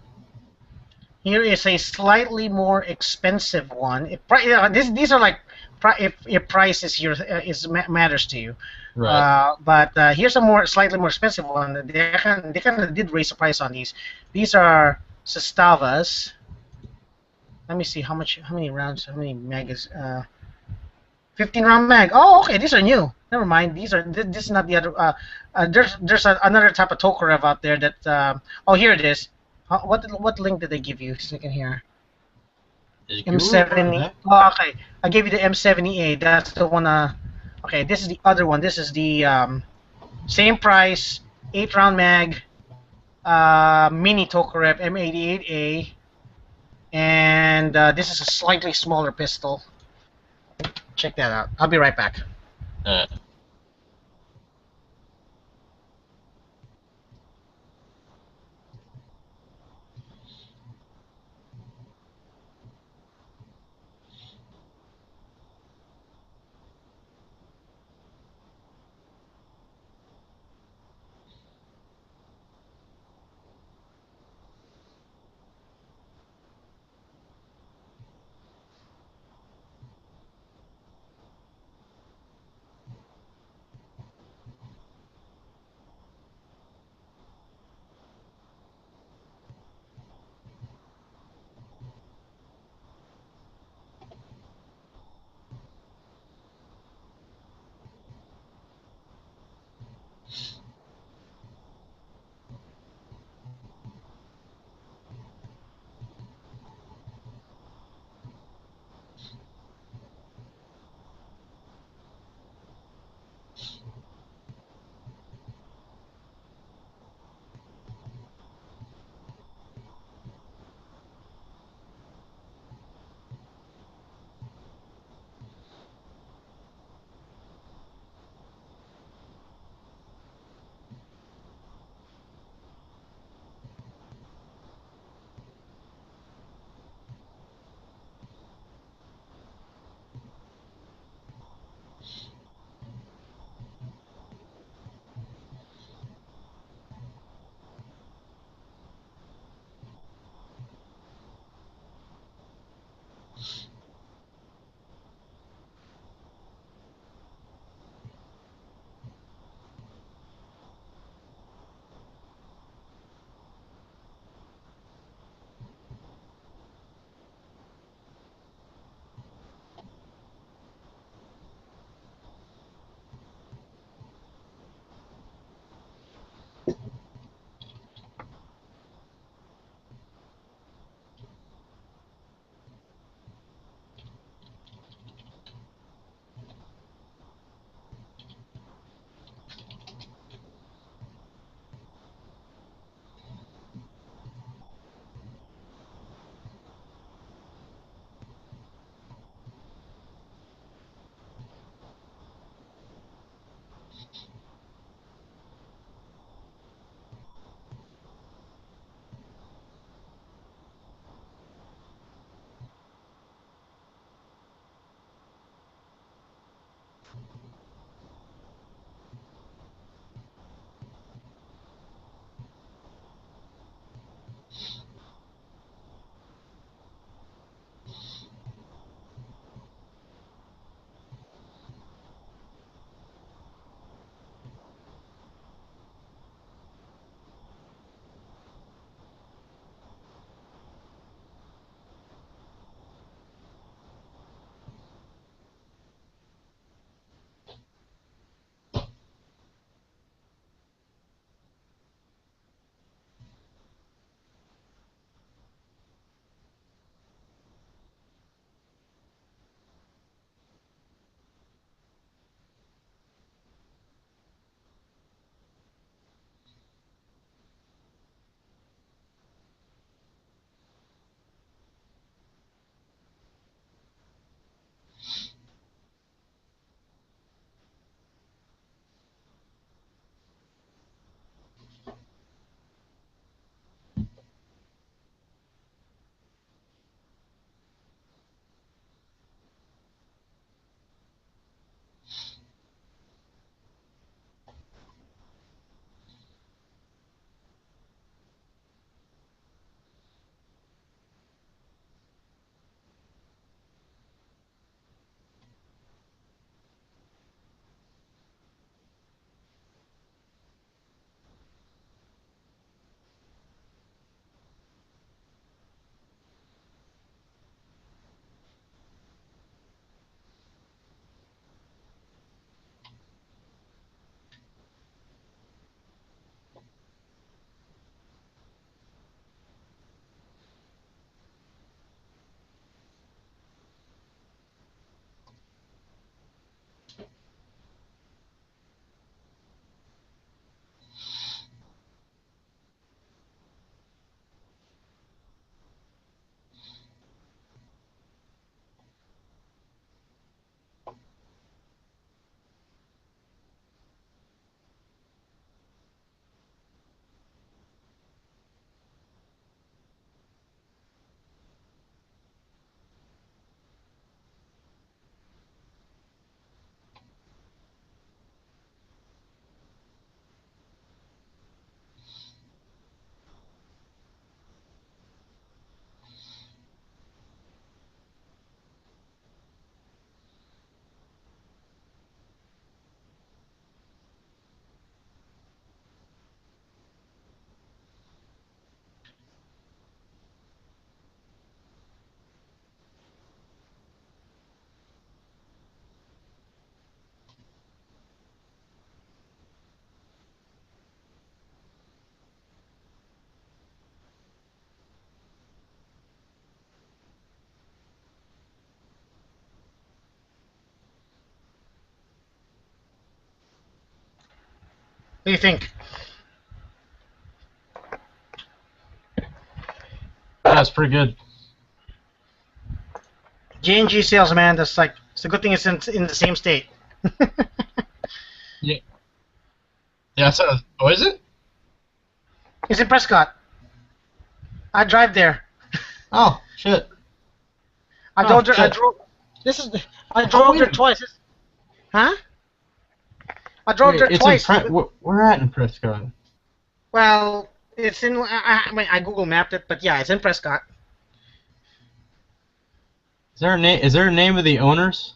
Here is a slightly more expensive one. These are like if price is matters to you. Right. But here's a slightly more expensive one. They kind of did raise the price on these. These are Sestavas. Let me see how many rounds, how many mags. 15 round mag. Oh, okay. These are new. Never mind. This is not the other. There's another type of Tokarev out there that. Oh, here it is. What link did they give you? Second here. M70. Oh, okay. I gave you the M70A. That's the one. Okay, this is the other one. This is the same price, 8-round mag, mini Tokarev M88A, and this is a slightly smaller pistol. Check that out. I'll be right back. do you think? That's pretty good. J&G sales, man. That's like it's a good thing it's in the same state. Yeah. So, oh, is it? It's in Prescott. I drive there. Oh, shit. I drove there. I drove there twice. Huh? I drove there It's twice. We're at in Prescott. Well, it's in. I Google mapped it, but yeah, it's in Prescott. Is there a name? Is there a name of the owners?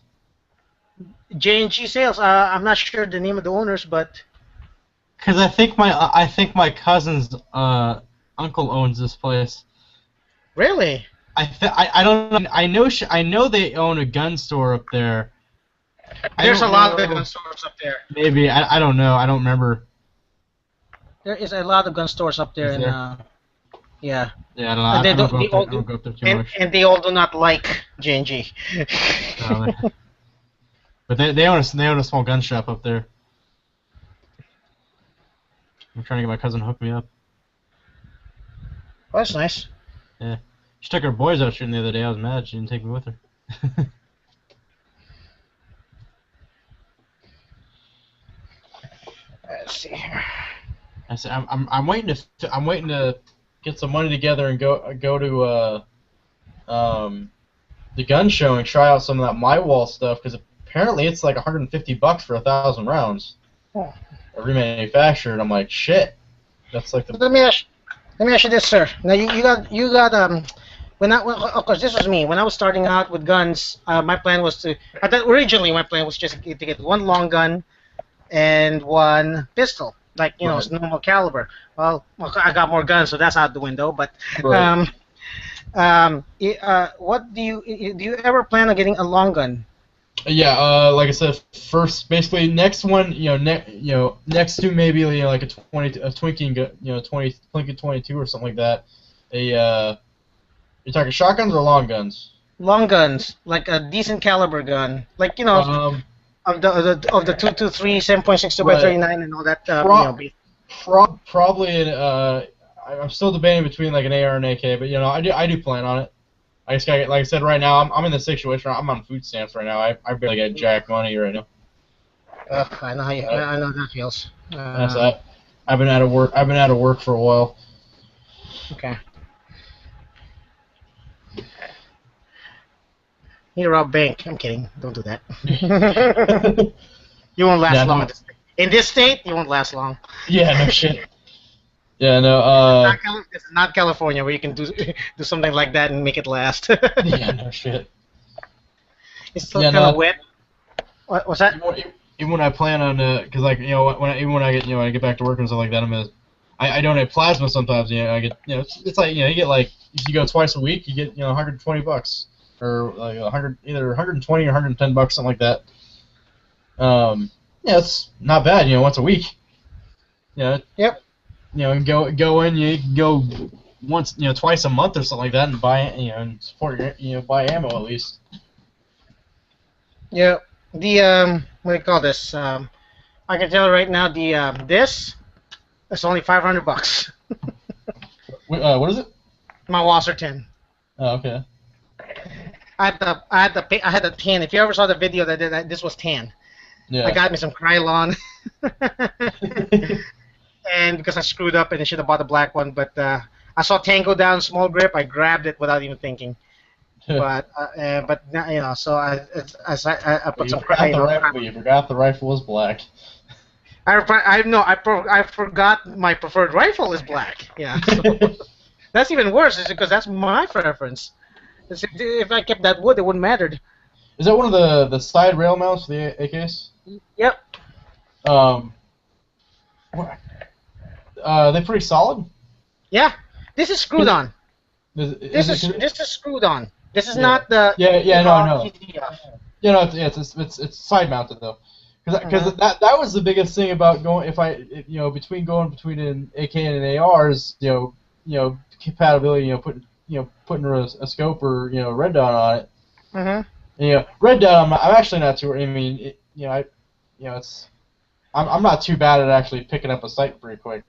J&G Sales. I'm not sure the name of the owners, but Because I think my cousin's uncle owns this place. really, I don't know. I know they own a gun store up there. there's a lot of gun stores up there. Maybe I don't know. I don't remember. There is a lot of gun stores up there, Is and there? yeah. Yeah, I don't know. And they I don't don't- go up there too And, much. and they all do not like J&G. But they own a small gun shop up there. I'm trying to get my cousin to hook me up. Well, that's nice. She took her boys out shooting the other day. I was mad she didn't take me with her. Let's see here. I said I'm waiting to get some money together and go to the gun show and try out some of that MyWall stuff because apparently it's like $150 for 1,000 rounds. Oh. Remanufactured. I'm like, shit. That's like the. Let me ask you this, sir. Now you got of course this was me when I was starting out with guns. My plan was to originally my plan was just to get one long gun and one pistol, like Right. normal caliber. Well, I got more guns, so that's out the window. But Right. what do you ever plan on getting a long gun? Yeah, like I said, first, basically, next one, next to maybe, like a Twinkie, Twinkie 22 or something like that. You're talking shotguns or long guns? Long guns, like a decent caliber gun, like of the 223, 7.62 by Right. 39, and all that. Probably, I'm still debating between like an AR and AK, but I do plan on it. I just got, like I said, right now I'm in the situation. I'm on food stamps right now. I barely get jack money right now. I know how I know how that feels. That's that. I've been out of work for a while. Okay. You rob bank. I'm kidding. Don't do that. You won't last Yeah, long. no. In this state, you won't last long. Yeah, no shit. Yeah, no. It's not California where you can do something like that and make it last. Yeah, no shit. It's still Yeah, kind of no. wet. What's that? Even when I plan on, cause like when I get back to work and stuff like that, I donate plasma sometimes. I get it's like you get like if you go twice a week, you get $120 or like either 120 or $110, something like that. Yeah, it's not bad. Once a week. Yep. Go in. You can go once, twice a month or something like that, and buy, and support buy ammo at least. Yeah. The what do you call this? I can tell right now this is only $500. What is it? My Wasser 10. Oh, okay. I had the tan. If you ever saw the video that did that, this was tan. Yeah. I got me some Krylon. And because I screwed up and I should have bought the black one, but I saw Tango down small grip. I grabbed it without even thinking. But so I put some You forgot the rifle was black. I forgot my preferred rifle is black. Yeah. So that's even worse, is because that's my preference. If I kept that wood, it wouldn't mattered. Is that one of the side rail mounts for the AKs? Yep. They pretty solid. Yeah. This is screwed on. This This is screwed on. This is Yeah. not the. No. TTF. It's side mounted though, because that was the biggest thing about going between an AK and an AR is compatibility, putting a scope or red dot on it. Mm-hmm. Red dot I'm actually not too. I mean it's I'm not too bad at actually picking up a sight pretty quick.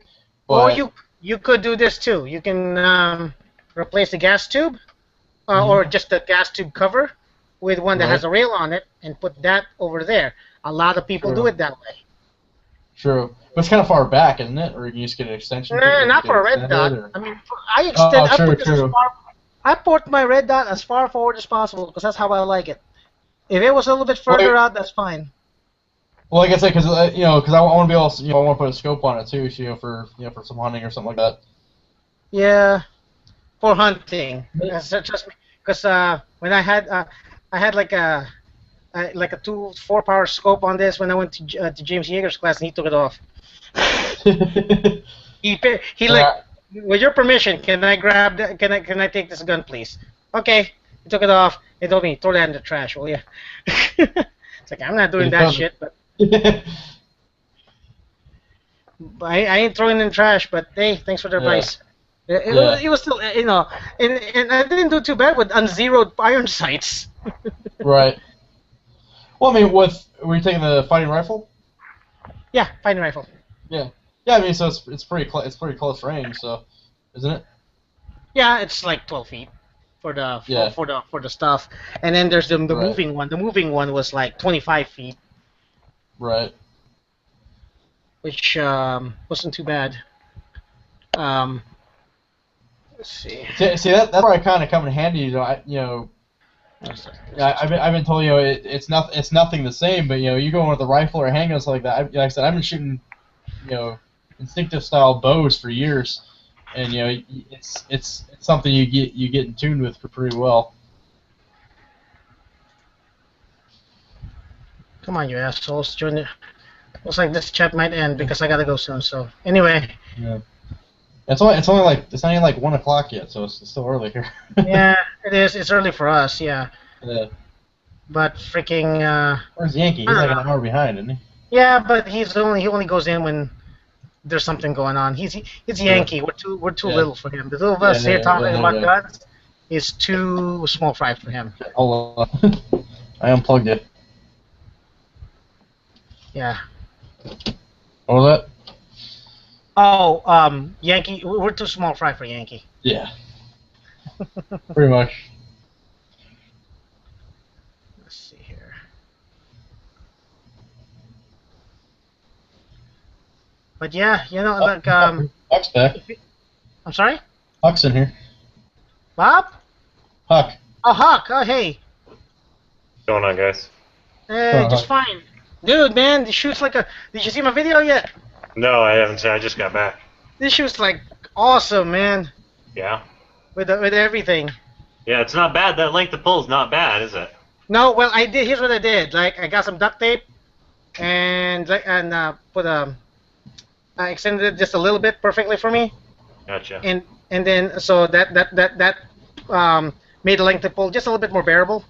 Or But you could do this too. You can replace the gas tube, or just the gas tube cover, with one that Right. has a rail on it, and put that over there. A lot of people do True. it that way. True. But it's kind of far back, isn't it? Or you can just get an extension. kit, you Not can for a red extend dot. it, or- I mean, I extend. I true, put this as true. far. I put my red dot as far forward as possible because that's how I like it. If it was a little bit further out, that's fine. Well, like I said, because I want to be able, to, I want to put a scope on it too, so, for some hunting or something like that. Yeah, for hunting. Trust me, because when I had like a 4-power scope on this when I went to James Yeager's class, and he took it off. He like, with your permission, can I grab? Can I take this gun, please? Okay. He took it off. He told me, throw that in the trash, will you? It's like, I'm not doing that shit, but I ain't throwing it in the trash. But hey, thanks for the advice. It was still, and I didn't do too bad with unzeroed iron sights. Right. Well, I mean, were you taking the fighting rifle? Yeah, fighting rifle. Yeah. Yeah, I mean, so it's pretty close range, so isn't it? Yeah, it's like 12 feet for the Yeah. for the stuff, and then there's the Right. moving one. The moving one was like 25 feet, Right. which wasn't too bad. Let's see. See that's where I kind of come in handy. I've been told it's nothing the same, but you go in with a rifle or a handgun stuff like that. Like I said, I've been shooting instinctive style bows for years, and it's something you get in tune with for pretty well. Come on, you assholes! Join the. Looks like this chat might end because I gotta go soon. So anyway, Yeah. It's not even like 1 o'clock yet, so it's still early here. yeah, it is. It's early for us, yeah. Yeah. But freaking. Where's Yankee? He's like an hour behind, isn't he? Yeah, but he only goes in when there's something going on. He's Yankee. We're too Yeah. little for him. The two of us here talking about yeah. guns is too small fry for him. Hold on. I unplugged it. Yeah. What was that? Oh, Yankee. We're too small fry for Yankee. Yeah. Pretty much. Let's see here. But yeah, like Huck's back. I'm sorry, Huck's in here. Bob. Huck. Oh, Huck. Oh, hey. What's going on, guys? Just fine. Dude, man, this shoots like a. Did you see my video yet? No, I haven't seen. I just got back. This shoots like awesome, man. Yeah. With everything. Yeah, it's not bad. That length of pull is not bad, is it? No, well, I did. Here's what I did. Like, I got some duct tape, and put I extended it just a little bit perfectly for me, Gotcha. and then so that made the length of pull just a little bit more bearable.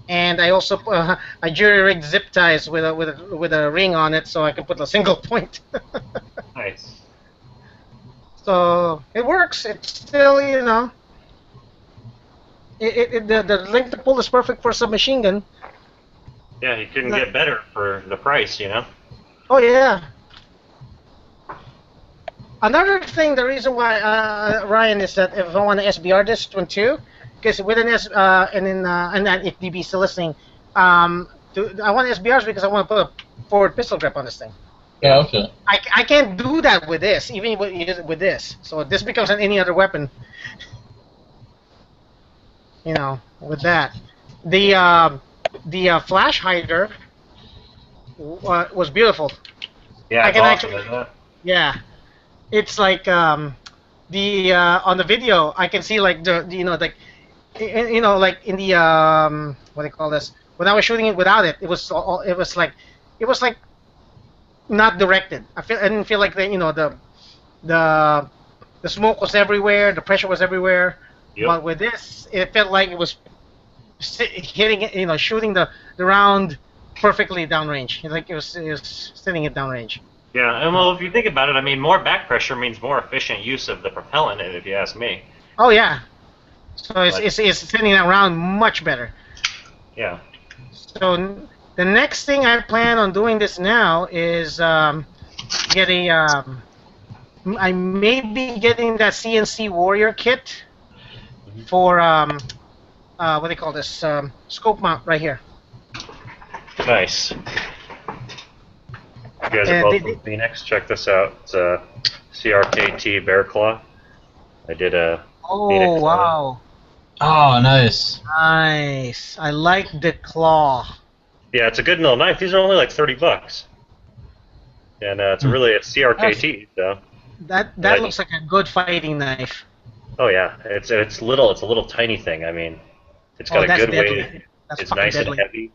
And I also I jury rigged zip ties with a ring on it, so I can put a single point. Nice. So it works. It's still, the length of pull is perfect for a submachine gun. Yeah, you couldn't get better for the price, Oh yeah. Another thing, the reason why Ryan is that if I want to SBR this one too, because with an and then if DB is still listening, I want SBRs because I want to put a forward pistol grip on this thing. Yeah, okay. I can't do that with this, even with this. So this becomes any other weapon. With that, the flash hider was beautiful. Yeah, I it's can awesome, actually- isn't it? Yeah, it's like on the video I can see like like in the what do you call this? When I was shooting it without it, it was like not directed. I didn't feel like the smoke was everywhere, the pressure was everywhere. Yep. But with this, it felt like it was hitting it, shooting the round perfectly downrange. Like it was sending it downrange. Yeah, and well, if you think about it, I mean, more back pressure means more efficient use of the propellant, if you ask me. Oh yeah. So it's sending that round much better. Yeah. So The next thing I plan on doing this now is get a. I may be getting that CNC Warrior kit for what do they call this? Scope mount right here. Nice. You guys are both from Phoenix. Check this out. It's a CRKT Bear Claw. I did a. Oh Phoenix wow! Oh, nice. Nice. I like the claw. Yeah, it's a good little knife. These are only like $30, and it's really a CRKT. So. That looks like a good fighting knife. Oh yeah, it's little. It's a little tiny thing. I mean, it's got a good weight. It's nice deadly. and heavy.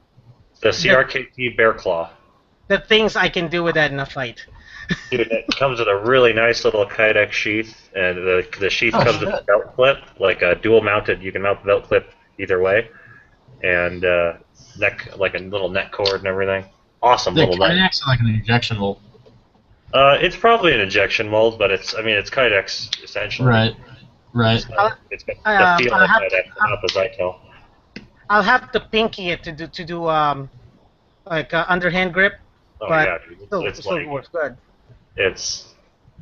The CRKT Bear Claw. The things I can do with that in a fight. Dude, it comes with a really nice little Kydex sheath, and the sheath comes with a belt clip, like a dual mounted. You can mount the belt clip either way, and neck, like a little neck cord and everything. Awesome The little knife. Kydex is like an injection mold. It's probably an injection mold, but it's Kydex essentially. Right. It's got the feel of Kydex, not the Zytel. I'll have to pinky it to do like underhand grip, Oh but yeah, dude. it still works good. It's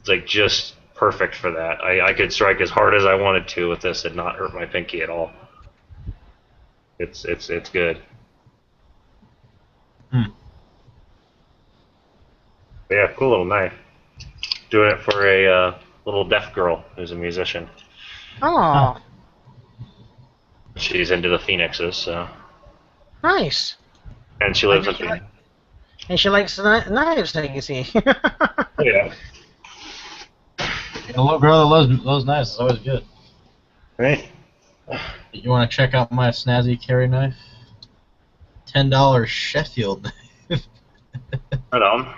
like just perfect for that. I could strike as hard as I wanted to with this and not hurt my pinky at all. It's good. But yeah, cool little knife. Doing it for a little deaf girl who's a musician. Oh, She's into the Phoenixes, so. nice. And she lives in Phoenix. And she likes knives, I can see. Oh, yeah. A little girl that loves knives is always good. Right? You want to check out my snazzy carry knife? $10 Sheffield knife. Right on.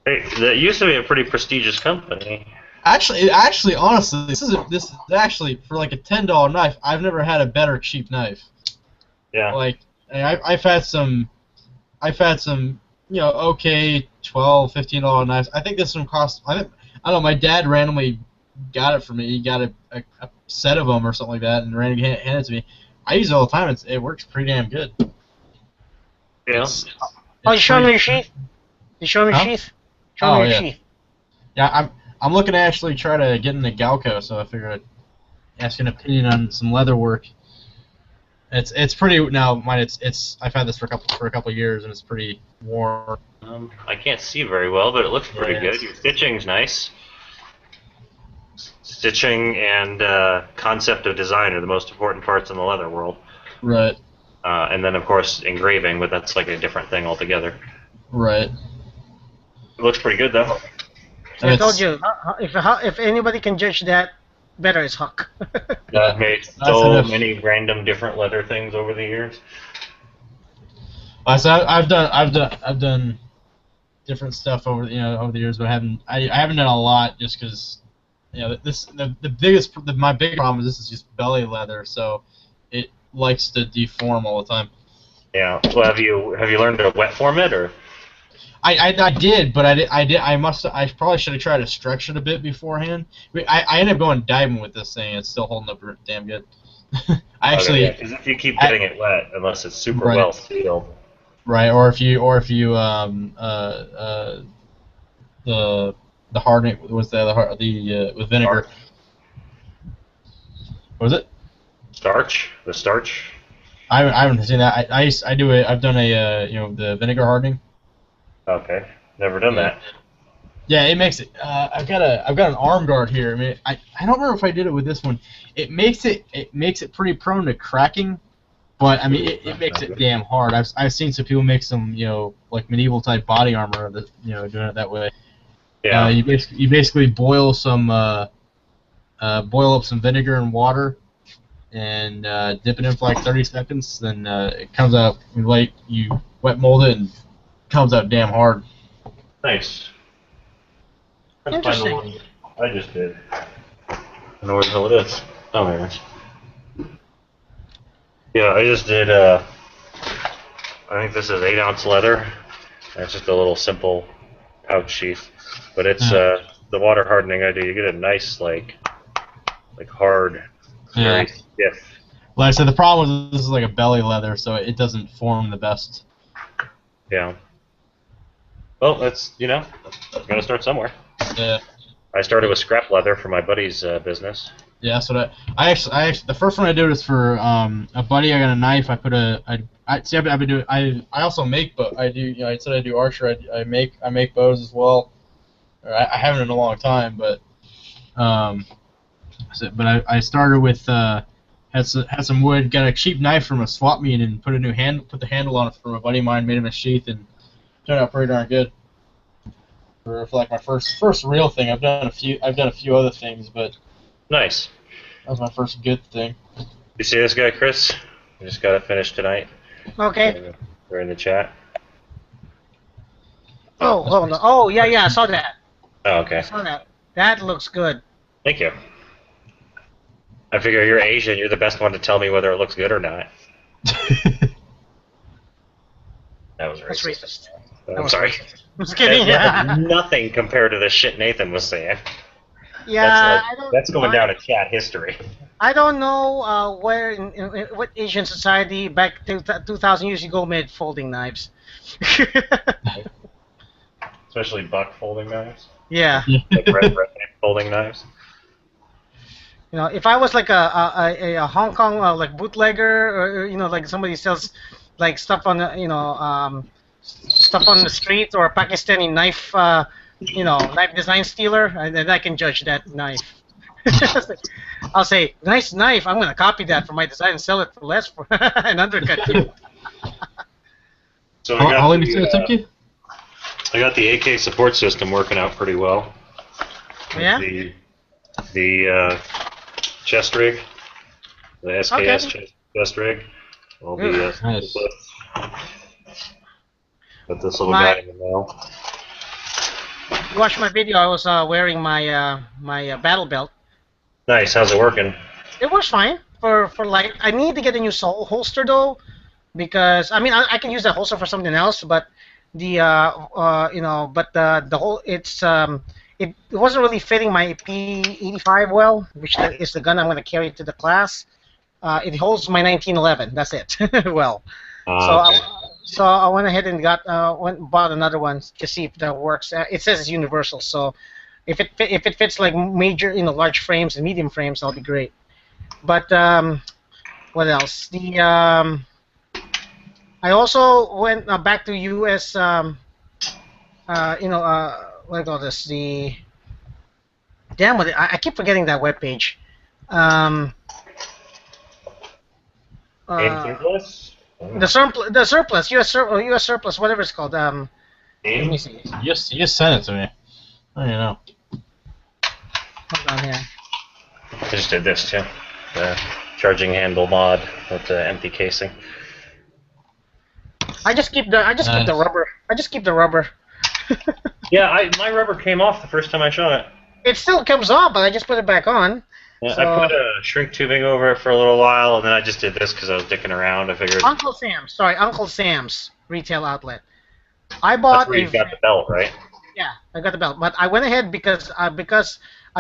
Hey, that used to be a pretty prestigious company. Actually, honestly, this is actually for like a $10 knife. I've never had a better cheap knife. Yeah. Like I've had some, okay, $12, $15 knives. I think this one cost. I don't know. My dad randomly got it for me. He got a set of them or something like that, and randomly handed it to me. I use it all the time. It works pretty damn good. Yeah. Oh, you showing me your sheath? You showing me your sheath? Show me your sheath. Yeah, I'm looking to actually try to get into Galco, so I figured I'd ask an opinion on some leather work. It's pretty now. I've had this for a couple years, and it's pretty worn. I can't see very well, but it looks pretty good. Your stitching's nice. Stitching and concept of design are the most important parts in the leather world. Right. And then, of course, engraving, but that's like a different thing altogether. Right. It looks pretty good, though. I told you, if anybody can judge that, better is Huck. I've made so many random different leather things over the years. So I've done different stuff over the years, but I haven't done a lot just because my biggest problem is this is just belly leather, so it likes to deform all the time. Yeah. Well, have you learned to wet form it or? I did, but I probably should have tried to stretch it a bit beforehand. I ended up going diving with this thing. It's still holding up damn good. Because if you keep getting it wet, unless it's super well sealed. Right, or if you the hardening was the with vinegar. What was it? Starch. The starch. I haven't seen that. I do it. I've done the vinegar hardening. Okay, never done that. Yeah, it makes it. I've got an arm guard here. I mean, I don't remember if I did it with this one. It makes it pretty prone to cracking, but I mean it makes it damn hard. I've seen some people make some like medieval type body armor that doing it that way. Yeah. You basically boil up some vinegar and water, and dip it in for like 30 seconds. Then it comes out like you wet mold it and comes out damn hard. Nice. Interesting. Find the one I just did. I don't know where the hell it is. Oh, there it is. Yeah, I just did, I think this is 8-ounce leather. It's just a little simple pouch sheath. But it's, the water hardening I do, you get a nice, like hard, very stiff. Like I said, the problem is this is like a belly leather, so it doesn't form the best. Yeah. Well, that's gotta start somewhere. Yeah. I started with scrap leather for my buddy's business. Yeah, so that I actually the first one I did was for a buddy. I got a knife. I put I've been doing I also make, but I do I said I do archery. I make bows as well. Or I haven't in a long time, but I started with had some wood, got a cheap knife from a swap meet, and put the handle on it from a buddy of mine, made him a sheath, and turned out pretty darn good. For like my first real thing. I've done a few other things, but Nice. that was my first good thing. You see this guy, Chris? We just got it finished tonight. Okay. They're in the chat. Oh, hold on. Oh, yeah, I saw that. Oh, okay. I saw that. That looks good. Thank you. I figure you're Asian. You're the best one to tell me whether it looks good or not. That was That's racist. racist. That I'm was sorry. racist. I'm just kidding. Yeah. Nothing compared to the shit Nathan was saying. Yeah, That's going down in chat history. I don't know where in what Asian society back to 2,000 years ago made folding knives. Especially buck folding knives. Yeah. Like red folding knives. You know, if I was like a Hong Kong like bootlegger, or like somebody sells like stuff on the stuff on the street, or a Pakistani knife knife design stealer, then I can judge that knife. I'll say, nice knife. I'm gonna copy that for my design and sell it for less for an undercut too. So I got the AK support system working out pretty well. Yeah. The chest rig, the SKS Okay. chest rig. I'll be Nice. Put this little guy in the mail. You watched my video. I was wearing my my battle belt. Nice. How's it working? It works fine for like. I need to get a new holster though, because I mean I can use that holster for something else, but the the whole it wasn't really fitting my P85 well, which is the gun I'm going to carry to the class. It holds my 1911. That's it. Well, so I went ahead and bought another one to see if that works. It says it's universal, so if it fits like major large frames and medium frames, that'll be great. But what else? I also went back to U.S. What do you call this? I keep forgetting that webpage. The surplus, U.S. surplus, whatever it's called. Let me see. You just sent it to me. I don't know. Hold on here. I just did this too. The charging handle mod with the empty casing. I just keep the rubber. I just keep the rubber. Yeah, my rubber came off the first time I shot it. It still comes off, but I just put it back on. Yeah, So, I put a shrink tubing over it for a little while, and then I just did this because I was dicking around. I figured Uncle Sam's retail outlet. I that's bought where you got the belt, right? Yeah, I got the belt, but I went ahead because I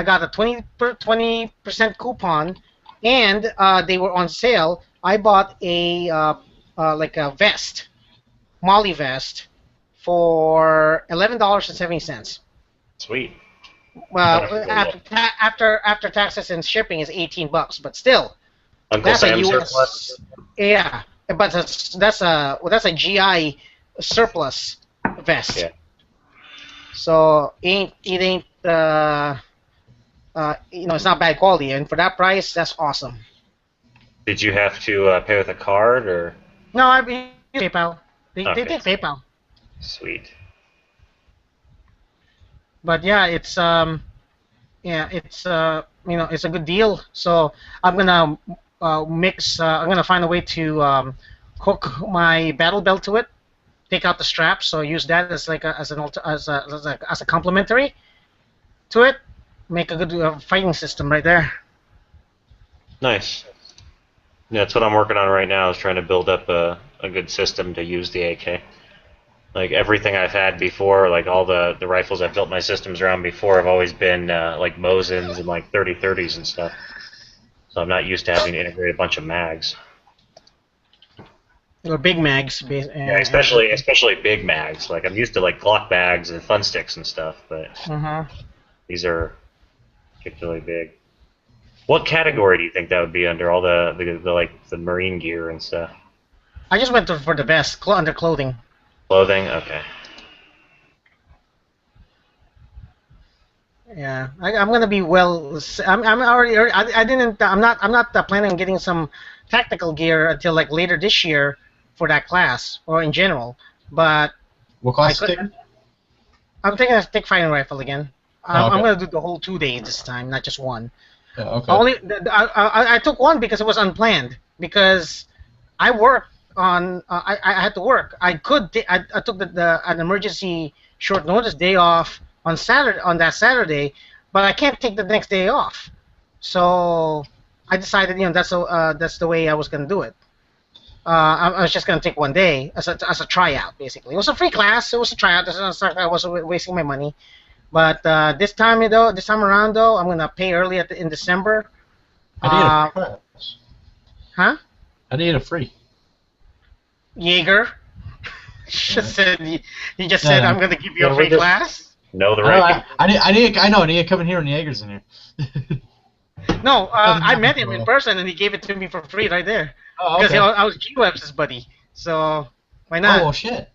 got a 20% coupon, and they were on sale. I bought a like a vest, Molly vest, for $11.70. Sweet. Well, after taxes and shipping is $18, but still, Uncle that's Sam's a US. surplus. Yeah, but that's a GI surplus vest. Yeah. So it ain't it's not bad quality, and for that price, that's awesome. Did you have to pay with a card or? No, I mean PayPal. They Okay. did PayPal. Sweet. But yeah, it's it's it's a good deal. So I'm gonna mix. I'm gonna find a way to hook my battle belt to it. Take out the strap, so use that as like as a complementary to it. Make a good fighting system right there. Nice. Yeah, that's what I'm working on right now. Is trying to build up a good system to use the AK. Like everything I've had before, like all the rifles I've built my systems around before, have always been like Mosins and like 30-30s and stuff. So I'm not used to having to integrate a bunch of mags. Or big mags. Yeah, especially big mags. Like I'm used to like Glock mags and fun sticks and stuff, but these are particularly big. What category do you think that would be under? All the like the marine gear and stuff. I just went for the best under clothing. Clothing, okay. Yeah, I'm gonna be well. I'm already. I didn't. I'm not planning on getting some tactical gear until like later this year for that class or in general. But What class is it? I'm taking a stick fighting rifle again. Oh, okay. I'm gonna do the whole 2 days this time, not just one. Yeah, okay. I took one because it was unplanned. Because I worked on. I had to work. I took an emergency short notice day off on that Saturday, but I can't take the next day off. So I decided, that's the way I was gonna do it. I was just gonna take 1 day as a tryout, basically. It was a free class. It was a tryout. I wasn't wasting my money. But this time around, I'm gonna pay early in December. How do you get a free class? Huh? How do you get a free? Jaeger. He just said, I'm gonna give you a free class. No, the right. I need to come in here and Jaeger's in here. No, I met him in person and he gave it to me for free right there. Oh, okay. Because I was G-Web's buddy, so why not? Oh, shit.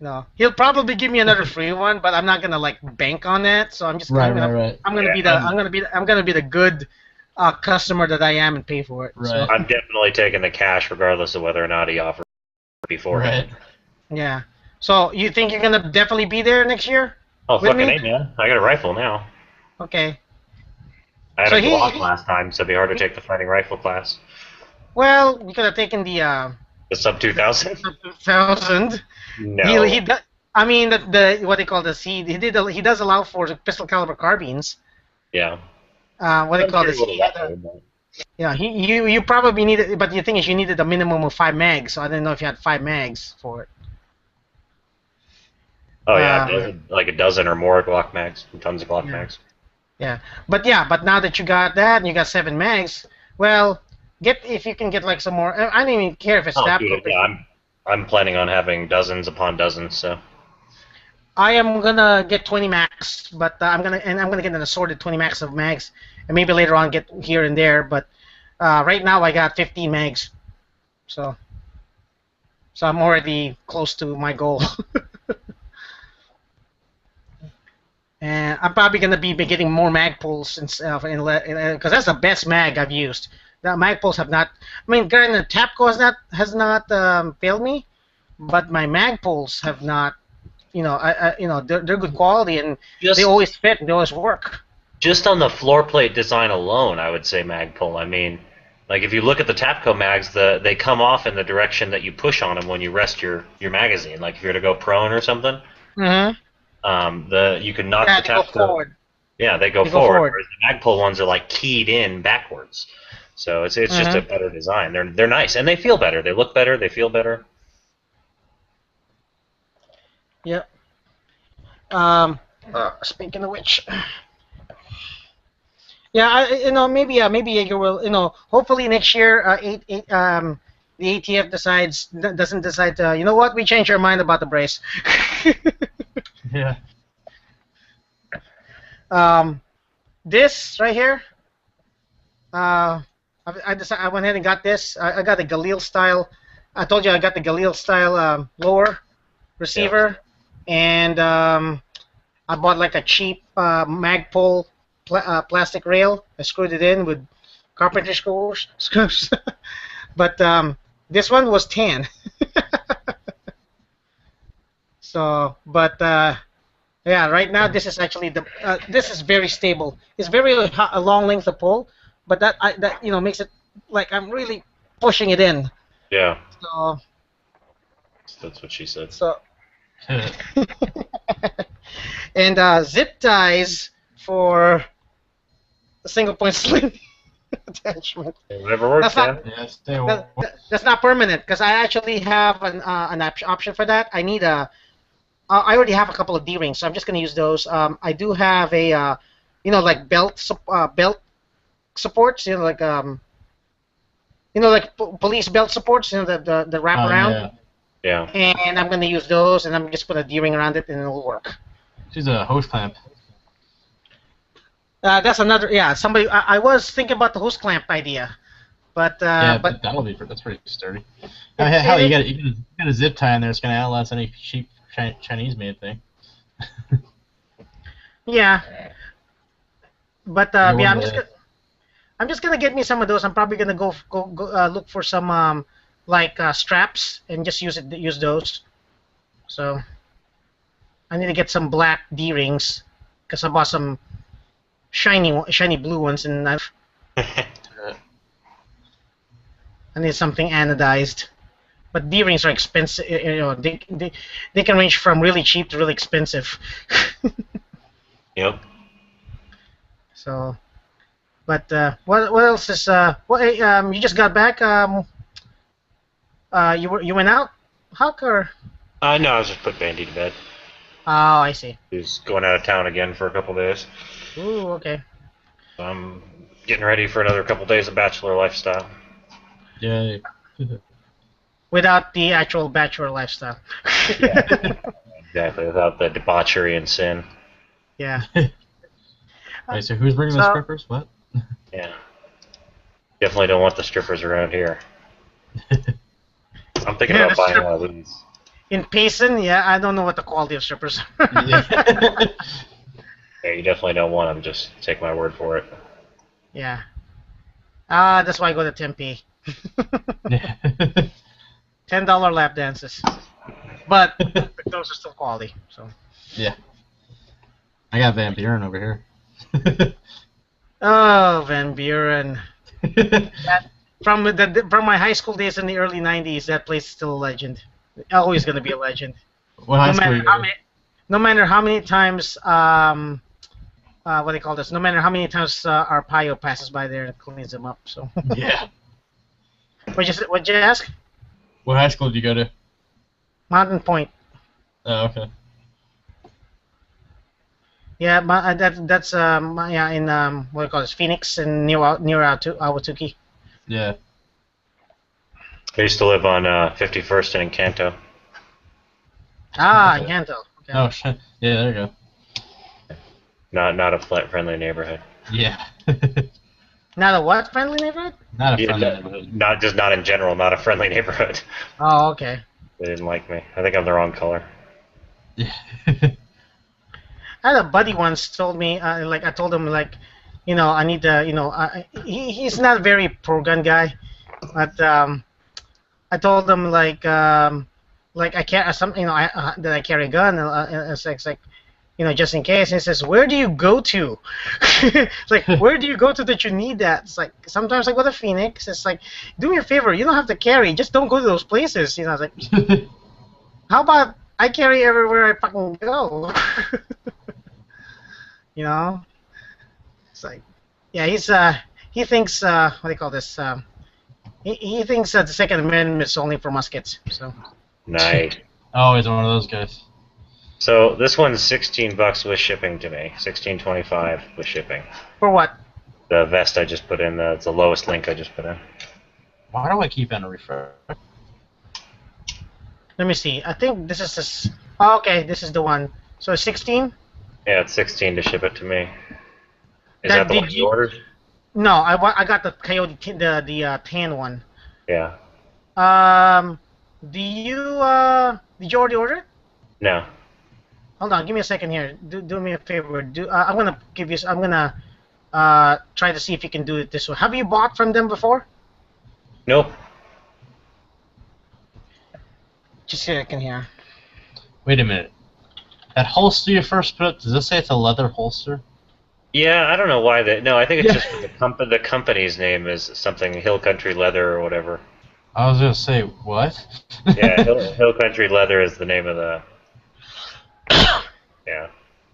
No, he'll probably give me another free one, but I'm not gonna like bank on that. So I'm just Right. I'm gonna be the good customer that I am and pay for it. Right. So, I'm definitely taking the cash regardless of whether or not he offers beforehand. Right. yeah. So you think you're gonna definitely be there next year? Oh, With fucking me? A, man. I got a rifle now. Okay. I had So a he- Glock last time, so it'd be hard to take the fighting rifle class. Well, you could have taken the The sub 2000? 1000. No. He does. I mean, the what they call the seed. He does allow for pistol caliber carbines. Yeah. What they I'm call sure the he would've let me, but- Yeah, you probably needed, but the thing is, you needed a minimum of 5 mags. So I didn't know if you had 5 mags for it. Oh, yeah, like a dozen or more Glock mags. Tons of Glock mags. Yeah, but now that you got that and you got 7 mags, well, if you can get like some more. I don't even care if it's Oh, tap. dude, yeah, I'm planning on having dozens upon dozens, so. I am gonna get 20 max, but I'm gonna get an assorted 20 max of mags, and maybe later on get here and there. But right now I got 15 mags, so I'm already close to my goal. And I'm probably gonna be getting more mag pulls since because that's the best mag I've used. The mag pulls have not. I mean, granted, Tapco has not failed me, but my mag pulls have not. They're good quality and they always fit and they always work. Just on the floor plate design alone, I would say Magpul. I mean, like if you look at the Tapco mags, they come off in the direction that you push on them when you rest your magazine. Like if you're to go prone or something, you can knock the Tapco. Go forward. Yeah, they go forward. Whereas the Magpul ones are like keyed in backwards. So it's just a better design. They're nice and they feel better. They look better. They feel better. Yep. Speaking of which, yeah, maybe Jaeger will, hopefully next year, the ATF doesn't decide to, you know what, we changed our mind about the brace. Yeah. This right here, I went ahead and got this. I got the Galil style. I told you I got the Galil style lower receiver. And I bought like a cheap Magpul plastic rail. I screwed it in with carpenter screws. But this one was tan. So, but yeah, right now this is actually this is very stable. It's very a long length of pull, but that makes it like I'm really pushing it in. Yeah. So that's what she said. So. And zip ties for a single point sling attachment. Whatever works, man. That's not permanent because I actually have an option for that. I need I already have a couple of D-rings, so I'm just going to use those. I do have a like belt supports, like you know, like police belt supports, you know, the wrap Oh, around. yeah. And I'm gonna use those, and I'm just put a D-ring around it, and it'll work. She's a hose clamp. That's another. Yeah, somebody. I was thinking about the hose clamp idea, but But that's pretty sturdy. I mean, hell, you got a zip tie in there. It's gonna outlast any cheap Chinese made thing. yeah. But You're yeah, one of I'm just gonna get me some of those. I'm probably gonna go look for some like straps and just use those. So I need to get some black D-rings because I bought some shiny blue ones, and I need something anodized. But D-rings are expensive. You know, they can range from really cheap to really expensive. Yep. So, but what else is you just got back? You went out, Huck, or? No, I was just put Bandy to bed. Oh, I see. He's going out of town again for a couple days. Ooh, okay. So I'm getting ready for another couple days of bachelor lifestyle. Yay. Without the actual bachelor lifestyle. Exactly, without the debauchery and sin. Yeah. Wait, so who's bringing the strippers? What? Yeah. Definitely don't want the strippers around here. I'm thinking about buying one of these. In Payson, yeah, I don't know what the quality of strippers are. Yeah, you definitely don't want them. Just take my word for it. Yeah. That's why I go to Tempe. $10 lap dances. But those are still quality. So. Yeah. I got Van Buren over here. Oh, Van Buren. From my high school days in the early 90s, that place is still a legend. Always going to be a legend. What high school no matter how many times, what do they call this? No matter how many times Arpaio passes by there and cleans them up. So. Yeah. What'd you ask? What high school did you go to? Mountain Point. Oh, okay. Yeah, that's yeah, in what do you call this? Phoenix and near Ahwatukee. Yeah. I used to live on 51st and Encanto. Ah, Encanto. Okay. Oh shit. Yeah, there you go. Not a friendly neighborhood. Yeah. Not a what friendly neighborhood? Not a friendly neighborhood. Not in general. Not a friendly neighborhood. Oh, okay. They didn't like me. I think I'm the wrong color. Yeah. I had a buddy once told me, I told him, you know, I need to, you know, he's not a very pro-gun guy, but I told him, I can't, you know, that I carry a gun, and it's like, you know, just in case. And he says, where do you go to? It's like, where do you go to that you need that? It's like, sometimes I go to Phoenix. It's like, do me a favor, you don't have to carry, just don't go to those places. You know, I was like, how about I carry everywhere I fucking go? You know, it's like, yeah, he thinks what do you call this? He thinks that the Second Amendment is only for muskets. So. Nice. Always one of those guys. So this one's $16 with shipping to me. $16.25 with shipping. For what? The vest I just put in. It's the lowest link I just put in. Why do I keep on a refresh? Let me see. I think this is this. Oh, okay, this is the one. So 16. Yeah, it's 16 to ship it to me. Is that the one you ordered? No, I got the Coyote, the tan one. Yeah. Did you already order it? No. Hold on, give me a second here. Do me a favor. I'm gonna give you. I'm gonna try to see if you can do it this way. Have you bought from them before? Nope. Just a second here. Wait a minute. That holster you first put up, does this say it's a leather holster? Yeah, I don't know why that. No, I think it's just the company's name is something Hill Country Leather or whatever. I was gonna say what? Yeah, Hill Country Leather is the name of the. Yeah.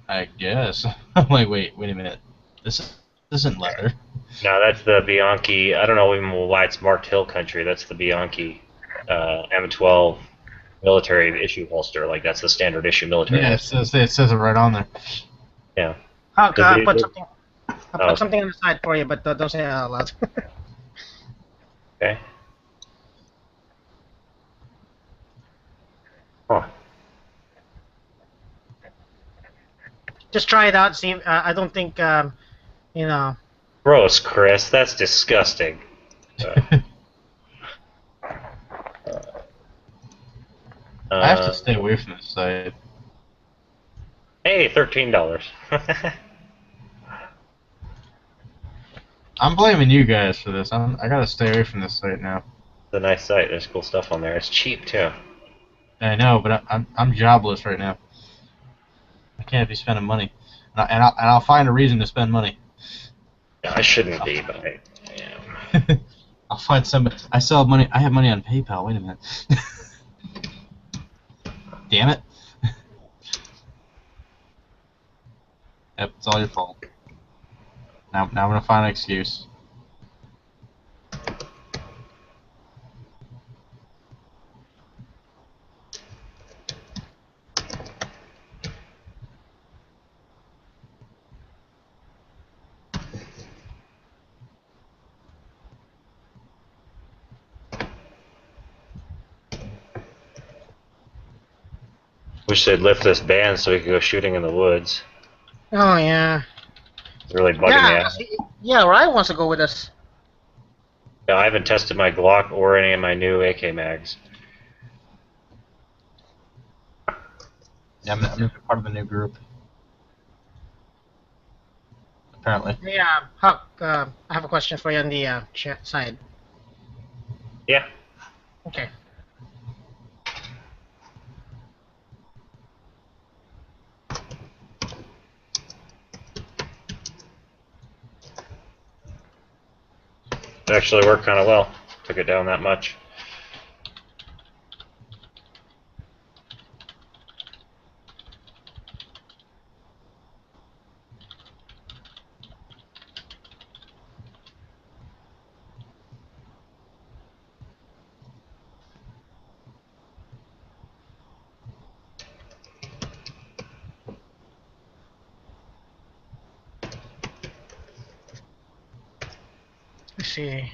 I guess. I'm like, wait a minute. This isn't leather. No, that's the Bianchi. I don't know even why it's marked Hill Country. That's the Bianchi M12 military issue holster. Like that's the standard issue military. Yeah, it says it right on there. Yeah. I'll put something on the side for you, but don't say it out loud. Okay. Huh. Just try it out. See, I don't think you know. Gross, Chris. That's disgusting. I have to stay away from this site. Hey, $13. I'm blaming you guys for this. I gotta stay away from this site now. It's a nice site. There's cool stuff on there. It's cheap too. I know, but I'm jobless right now. I can't be spending money, and I'll find a reason to spend money. Yeah, I shouldn't be, but I am. I'll find somebody. I still have money. I have money on PayPal. Wait a minute. Damn it. Yep, it's all your fault. Now I'm gonna find an excuse. Wish they'd lift this ban so we could go shooting in the woods. Oh yeah. It's really bugging me. Yeah. Ryan wants to go with us. No, I haven't tested my Glock or any of my new AK mags. Yeah, I'm part of the new group. Apparently. Yeah, Huck. I have a question for you on the chat side. Yeah. Okay. It actually worked kind of well. Took it down that much. Let's see.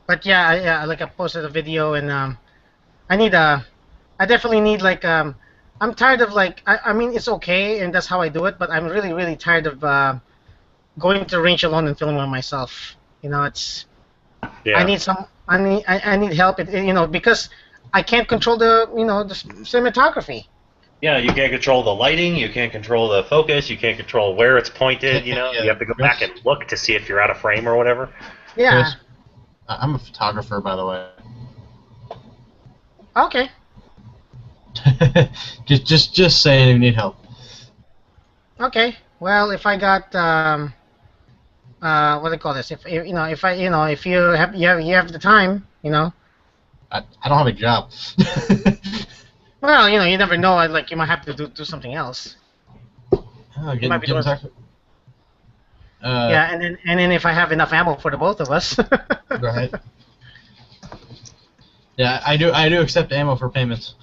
But yeah, like I posted a video and I definitely need like I'm tired of like I mean it's okay and that's how I do it, but I'm really tired of going to the range alone and filming by myself. You know, it's Yeah. I need help. Because I can't control the cinematography. Yeah, you can't control the lighting, you can't control the focus, you can't control where it's pointed, you know? Yeah. You have to go back and look to see if you're out of frame or whatever. Yeah. Chris, I'm a photographer, by the way. Okay. just saying if you need help. Okay. Well, if I got what do you call this? If you have the time, I don't have a job. Well, you never know. Like you might have to do something else. Oh, You might be getting doing- Yeah, and then if I have enough ammo for the both of us. Right. Yeah, I do accept ammo for payments.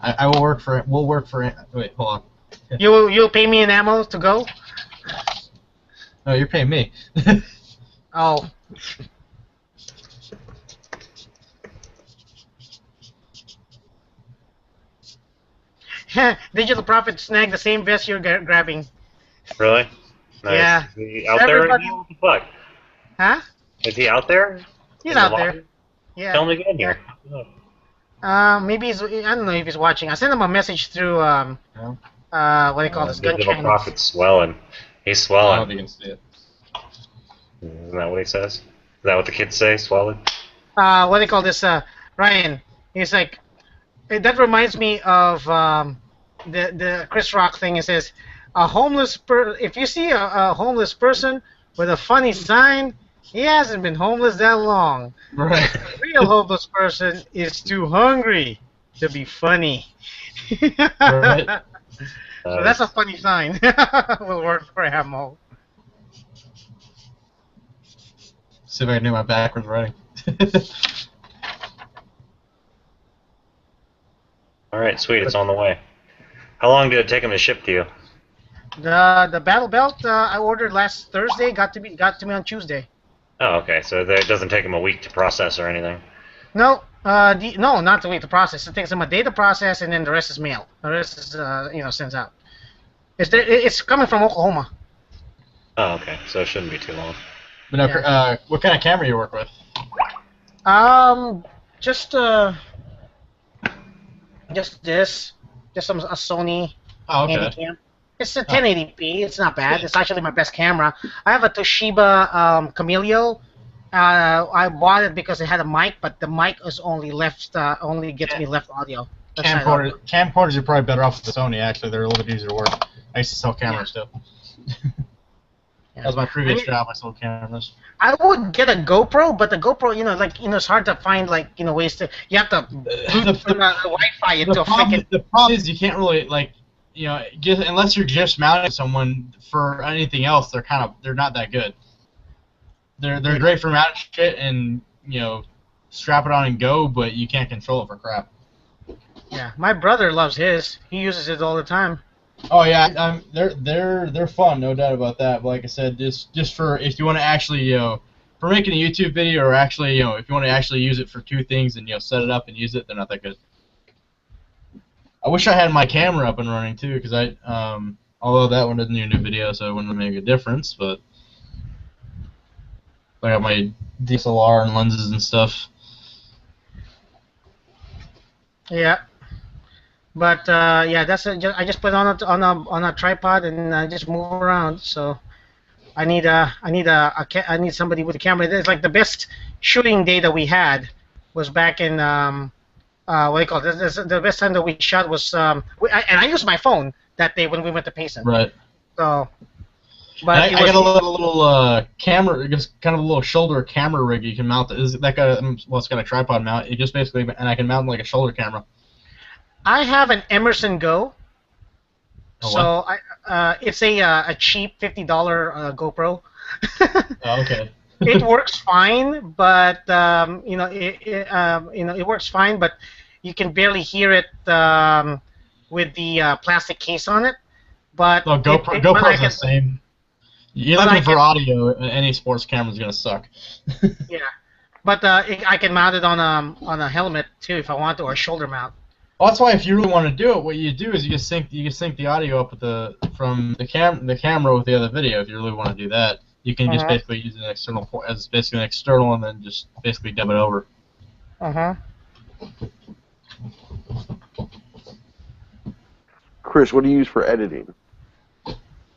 I will work for. We'll work for. Wait, hold on. You'll pay me in ammo to go? No, you're paying me. Oh. Digital Prophet snagged the same vest you're grabbing. Really? Nice. Yeah. Is he out there right Everybody- now? What the fuck? Huh? Is he out there? He's In the out lobby? there. Yeah. Tell him to get in here. Maybe I don't know if he's watching. I sent him a message through what do you call this? Gun Digital channel. Prophet's swelling. He's I don't swelling. think you can see it. Isn't that what he says? Is that what the kids say? Swelling? What do you call this? Ryan. He's like, that reminds me of the Chris Rock thing. It says, if you see a homeless person with a funny sign, he hasn't been homeless that long. Right. A real homeless person is too hungry to be funny. Right. So that's a funny sign. Will work for ammo. See if I can do my backwards writing. All right, sweet. It's on the way. How long did it take him to ship to you? The battle belt I ordered last Thursday got to me on Tuesday. Oh, okay. So it doesn't take them a week to process or anything. No, no, not the way to process. It takes them a day to process, and then the rest is mail. The rest is, sends out. It's coming from Oklahoma. Oh, okay. So it shouldn't be too long. But no, what kind of camera you work with? Just this, just a Sony Handycam. It's a 1080p. It's not bad. It's actually my best camera. I have a Toshiba Camilio. I bought it because it had a mic, but the mic is only only gets me left audio. Camcorders are probably better off with the Sony. Actually, they're a little bit easier to work. I used to sell cameras too. That was my previous job. I sold cameras. I would get a GoPro, but the GoPro, it's hard to find ways to. You have to the Wi-Fi into a freaking. The problem is you can't really unless you're just mounting someone for anything else. They're not that good. They're great for mounting shit and strap it on and go, but you can't control it for crap. Yeah, my brother loves his. He uses it all the time. Oh yeah, they're fun, no doubt about that. But like I said, just for if you want to actually for making a YouTube video or actually if you want to actually use it for two things and set it up and use it, they're not that good. I wish I had my camera up and running too, because although that one doesn't need a new video, so it wouldn't make a difference, but I got my DSLR and lenses and stuff. Yeah. But that's it. I just put it on a tripod and I just move around. So I need somebody with a camera. It's like the best shooting day that we had was back in what do you call it? The best time that we shot was and I used my phone that day when we went to Payson. Right. So. But I got a little camera, just kind of a little shoulder camera rig you can mount. It's got a tripod mount. It just basically, and I can mount like a shoulder camera. I have an Emerson Go. Oh, so it's a cheap $50 GoPro. Oh, okay. It works fine, but it works fine, but you can barely hear it with the plastic case on it. But GoPro's the same. You're looking for audio. Any sports camera is gonna suck. Yeah, but I can mount it on a helmet too if I want to, or a shoulder mount. Well, that's why if you really want to do it, what you do is you sync the audio up with from the camera with the other video. If you really want to do that, you can just basically use an external port as basically an external, and then just basically dub it over. Chris, what do you use for editing?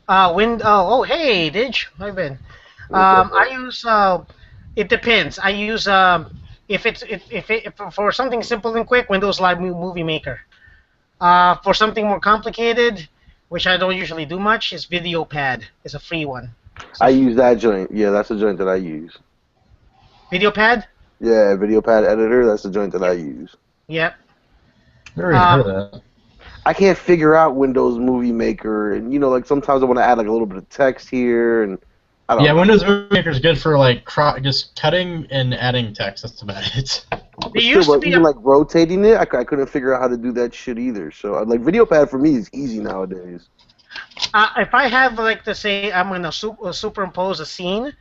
Oh, hey, Didge. How you been? I use. It depends. I use if for something simple and quick, Windows Live Movie Maker. For something more complicated, which I don't usually do much, is VideoPad. It's a free one. I use that joint. Yeah, that's the joint that I use. VideoPad? Yeah, VideoPad editor. That's the joint that I use. Yep. Never even heard of that. I can't figure out Windows Movie Maker, and like sometimes I want to add like a little bit of text here, and I don't know. Windows Movie Maker is good for like just cutting and adding text. That's about it. It used to be even like rotating it. I couldn't figure out how to do that shit either. So like VideoPad for me is easy nowadays. If I have like to say I'm gonna superimpose a scene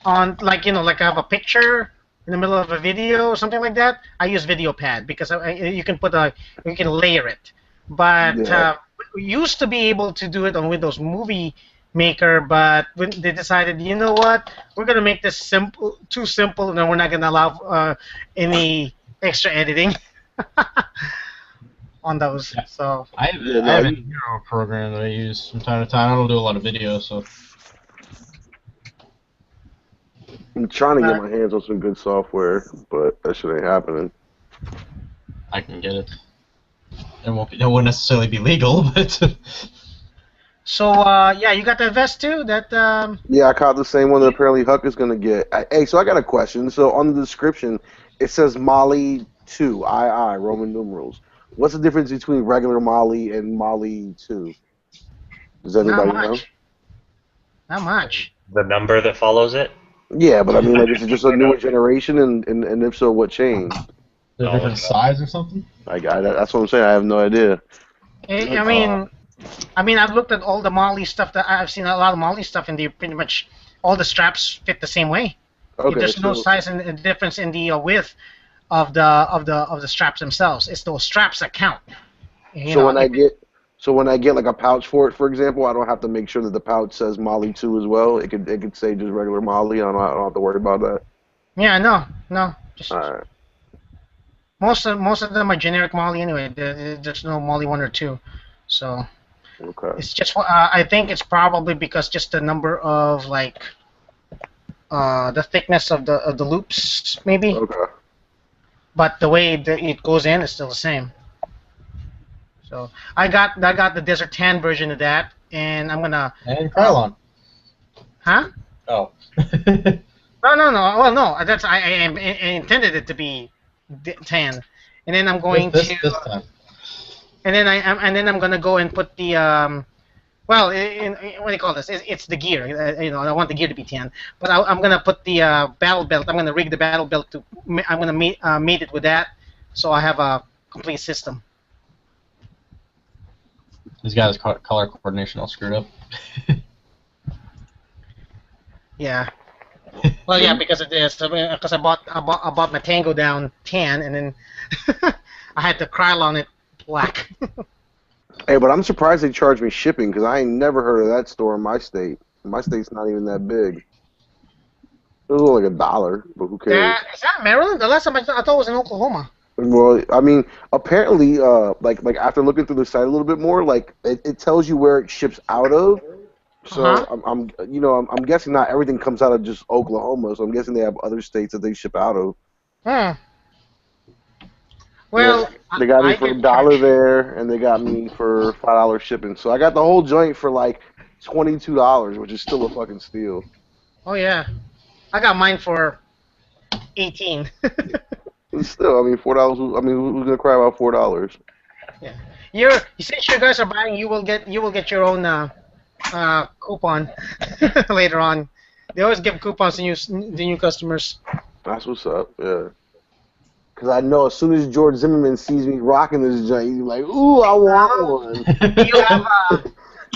on like I have a picture in the middle of a video or something like that, I use VideoPad because you can layer it. But we used to be able to do it on Windows Movie Maker, but when they decided, you know what, we're going to make this too simple, and then we're not going to allow any extra editing on those. So I have a Hero program that I use from time to time. I don't do a lot of videos, so. I'm trying to get my hands on some good software, but that shit ain't happening. I can get it. It won't necessarily be legal, but. So you got that vest too? Yeah, I caught the same one that apparently Huck is gonna get. Hey, so I got a question. So on the description, it says Mali 2, II, Roman numerals. What's the difference between regular Mali and Mali 2? Does anybody know? Not much. The number that follows it? Yeah, but I mean, like, is it just a newer generation, and if so, what changed? Is it a different size or something? That's what I'm saying. I have no idea. I mean, I've looked at all the Mali stuff. I've seen a lot of Mali stuff, and they pretty much all the straps fit the same way. Okay, There's no so size and difference in the width of the straps themselves. It's those straps that count. You so know, when I get like a pouch for it, for example, I don't have to make sure that the pouch says Molly 2 as well. It could say just regular Molly. I don't have to worry about that. yeah, no, just All right. most of them are generic Molly anyway. There's no Molly 1 or 2, so Okay. it's just I think it's probably because just the number of like the thickness of the loops maybe, Okay. but the way that it goes in is still the same. So I got the Desert Tan version of that, and I'm gonna. And Krylon. Huh? Oh. No. Well, no. That's I intended it to be tan, and then I'm going this to. time. And then I'm gonna go and put the well, what do you call this? It's the gear. I want the gear to be tan, but I'm gonna put the battle belt. I'm gonna rig the battle belt to. I'm gonna mate it with that, so I have a complete system. He's got his color coordination all screwed up. Yeah. Well, yeah, because of this. Because I bought my Tango down tan, and then I had to Krylon it black. Hey, but I'm surprised they charge me shipping because I ain't never heard of that store in my state. My state's not even that big. It was only like $1, but who cares? Is that Maryland? The last time I thought it was in Oklahoma. Well, I mean, apparently, like after looking through the site a little bit more, like it tells you where it ships out of. So I'm guessing not everything comes out of just Oklahoma. So I'm guessing they have other states that they ship out of. Well, yeah, they got me for $1 there, and they got me for $5 shipping. So I got the whole joint for like $22, which is still a fucking steal. Oh yeah, I got mine for 18. Still, I mean, $4. I mean, who's gonna cry about $4? Yeah, since you guys are buying, you will get your own coupon later on. They always give coupons to the new customers. That's what's up. Yeah. Because I know as soon as George Zimmerman sees me rocking this joint, he's like, "Ooh, I want one."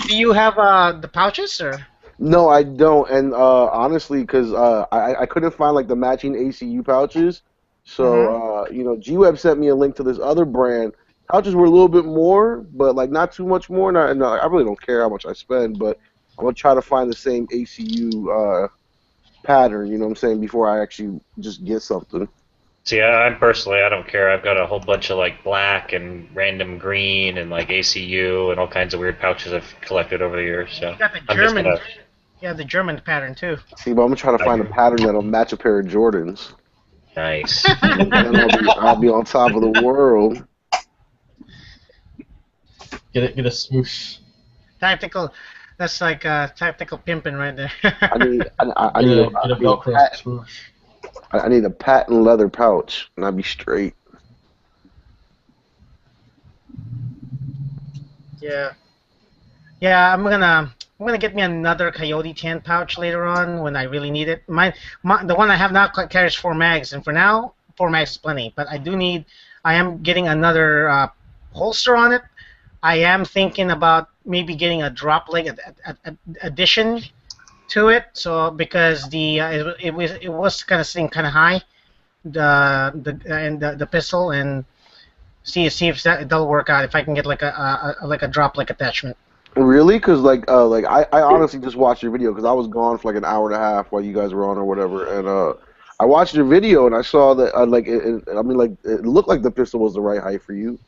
Do you have the pouches or? No, I don't. And honestly, because I couldn't find like the matching ACU pouches, so G-Web sent me a link to this other brand. Pouches were a little bit more, but like not too much more. And I really don't care how much I spend, but I'm gonna try to find the same ACU pattern. You know what I'm saying? Before I actually just get something. See, I don't care. I've got a whole bunch of like black and random green and like ACU and all kinds of weird pouches I've collected over the years. So you got the German. Yeah, the German pattern too. See, but I'm gonna try to find a pattern that'll match a pair of Jordans. Nice. And I'll be on top of the world. Get a swoosh. Tactical. That's like tactical pimping right there. I need a Velcro swoosh. I need a patent leather pouch, and I'd be straight. Yeah. Yeah, I'm gonna get me another Coyote tan pouch later on when I really need it. The one I have now carries 4 mags, and for now 4 mags is plenty. But I am getting another holster on it. I am thinking about maybe getting a drop leg addition to it. So because it was kind of sitting kind of high, the pistol, and see if that'll work out. If I can get like a drop leg attachment. Really? Because I honestly just watched your video because I was gone for like an hour and a half while you guys were on or whatever, and I watched your video and I saw that it looked like the pistol was the right height for you.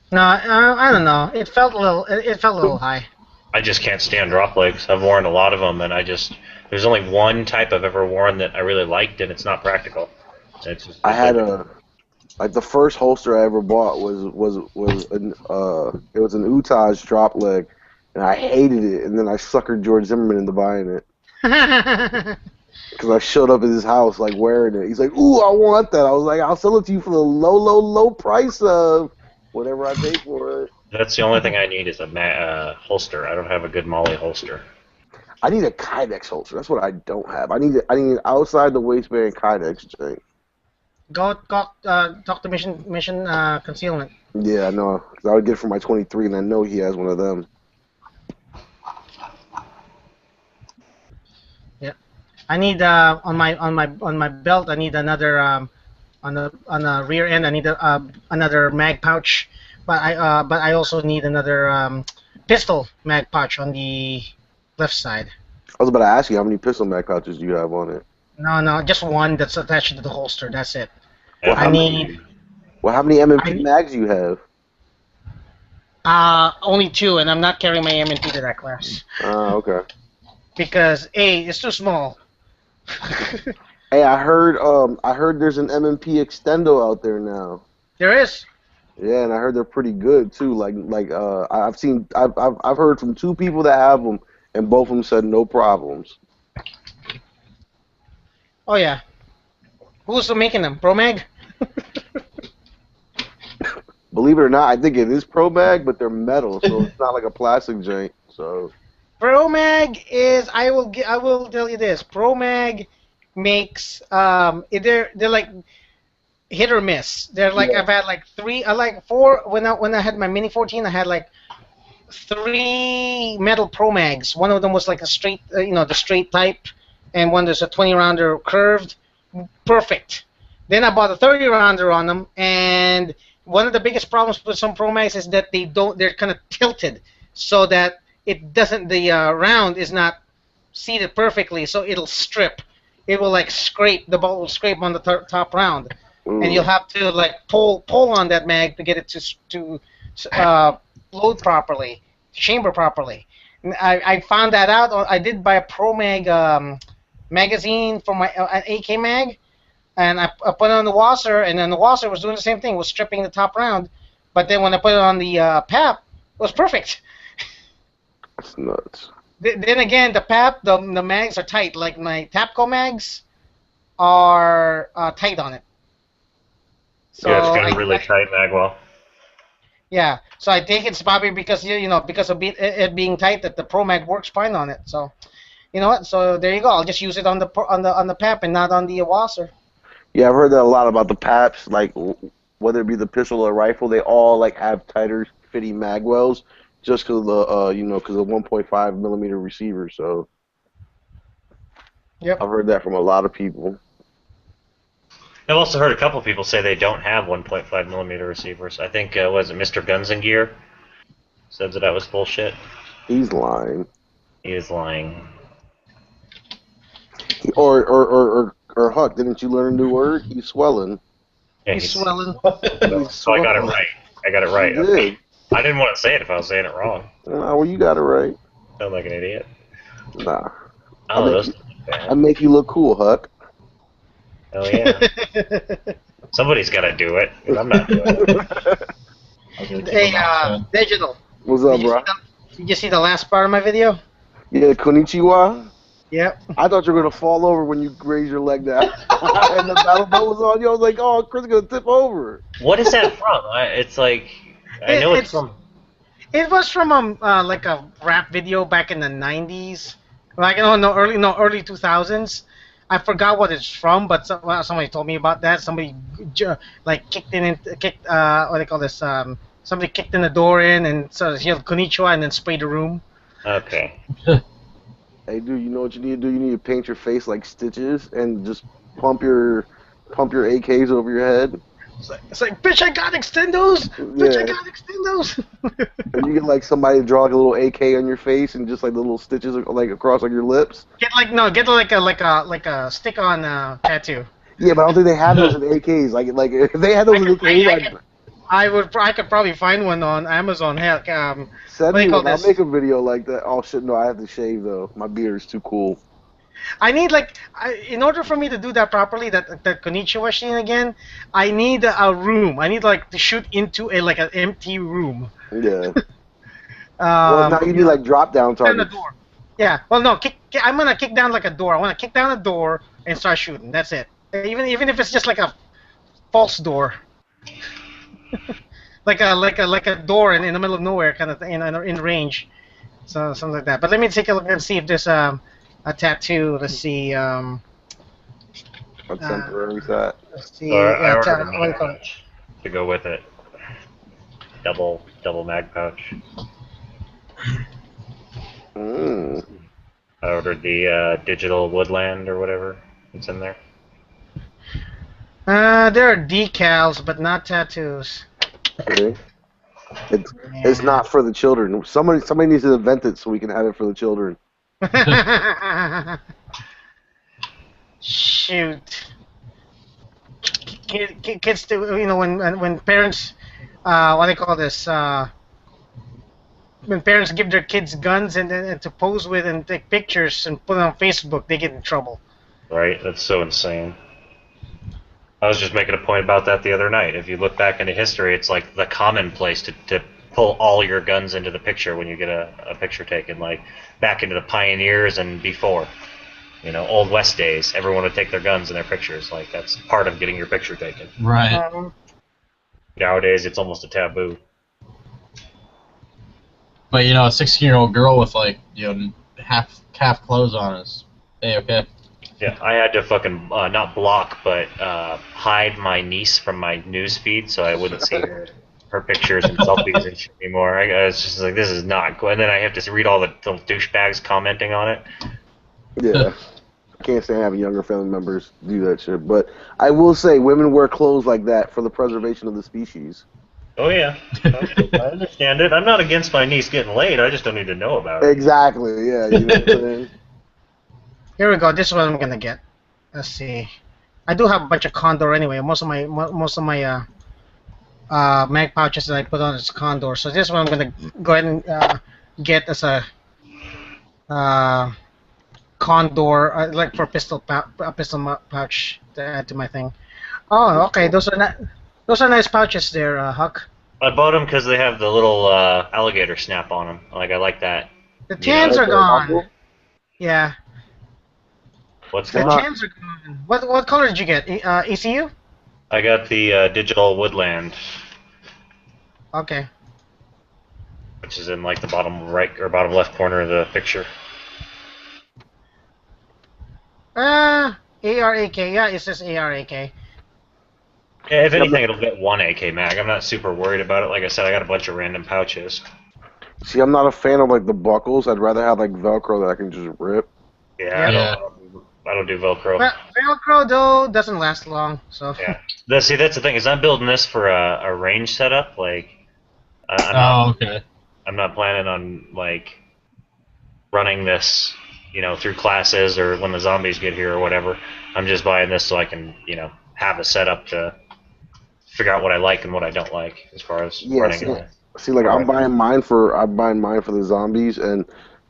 No, I don't know. It felt a little high. I just can't stand drop legs. I've worn a lot of them, and there's only one type I've ever worn that I really liked, and it's not practical. I had the first holster I ever bought was an Utaj drop leg, and I hated it, and then I suckered George Zimmerman into buying it. Because I showed up at his house like wearing it. He's like, "Ooh, I want that." I was like, "I'll sell it to you for the low price of whatever I pay for it." That's the only thing I need is a holster. I don't have a good Molly holster. I need a Kydex holster. That's what I don't have. I need an outside the waistband Kydex thing. Go talk to Mission Concealment. Yeah, I know. 'Cause I would get it for my 23, and I know he has one of them. Yeah. I need on my belt. I need another on the rear end. I need another mag pouch, but I also need another pistol mag pouch on the left side. I was about to ask you how many pistol mag pouches do you have on it? No, just one that's attached to the holster. That's it. Well, I need how many M&P mags do you have? only 2, and I'm not carrying my M&P to that class. Okay. Because A, it's too small. Hey, I heard there's an M&P extendo out there now. There is. Yeah, and I heard they're pretty good too. I've heard from 2 people that have them, and both of them said no problems. Oh yeah. Who's making them? ProMag? Believe it or not, I think it is Pro Mag, but they're metal, so it's not like a plastic joint. So ProMag is I will tell you this. ProMag makes they're like hit or miss. They're like I've had like 3, I like 4 when I had my Mini 14. I had like 3 metal ProMags. One of them was like a straight, the straight type, and one there's a 20 rounder curved. Perfect. Then I bought a 30 rounder on them, and one of the biggest problems with some ProMags is that they're kind of tilted, so that it doesn't, the round is not seated perfectly, so it'll strip. It will like scrape, the ball will scrape on the top round, and you'll have to like pull on that mag to get it to load properly, chamber properly. And I found that out. I did buy a ProMag magazine for my an AK mag, and I put it on the washer, and then the washer was doing the same thing, was stripping the top round. But then when I put it on the PAP, it was perfect. That's nuts. Then again, the PAP, the mags are tight. Like my Tapco mags are tight on it. So yeah, it's got a really tight magwell. Yeah, so I think it's probably because because of it being tight that the ProMag works fine on it. So, you know what? So there you go. I'll just use it on the PAP and not on the washer. Yeah, I've heard that a lot about the PAPs. Like whether it be the pistol or rifle, they all like have tighter fitting magwells just because of the because of 1.5 millimeter receiver. So, yep, I've heard that from a lot of people. I've also heard a couple people say they don't have 1.5 millimeter receivers. I think was it Mr. Guns and Gear said that was bullshit. He's lying. He is lying. Or Huck, didn't you learn a new word? He's swelling. Yeah, he's swelling. So I got it right. You did. I didn't want to say it if I was saying it wrong. Well, you got it right. Sound like an idiot. Nah. I make you look cool, Huck. Hell yeah. Somebody's got to do it, 'cause I'm not doing it. Hey, Digital. What's up, bro? Did you see the last part of my video? Yeah, konnichiwa. Yep. I thought you were gonna fall over when you raised your leg down, and the battle boat was on you. I was like, "Oh, Chris is gonna tip over." What is that from? It's like I know it's from. It was from like a rap video back in the '90s, like early 2000s. I forgot what it's from, but somebody told me about that. Somebody like kicked what do they call this? Somebody kicked in the door and so he yelled "Konnichiwa" and then sprayed the room. Okay. Hey, dude, you know what you need to do? You need to paint your face like Stitches and just pump your AKs over your head. It's like, bitch, I got extendos! Bitch, I got extendos! And you get like somebody to draw like a little AK on your face and just like the little stitches like across like your lips. Get like a stick-on tattoo. Yeah, but I don't think they have those in AKs. Like if they had those in AKs, I could probably find one on Amazon. Heck, send me one. I'll make a video like that. Oh shit, no, I have to shave though. My beard is too cool. I need in order for me to do that properly, that konnichiwa scene again, I need a room. I need to shoot into an empty room. Yeah. Well, now you need like drop down targets. Door. Yeah. Well, no, I'm gonna kick down like a door. I want to kick down a door and start shooting. That's it. Even if it's just like a false door. like a door in the middle of nowhere, kind of in range, so something like that. But let me take a look and see if there's a tattoo. Let's see. What temporary set? Let's see. What do you call it? To go with it. Double mag pouch. Mm. I I ordered the digital Woodland or whatever. It's in there. There are decals, but not tattoos. Okay. It's not for the children. Somebody needs to invent it so we can have it for the children. Shoot. Kids do, when parents, what do they call this? When parents give their kids guns and to pose with and take pictures and put it on Facebook, they get in trouble. Right? That's so insane. I was just making a point about that the other night. If you look back into history, it's like the commonplace to pull all your guns into the picture when you get a picture taken. Like back into the pioneers and before. Old West days, everyone would take their guns in their pictures. Like that's part of getting your picture taken. Right. Nowadays, it's almost a taboo. But a 16-year-old girl with half calf clothes on is okay. Yeah, I had to fucking not block, but hide my niece from my news feed so I wouldn't see her pictures and selfies and shit anymore. I was just like, this is not cool. And then I have to read all the douchebags commenting on it. Yeah. I can't stand having younger family members do that shit. But I will say, women wear clothes like that for the preservation of the species. Oh, yeah. I understand it. I'm not against my niece getting laid. I just don't need to know about it. Exactly, yeah. You know what I'm saying? Here we go. This is what I'm gonna get. Let's see. I do have a bunch of Condor anyway. Most of my mag pouches that I put on is Condor. So this one I'm gonna go ahead and get as a Condor, like for pistol pouch to add to my thing. Oh, okay. Those are nice pouches there, Huck. I bought them because they have the little alligator snap on them. Like I like that. The tans are gone. Yeah. What's the that? tans are gone. What color did you get? ECU? I got the digital Woodland. Okay. Which is in like the bottom right or bottom left corner of the picture. ARAK. Yeah, it says ARAK. Yeah, if anything, it'll get one AK mag. I'm not super worried about it. Like I said, I got a bunch of random pouches. See, I'm not a fan of the buckles. I'd rather have Velcro that I can just rip. Yeah, I don't do Velcro. Well, Velcro though doesn't last long, so. Yeah. That's the thing is I'm building this for a range setup. Like, okay. I'm not planning on running this, through classes or when the zombies get here or whatever. I'm just buying this so I can, have a setup to figure out what I like and what I don't like as far as running it. See, I'm buying mine for the zombies, and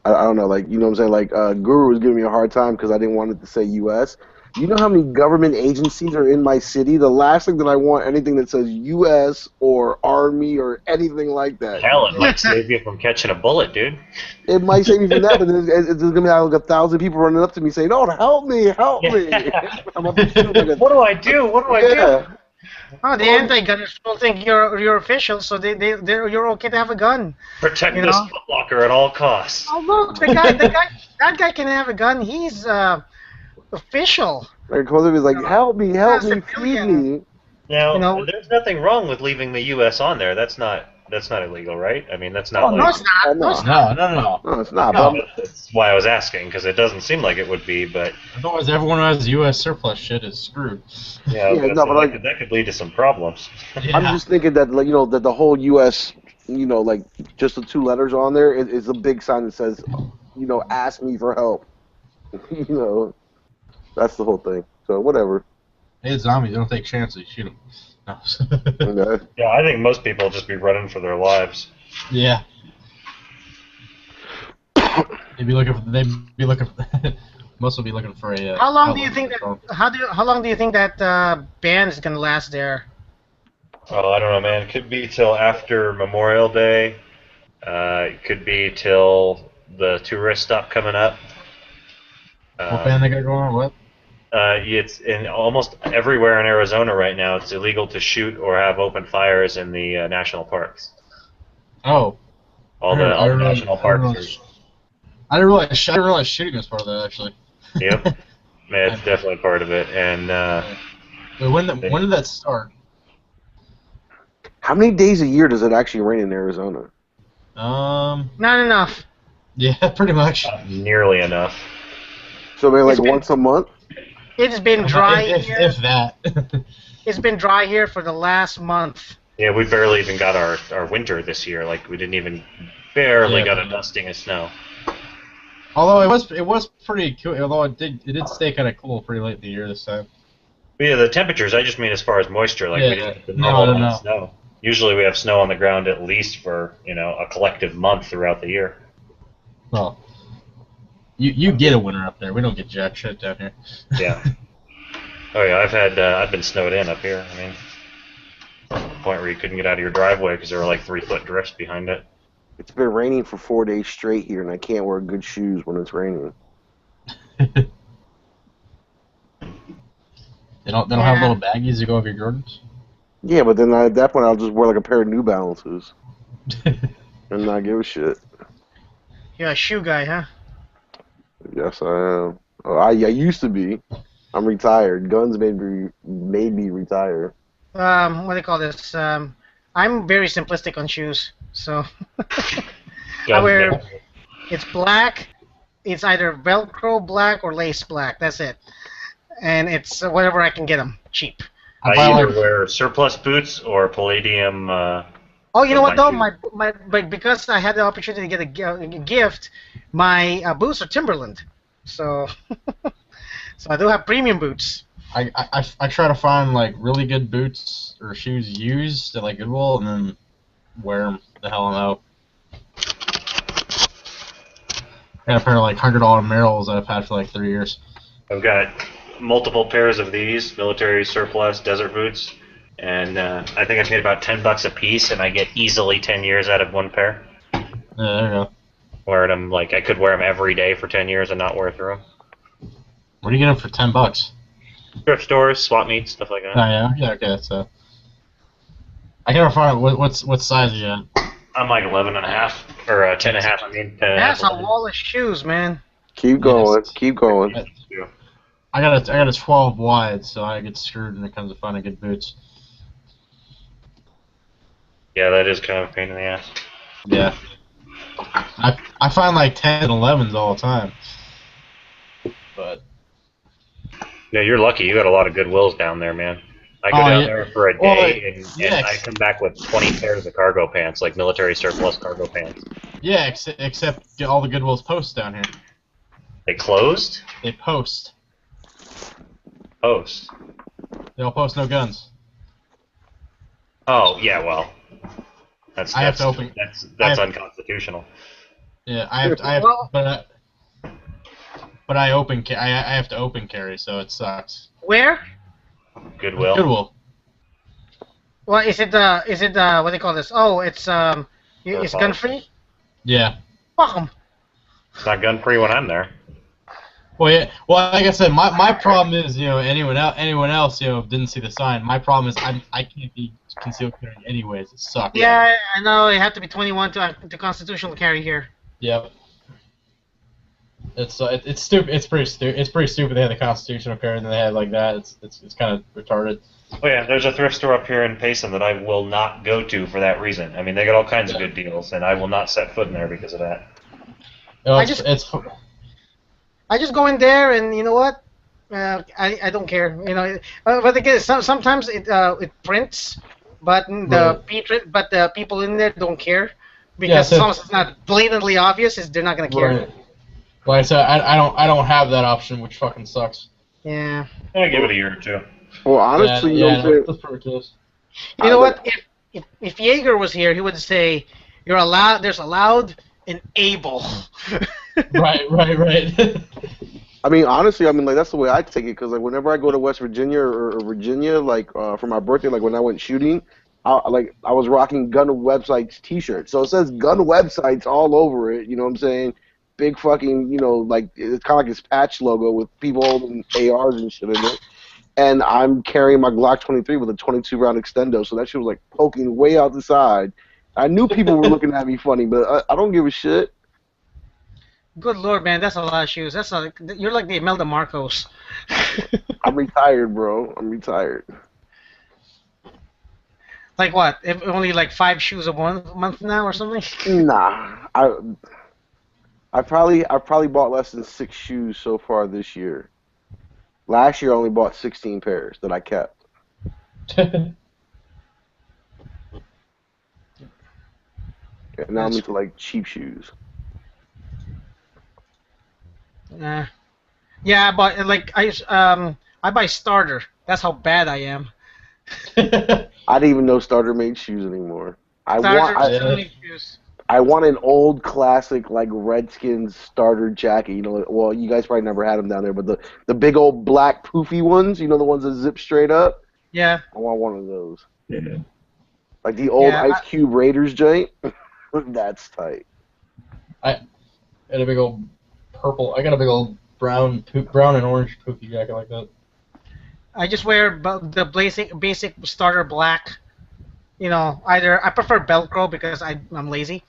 I don't know, you know what I'm saying? Guru was giving me a hard time because I didn't want it to say U.S. You know how many government agencies are in my city? The last thing that I want, anything that says U.S. or Army or anything like that. Hell, it might save you from catching a bullet, dude. It might save me from that, but there's going to be 1,000 people running up to me saying, "Oh, help me, help me." I'm what do I do? What do I do? Oh, the anti-gunners will think you're official, so you're okay to have a gun. Protect this footlocker at all costs. Oh look, that guy can have a gun. He's official. He's like, help me, feed me. Now, there's nothing wrong with leaving the U.S. on there. That's not illegal, right? I mean, that's not. Oh, no, it's not. No, it's not. No, that's why I was asking, because it doesn't seem like it would be, but. Otherwise, everyone who has U.S. surplus shit is screwed. Yeah, that could lead to some problems. Yeah. I'm just thinking that, that the whole U.S., just the two letters on there is a big sign that says, ask me for help. That's the whole thing. So whatever. Hey, zombies, don't take chances. Shoot them. No. Yeah, I think most people will just be running for their lives. Yeah. Most will be looking for a. How long do you think that? How long do you think that ban is gonna last there? Oh, I don't know, man. It could be till after Memorial Day. It could be till the tourists stop coming up. What ban they got going on? What? It's in almost everywhere in Arizona right now. It's illegal to shoot or have open fires in the national parks. Oh. All the national parks. I didn't realize shooting was part of that, actually. Yep. Man, it's definitely part of it. And when did that start? How many days a year does it actually rain in Arizona? Not enough. Yeah, pretty much. Not nearly enough. So maybe like It's been- once a month. It's been dry here. If that. It's been dry here for the last month. Yeah, we barely even got our winter this year. Like, we didn't even barely Yeah, got a but- dusting of snow. Although it was pretty cool. Although it did stay kind of cool pretty late in the year this time. But yeah, the temperatures, I just mean as far as moisture. Like, Yeah, we didn't get the no, normal no, amount no. of snow. Usually we have snow on the ground at least for, a collective month throughout the year. Well, you get a winter up there. We don't get jack shit down here. Yeah. Oh yeah, I've been snowed in up here. I mean, to the point where you couldn't get out of your driveway because there were like 3-foot drifts behind it. It's been raining for 4 days straight here, and I can't wear good shoes when it's raining. They don't have little baggies to go over your Jordans. Yeah, but then at that point I'll just wear like a pair of New Balances and not give a shit. You're a shoe guy, huh? Yes, I am. Oh, I used to be. I'm retired. Guns made me retire. What do they call this? I'm very simplistic on shoes, so I wear. It's black. It's either Velcro black or lace black. That's it, and it's whatever I can get them cheap. I either wear surplus boots or Palladium. Oh, you know what though? my But because I had the opportunity to get a gift, my boots are Timberland, so so I do have premium boots. I try to find like really good boots or shoes used at like Goodwill and then wear them the hell I'm out. I got a pair of like $100 Merrells that I've had for like 3 years. I've got multiple pairs of these military surplus desert boots, and I think I paid about $10 a piece, and I get easily 10 years out of one pair. Yeah, there you go. Wearing them like I could wear them every day for 10 years and not wear through them. Where do you get them for $10? Thrift stores, swap meets, stuff like Oh that. yeah, okay. So I can never find what size are you in? I'm like 11 and a half or 10 and a half. I mean, 10 and a half. That's a wall of shoes, man. Keep going. Yes. Keep going. I got a 12 wide, so I get screwed when it comes to finding good boots. Yeah, that is kind of a pain in the ass. Yeah. I find like 10 and 11s all the time. But Yeah, you're lucky. You got a lot of Goodwills down there, man. I go down there for a day, and I come back with 20 pairs of cargo pants, like military surplus cargo pants. yeah, except all the Goodwills post down here. They closed? They post. Post. They all post no guns. Oh, yeah, well. That's I have to open- that's unconstitutional. Yeah, I have, Well- but I open I have to open carry, so it sucks. Where? Goodwill. Goodwill. Well, is it what do they call this? Oh, it's gun free. Yeah. Fuck 'em. It's not gun free when I'm there. Well, yeah. Well, like I said, my problem is anyone else didn't see the sign. My problem is I can't be concealed carrying anyways. It sucks. Yeah, I know. You have to be 21 to constitutional carry here. Yep. It's stupid. It's pretty stupid. It's pretty stupid. They had the constitutional carry and then they had like that. It's kind of retarded. Oh yeah, there's a thrift store up here in Payson that I will not go to for that reason. I mean, they got all kinds of good deals, and I will not set foot in there because of that. I just go in there and you know what? I don't care. But again, sometimes it prints, but the people in there don't care because as long as it's not blatantly obvious, they're not gonna care. Right. Like I said, I don't have that option, which fucking sucks. Yeah. I give it a year or two. Well, honestly, you know what I'm saying? That's pretty close. You know what? If Jaeger was here, he would say, "You're allowed. There's allowed and able." Right. I mean, honestly, like that's the way I take it because like whenever I go to West Virginia or Virginia, like for my birthday, like when I went shooting, I was rocking Gun Websites T-shirts, so it says Gun Websites all over it. You know what I'm saying? Big fucking, like it's kind of like his patch logo with people holding ARs and shit in it. And I'm carrying my Glock 23 with a 22 round extendo, so that shit was like poking way out the side. I knew people were looking at me funny, but I don't give a shit. Good lord, man, that's a lot of shoes. You're like the Imelda Marcos. I'm retired, bro. I'm retired. Like what? Only like 5 shoes a month now or something? Nah, I've probably bought less than 6 shoes so far this year. Last year I only bought 16 pairs that I kept. And now I'm into like cheap shoes. Yeah, but like I buy starter. That's how bad I am. I didn't even know Starter made shoes anymore. Starter shoes. I want an old classic like Redskins starter jacket. You know, well, you guys probably never had them down there, but the big old black poofy ones. You know, the ones that zip straight up. Yeah. I want one of those. Yeah. Like the old Ice Cube Raiders joint. That's tight. I had a big old purple. I got a big old brown and orange poofy jacket like that. I just wear the basic starter black. You know, either I prefer Velcro because I'm lazy,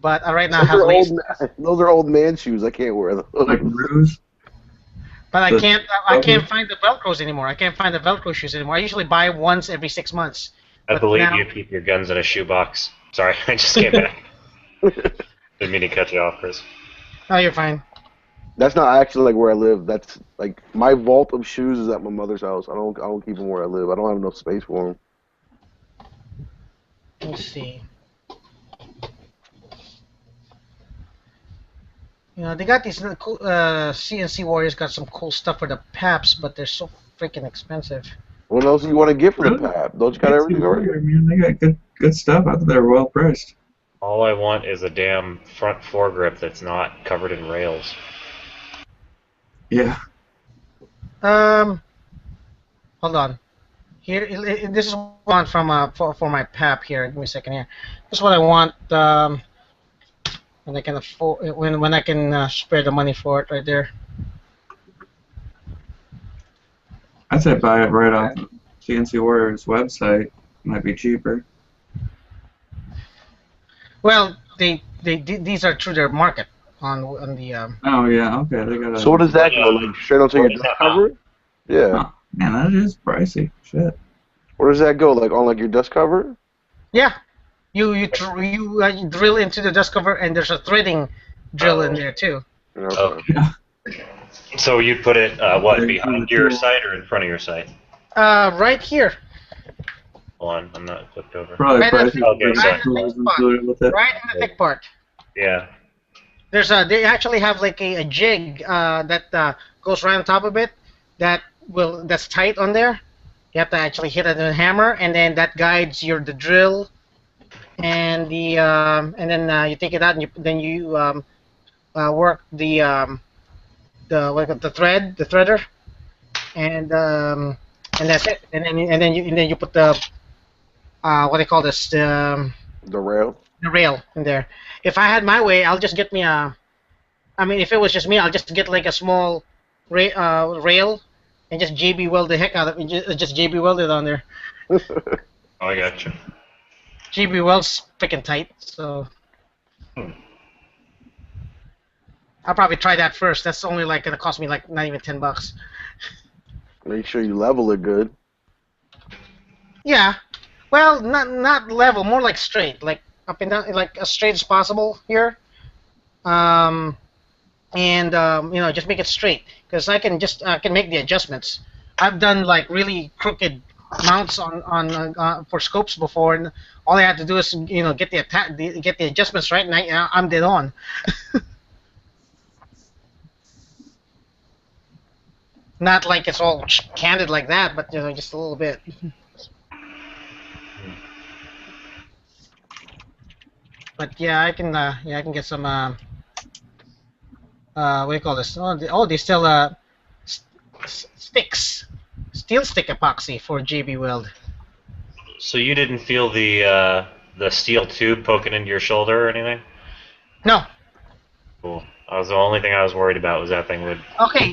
but right now I have lace. Those are old man shoes. I can't wear those. Like Ruse? But I can't find the Velcros anymore. I can't find the Velcro shoes anymore. I usually buy once every 6 months. I believe you keep your guns in a shoebox. Sorry, I just came back. Didn't mean to cut you off, Chris. Oh, you're fine. That's not actually like where I live. That's like my vault of shoes is at my mother's house. I don't keep them where I live. I don't have enough space for them. Let's see. You know, they got these cool, CNC Warriors got some cool stuff for the PAPs, but they're so freaking expensive. What else do you want to get for the PAP? Don't you got everything already? Man, they got good stuff. I thought they were well priced. All I want is a damn front foregrip that's not covered in rails. Yeah. Hold on. Here, this is one from for my PAP here. Give me a second here. This is what I want when I can afford when I can spare the money for it right there. I'd say buy it right off CNC Warriors website. Might be cheaper. Well, these are through their market on the. Oh yeah, okay. They got. So what does that go? Like straight onto your desk cover? Yeah. Oh, man, that is pricey. Shit. Where does that go? Like on like your dust cover? Yeah. You drill into the dust cover, and there's a threading drill in there too. Okay. So you put it what, behind your sight or in front of your sight? Right here. Hold on, I'm not flipped over. Probably Right pricey. Right in the thick part. Yeah. They actually have like a jig that goes right on top of it that's tight on there. You have to actually hit it with a hammer, and then that guides the drill, and then you take it out, and then you work the threader, and that's it. And then you put the what do you call this, the rail. The rail in there. If I had my way, I'll just get me if it was just me, I'll just get like a small rail. And just JB weld the heck out of it. Just JB weld it on there. Oh, I got you. JB weld's freaking tight, so I'll probably try that first. That's only like gonna cost me like not even $10. Make sure you level it good. Yeah, well, not level, more like straight, like up and down, like as straight as possible here. Just make it straight, because I can make the adjustments. I've done like really crooked mounts on for scopes before, and all I have to do is get the adjustments right, and I'm dead on. Not like it's all candid like that, but just a little bit. But yeah, I can get some. What do you call this? Oh, they sell sticks, steel stick epoxy for JB Weld. So you didn't feel the steel tube poking into your shoulder or anything? No. Cool. That was the only thing I was worried about, was that thing would. Okay.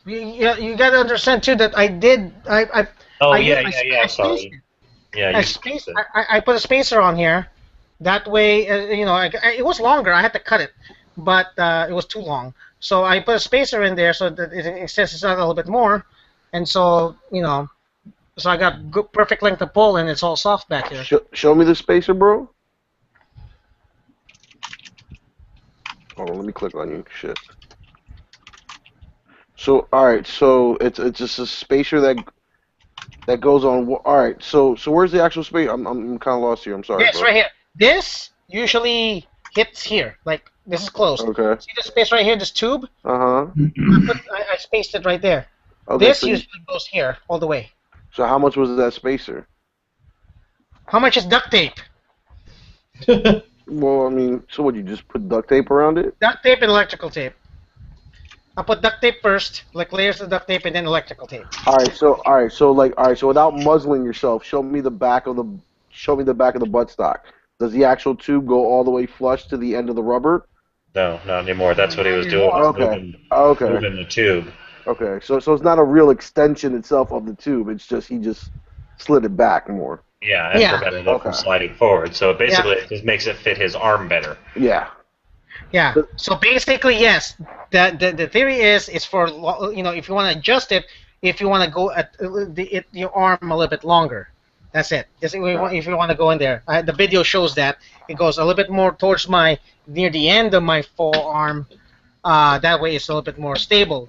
You got to understand too that I did. Sorry. Yeah. I put a spacer on here. That way, it was longer. I had to cut it, but it was too long. So I put a spacer in there so that it extends out a little bit more, and so so I got good, perfect length of pull, and it's all soft back here. Show me the spacer, bro. Hold on, let me click on you. Shit. So all right, so it's just a spacer that goes on. All right, so where's the actual space? I'm kind of lost here. I'm sorry, This bro. right here. This usually hits here. Like this is closed. Okay. See this space right here, this tube? Uh huh. I spaced it right there. Okay. This So, usually goes here all the way. so how much was that spacer? How much is duct tape? Well, I mean, so would you just put duct tape around it? Duct tape and electrical tape. I put duct tape first, like layers of duct tape, and then electrical tape. All right, so without muzzling yourself, show me the back of the buttstock. Does the actual tube go all the way flush to the end of the rubber? No, not anymore. That's what he was doing. Was Okay. Okay. moving the tube. Okay. So it's not a real extension itself of the tube. It's just he just slid it back more. Yeah, and prevented it from sliding forward. So basically, it just makes it fit his arm better. Yeah. Yeah. So basically, yes. The theory is for if you want to adjust it, if you want to go at your arm a little bit longer. That's it. If you want to go in there, the video shows that it goes a little bit more towards near the end of my forearm. That way, it's a little bit more stable,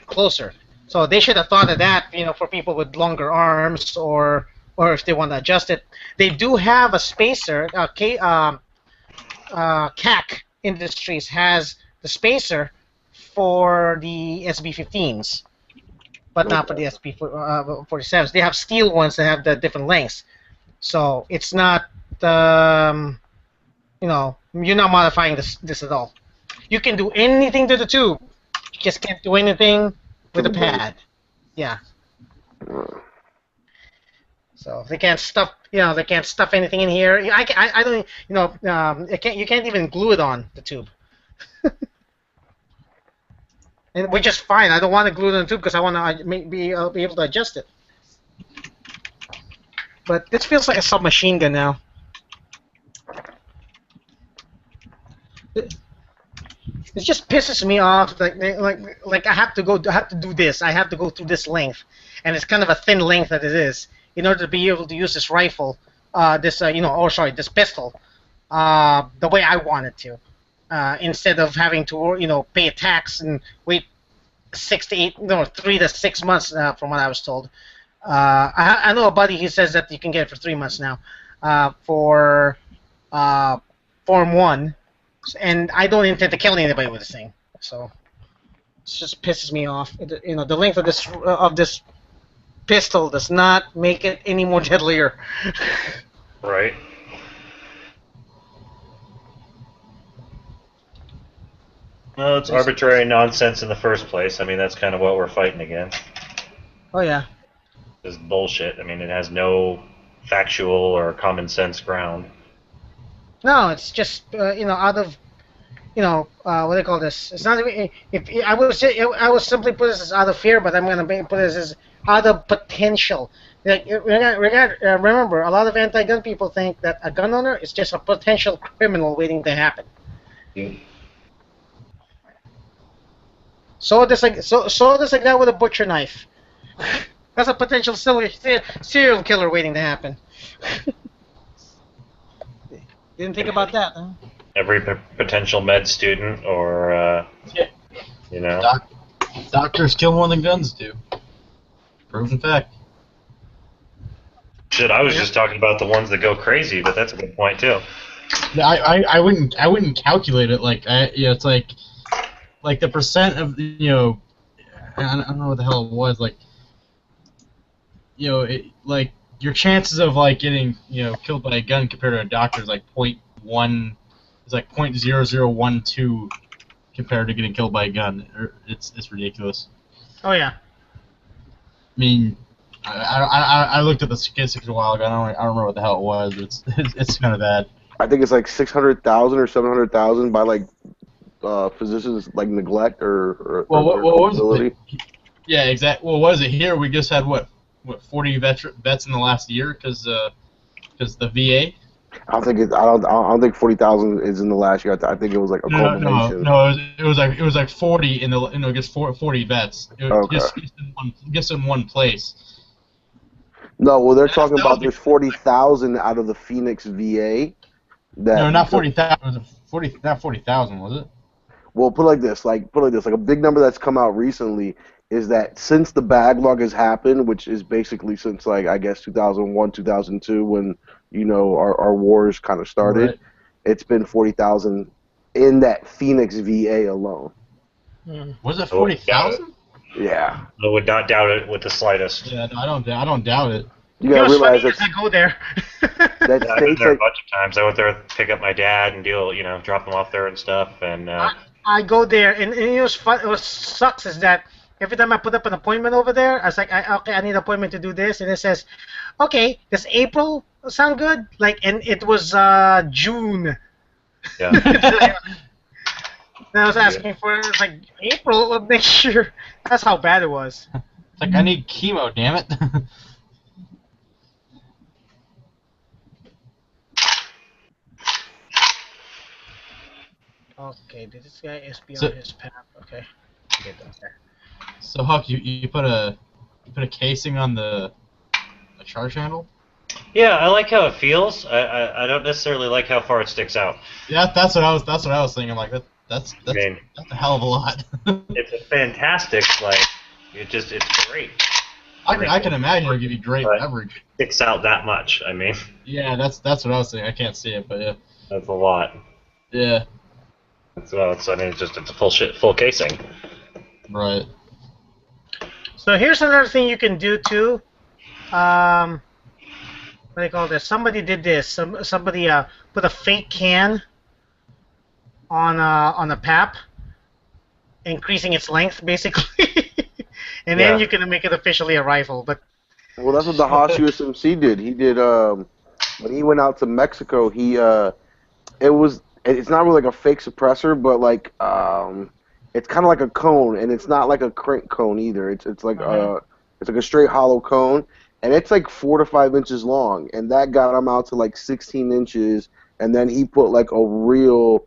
closer. So they should have thought of that, for people with longer arms or if they want to adjust it. They do have a spacer. CAC Industries has the spacer for the SB15s. But not for the SB47s. They have steel ones that have the different lengths. So it's not, you're not modifying this at all. You can do anything to the tube. You just can't do anything with the pad. Yeah. So they can't stuff, anything in here. I don't, you can't even glue it on the tube. And which is fine. I don't want to glue it on the tube because I want to be able to adjust it. But this feels like a submachine gun now. It just pisses me off. Like I have to do this. I have to go through this length, and it's kind of a thin length that it is in order to be able to use this rifle, this pistol, the way I want it to. Instead of having to, pay a tax and wait 3 to 6 months, from what I was told. I know a buddy who says that you can get it for 3 months now, for Form 1, and I don't intend to kill anybody with this thing, so it just pisses me off. The length of this pistol does not make it any more deadlier. Right. Well, it's arbitrary nonsense in the first place. I mean, that's kind of what we're fighting against. Oh, yeah. It's bullshit. I mean, it has no factual or common sense ground. No, it's just, out of, what do they call this? It's not even, I would simply put this as out of fear, but I'm going to put this as out of potential. Like, remember, a lot of anti-gun people think that a gun owner is just a potential criminal waiting to happen. Mm. So does a guy with a butcher knife. That's a potential serial killer waiting to happen. Didn't think about that, huh? Every potential med student or, Doctors kill more than guns do. Proven fact. Shit, I was just talking about the ones that go crazy, but that's a good point, too. I wouldn't calculate it it's like the percent of I don't know what the hell it was, your chances of getting killed by a gun compared to a doctor is like 0.1, it's like 0.0012 compared to getting killed by a gun. It's ridiculous. Oh yeah. I mean, I looked at the statistics a while ago. I don't remember what the hell it was. It's kind of bad. I think it's like 600,000 or 700,000 by physicians neglect or what was it? Yeah, exactly. Well, what is it here? We just had what 40 vets in the last year because the VA. I don't think 40,000 is in the last year. I think it was like a culmination. No, it was like 40 in the just 40 vets. Just in one place. No, well they're talking about there's 40,000 out of the Phoenix VA. No, not 40,000. Not 40,000, was it? Well, put it like this. Like a big number that's come out recently is that since the backlog has happened, which is basically since like I guess 2001, 2002, when our wars kind of started, Right. it's been 40,000 in that Phoenix VA alone. Was it 40,000? Yeah. I would not doubt it with the slightest. Yeah, no, I don't doubt it. You You know gotta what's funny realize is I go there. that Yeah, I've been states there a like bunch of times. I went there to pick up my dad and drop him off there and stuff. And I go there, and it was fun. What sucks is that every time I put up an appointment over there, I was like, okay, I need an appointment to do this, and it says, okay, does April sound good? Like, and it was June. yeah, And I was asking for it. It's like April of next year. That's how bad it was. It's like I need chemo, damn it. Okay, did this guy SB So- on his path? Okay. Get that there. So Huck, you put a casing on the charge handle? yeah, I like how it feels. I don't necessarily like how far it sticks out. Yeah, that's what I was thinking. Like that's I mean, a hell of a lot. it's a fantastic, like, it's great. I can imagine it'll give you great Right. leverage. Sticks out that much. I mean, Yeah, that's what I was thinking. I can't see it, but yeah. that's a lot. Yeah, It's a full casing. right. So here's another thing you can do too. What do you call this? Somebody did this. Somebody put a fake can on a PAP, increasing its length basically, and then Yeah. you can make it officially a rifle. But well, that's what the Haas USMC did. He did when he went out to Mexico. It's not really like a fake suppressor, but like it's kind of like a cone, and it's not like a crank cone either. It's like it's like a straight hollow cone, and it's like 4 to 5 inches long, and that got him out to like 16 inches, and then he put like a real,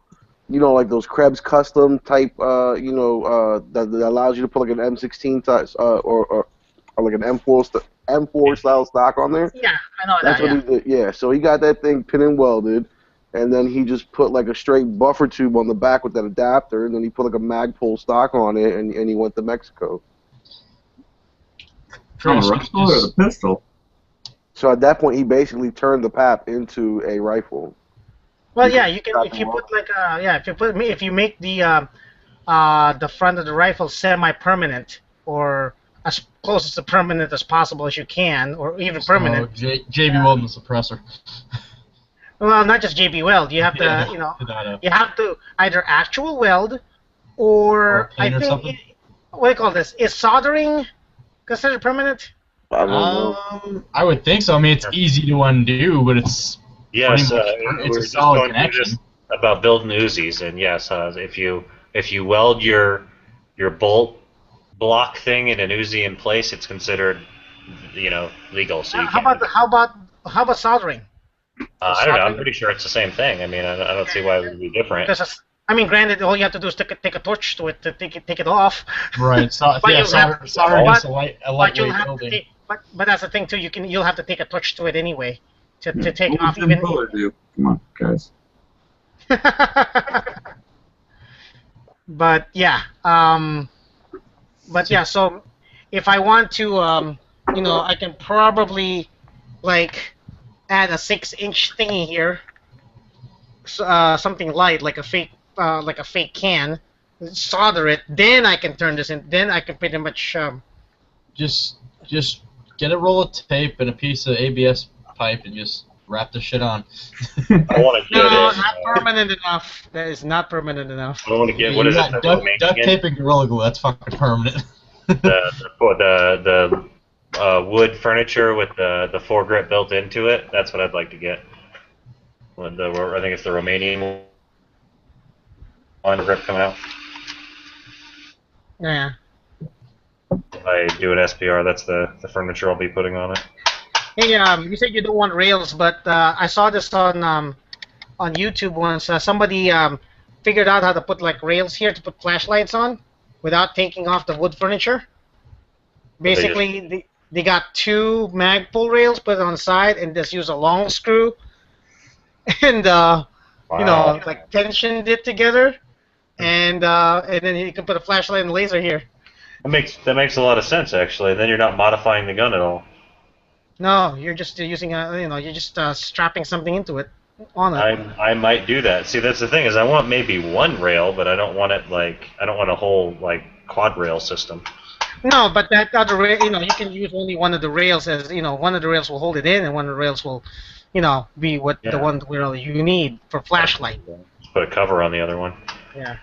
like those Krebs custom type, that allows you to put like an M16 type, or like an M4 style stock on there. yeah, I know That's that. what he did. Yeah, so he got that thing pin and welded, and then he just put like a straight buffer tube on the back with that adapter, and then he put like a Magpul stock on it, and he went to Mexico. On the rifle or the pistol? So at that point, he basically turned the PAP into a rifle. Well, You yeah, can you can strap if them you up. put like if you make the front of the rifle semi-permanent or as close to permanent as possible as you can, or even permanent. So, JB Weldon suppressor. Well, not just JB Weld. You have to, Yeah, you no. you have to either actual weld or I paint or think something? what do you call this? Is soldering considered permanent? I don't know. I would think so. I mean, it's easy to undo, but it's Yes, pretty much, we it's were a just solid going through connection. this about building Uzis, and yes, if you weld your bolt block thing in an Uzi in place, it's considered legal. So you How can't. about soldering? I don't know. I'm pretty sure it's the same thing. I mean, I don't see why it would be different. Because granted, all you have to do is take a torch to it to take it off. right. So, But yeah, you'll have- soldering but- is a But you'll lightweight have to building. take, but that's the thing too. You'll have to take a torch to it anyway to take What off would Jim even. Fuller do? Come on, guys. But yeah, so if I want to, I can probably like add a 6-inch thingy here, something light like a fake can, solder it. Then I can turn this in. Then I can pretty much. Just get a roll of tape and a piece of ABS pipe and just wrap the shit on. I want to get No, it. not permanent enough. That is not permanent enough. I want to get what You is it? got The duct Romanian- tape and Gorilla Glue. That's fucking permanent. the wood furniture with the foregrip built into it. That's what I'd like to get. I think it's the Romanian one grip coming out. Yeah. If I do an SPR, that's the furniture I'll be putting on it. Hey, you said you don't want rails, but I saw this on YouTube once. Somebody figured out how to put like rails here to put flashlights on without taking off the wood furniture. Basically, they got 2 Magpul rails put on the side and just use a long screw and Wow. like tensioned it together. and then you can put a flashlight and laser here. That makes a lot of sense actually. Then you're not modifying the gun at all. No, you're just using you're just strapping something into it, on it. I might do that. See, that's the thing is I want maybe one rail, but I don't want it I don't want a whole quad rail system. No, but that other rail, you can use only one of the rails as one of the rails will hold it in, and one of the rails will, be the one rail you need for flashlight. Just put a cover on the other one. Yeah.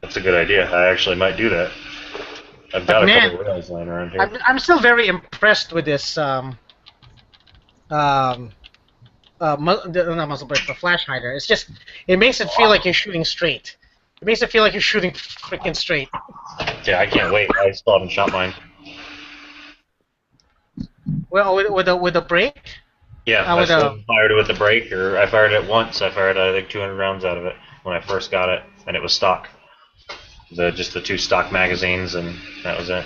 That's a good idea. I actually might do that. I've got a couple of rails lying around here. I'm still very impressed with this not muzzle brake, the flash hider. It's just, it makes it feel like you're shooting straight. It makes it feel like you're shooting freaking straight. Yeah, I can't wait. I still haven't shot mine. Well, with the brake? Yeah, I still fired it with the brake, or I fired it once. I fired, I think, 200 rounds out of it when I first got it, and it was stock. Just the 2 stock magazines, and that was it.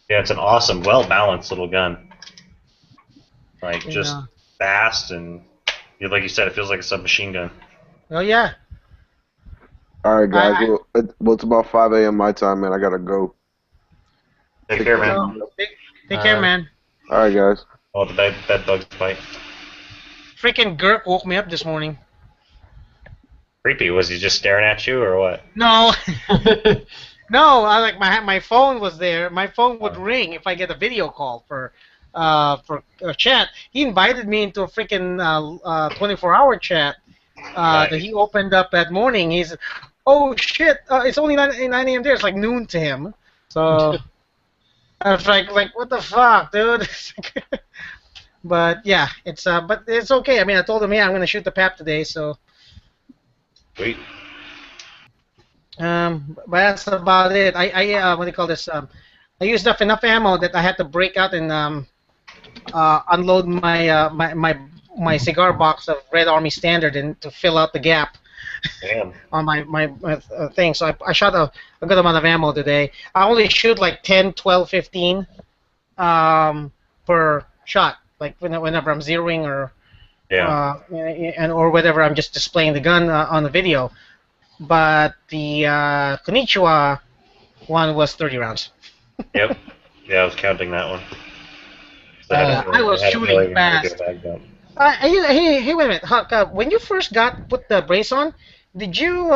Yeah, it's an awesome, well-balanced little gun. Just fast, and like you said, it feels like a submachine gun. Oh, yeah. All right, guys. Well, it's about 5 a.m. my time, man. I gotta go. Take care, man. Take care, man. All right, guys. Oh, the bed bugs bite. Freaking Gurk woke me up this morning. Creepy. Was he just staring at you, or what? No. No, my phone was there. My phone would ring if I get a video call for a chat. He invited me into a freaking 24-hour chat that he opened up that morning. He's, oh shit, it's only 9 a.m. there. It's like noon to him. So I was like what the fuck, dude? But yeah, but it's okay. I mean, I told him, yeah, I'm gonna shoot the PAP today, so. Sweet. But that's about it. I what do you call this? I used up enough ammo that I had to break out and unload my cigar box of Red Army Standard and to fill out the gap. Damn. On my thing. So I shot a good amount of ammo today. I only shoot like 10, 12, 15 per shot. Like whenever I'm zeroing or or whatever, I'm just displaying the gun on the video. But the Konnichiwa one was 30 rounds. Yep. Yeah, I was counting that one. I was shooting fast. Hey, wait a minute. Huck, when you first put the brace on, did you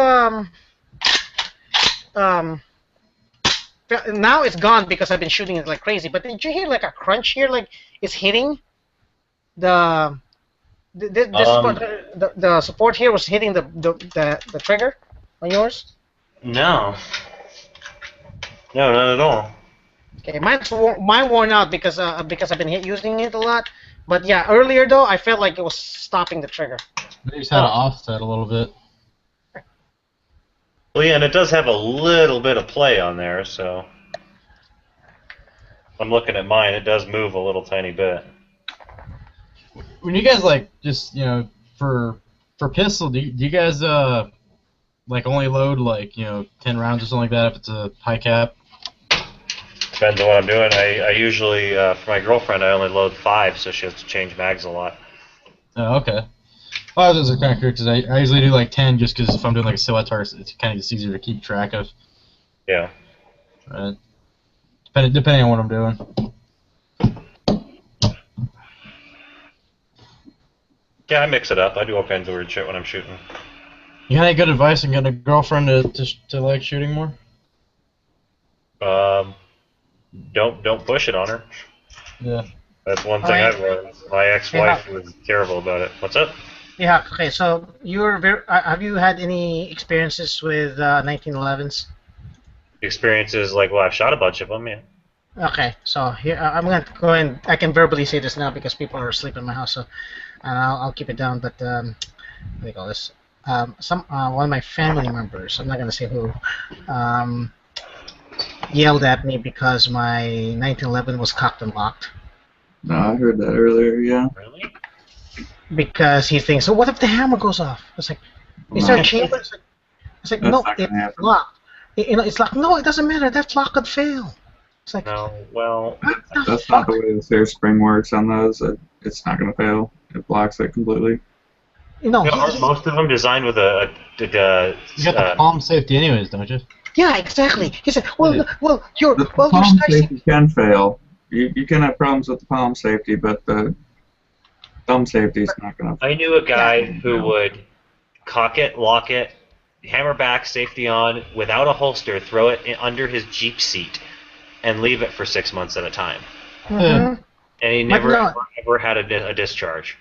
now it's gone because I've been shooting it like crazy. But did you hear like a crunch here, like it's hitting the support here was hitting the trigger on yours? No. No, not at all. Okay, mine worn out because I've been using it a lot. But yeah, earlier though, I felt like it was stopping the trigger. They just had to offset a little bit. Well, yeah, and it does have a little bit of play on there, so I'm looking at mine. It does move a little tiny bit. When you guys just for pistol, do you guys only load 10 rounds or something like that if it's a high cap? Depends on what I'm doing. I usually for my girlfriend I only load 5, so she has to change mags a lot. Oh, okay. Well, I was just kind of curious because I usually do 10 just because if I'm doing a silhouette target, it's kind of just easier to keep track of. Yeah. Right. Depending on what I'm doing. Yeah, I mix it up. I do all kinds of weird shit when I'm shooting. You got any good advice on getting a girlfriend to like shooting more? Don't push it on her. Yeah. That's one thing I've learned. My ex-wife was terrible about it. What's up? Yeah. Okay. So have you had any experiences with 1911s? Experiences well, I've shot a bunch of them. Yeah. Okay. So here I'm going to go and I can verbally say this now because people are asleep in my house. So I'll keep it down. But what do you call this? One of my family members, I'm not going to say who, yelled at me because my 1911 was cocked and locked. No, I heard that earlier, yeah. Really? Because he thinks, so what if the hammer goes off? It's like, is there a chamber? It's like no, it's locked. It's like, no, it doesn't matter. That lock could fail. It's like, no, well, that's not the way the fair spring works on those. It's not going to fail. It blocks it completely. No, Aren't most of them designed with a You got the palm safety anyways, don't you? yeah, exactly. He said, well, Yeah. your The your palm sky safety can fail. You can have problems with the palm safety, but the thumb safety is not going to. I knew a guy who would cock it, lock it, hammer back, safety on, without a holster, throw it under his Jeep seat, and leave it for 6 months at a time. Mhm. And he But never, no. ever had a discharge.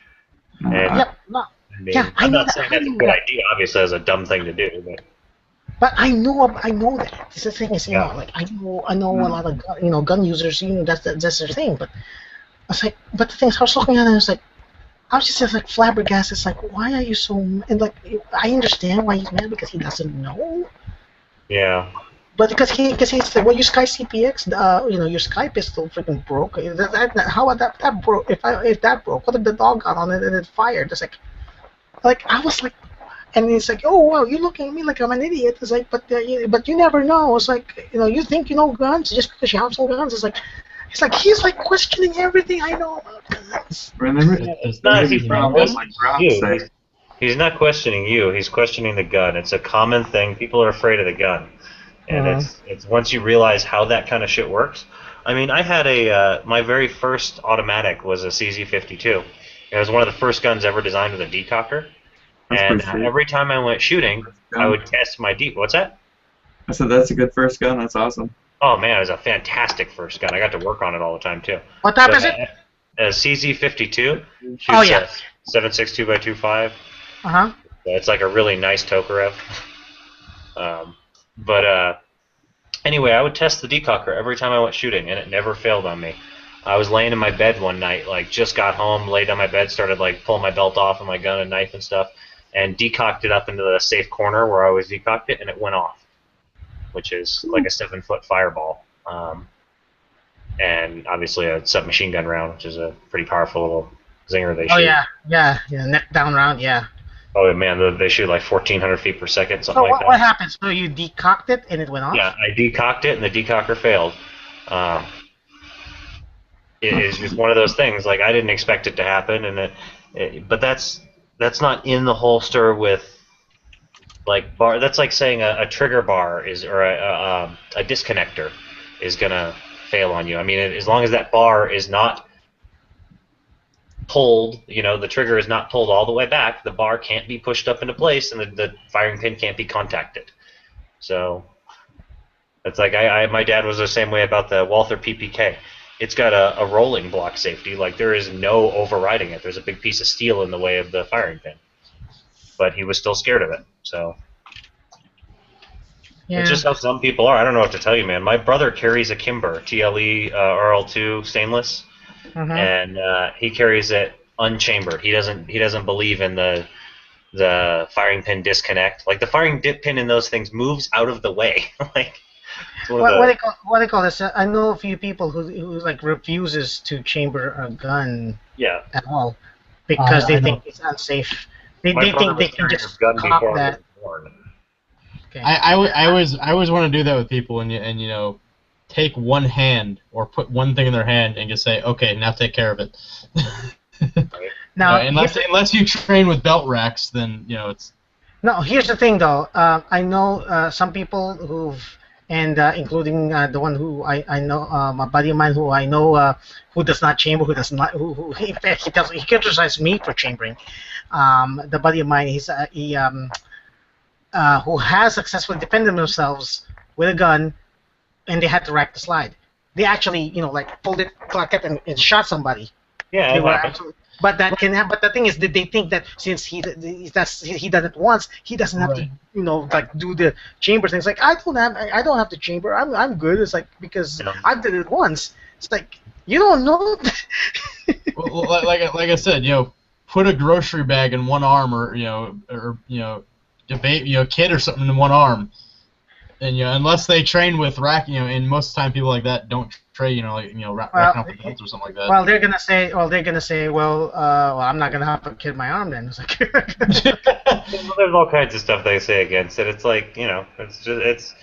No, And Yep, no. I mean, Yeah, I I'm know not that. saying I that's a know good that. idea. Obviously, that's a dumb thing to do. But I know that. The thing is, Yeah. like I know a lot of gun users. That's their thing. But I was like, but the thing is, I was looking at it, and I was like, I was just like flabbergasted. It's like, why are you so? And like, I understand why he's mad because he doesn't know. Yeah. But because he said, well, your Sky CPX, your Sky pistol freaking broke. How about that broke? If that broke, what if the dog got on it and it fired? It's like I was like. And he's like, oh, wow, you're looking at me like I'm an idiot. It's like, but you never know. It's like, you think you know guns just because you have some guns. It's like he's like questioning everything I know about guns. It's not maybe problems like Brown you. said. He's not questioning you. He's questioning the gun. It's a common thing. People are afraid of the gun, and it's once you realize how that kind of shit works. I mean, I had my very first automatic was a CZ52. It was one of the first guns ever designed with a decocker. And every time I went shooting, I would test my What's that? I said that's a good first gun. That's awesome. Oh man, it was a fantastic first gun. I got to work on it all the time too. What type is it? A CZ52. Shoots Oh yeah. 7.62 x 2.25. It's like a really nice Tokarev. Anyway, I would test the decocker every time I went shooting, and it never failed on me. I was laying in my bed one night, like just got home, laid on my bed, started like pulling my belt off and my gun and knife and stuff, and decocked it up into the safe corner where I always decocked it, and it went off, which is like a 7-foot fireball. And obviously a submachine gun round, which is a pretty powerful little zinger they shoot. Oh yeah, neck down round, yeah. Oh man, they shoot like 1,400 feet per second, something So like that. what happened? So you decocked it and it went off? Yeah, I decocked it and the decocker failed. It is just one of those things. Like I didn't expect it to happen, and but that's not in the holster with like bar. That's like saying a trigger bar is or a disconnector is gonna fail on you. I mean, as long as that bar is not pulled, the trigger is not pulled all the way back, the bar can't be pushed up into place, and the firing pin can't be contacted. So it's like my dad was the same way about the Walther PPK. It's got a rolling block safety. Like there is no overriding it. There's a big piece of steel in the way of the firing pin. But he was still scared of it. So it's just how some people are. I don't know what to tell you, man. My brother carries a Kimber TLE RL2 stainless, and he carries it unchambered. He doesn't believe in the firing pin disconnect. Like the firing dip pin in those things moves out of the way. Like. What do you call this? I know a few people who like refuses to chamber a gun at all because they think it's unsafe. They think they can just cock that. Okay. I always want to do that with people and take one hand or put one thing in their hand and just say, okay, now take care of it. Now, unless you train with belt racks, then it's. No, here's the thing though. I know some people including the one who I know, a buddy of mine who I know who does not chamber, who in fact he criticizes me for chambering. The buddy of mine, who has successfully defended themselves with a gun, and they had to rack the slide. They actually, pulled it, clocked it, and shot somebody. Yeah, but that can happen. But the thing is, that they think that since he done it once, he doesn't have to, do the chamber things. Like I don't have to chamber. I'm good. It's like because I've did it once. It's like you don't know. Well, like I said, put a grocery bag in one arm, or a baby, kid or something in one arm, and unless they train with rack, and most of the time people like that don't train, racking up the belts or something like that. Well, they're gonna say, well, I'm not gonna have to kid my arm then. It's like. Well, there's all kinds of stuff they say against it. It's like it's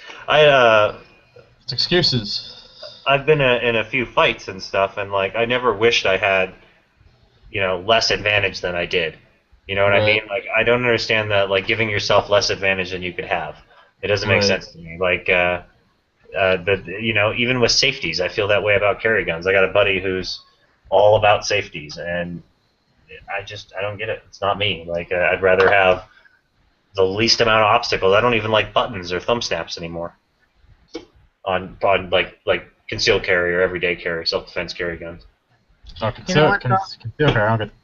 excuses. I've been in a few fights and stuff, and like I never wished I had, less advantage than I did. You know what I Right. mean? Like, I don't understand that, like, giving yourself less advantage than you could have. It doesn't make Right. sense to me. Like, even with safeties, I feel that way about carry guns. I got a buddy who's all about safeties, and I don't get it. It's not me. Like, I'd rather have the least amount of obstacles. I don't even like buttons or thumb snaps anymore on like concealed carry or everyday carry, self-defense carry guns. Oh, You know what, conceal carry, I don't get.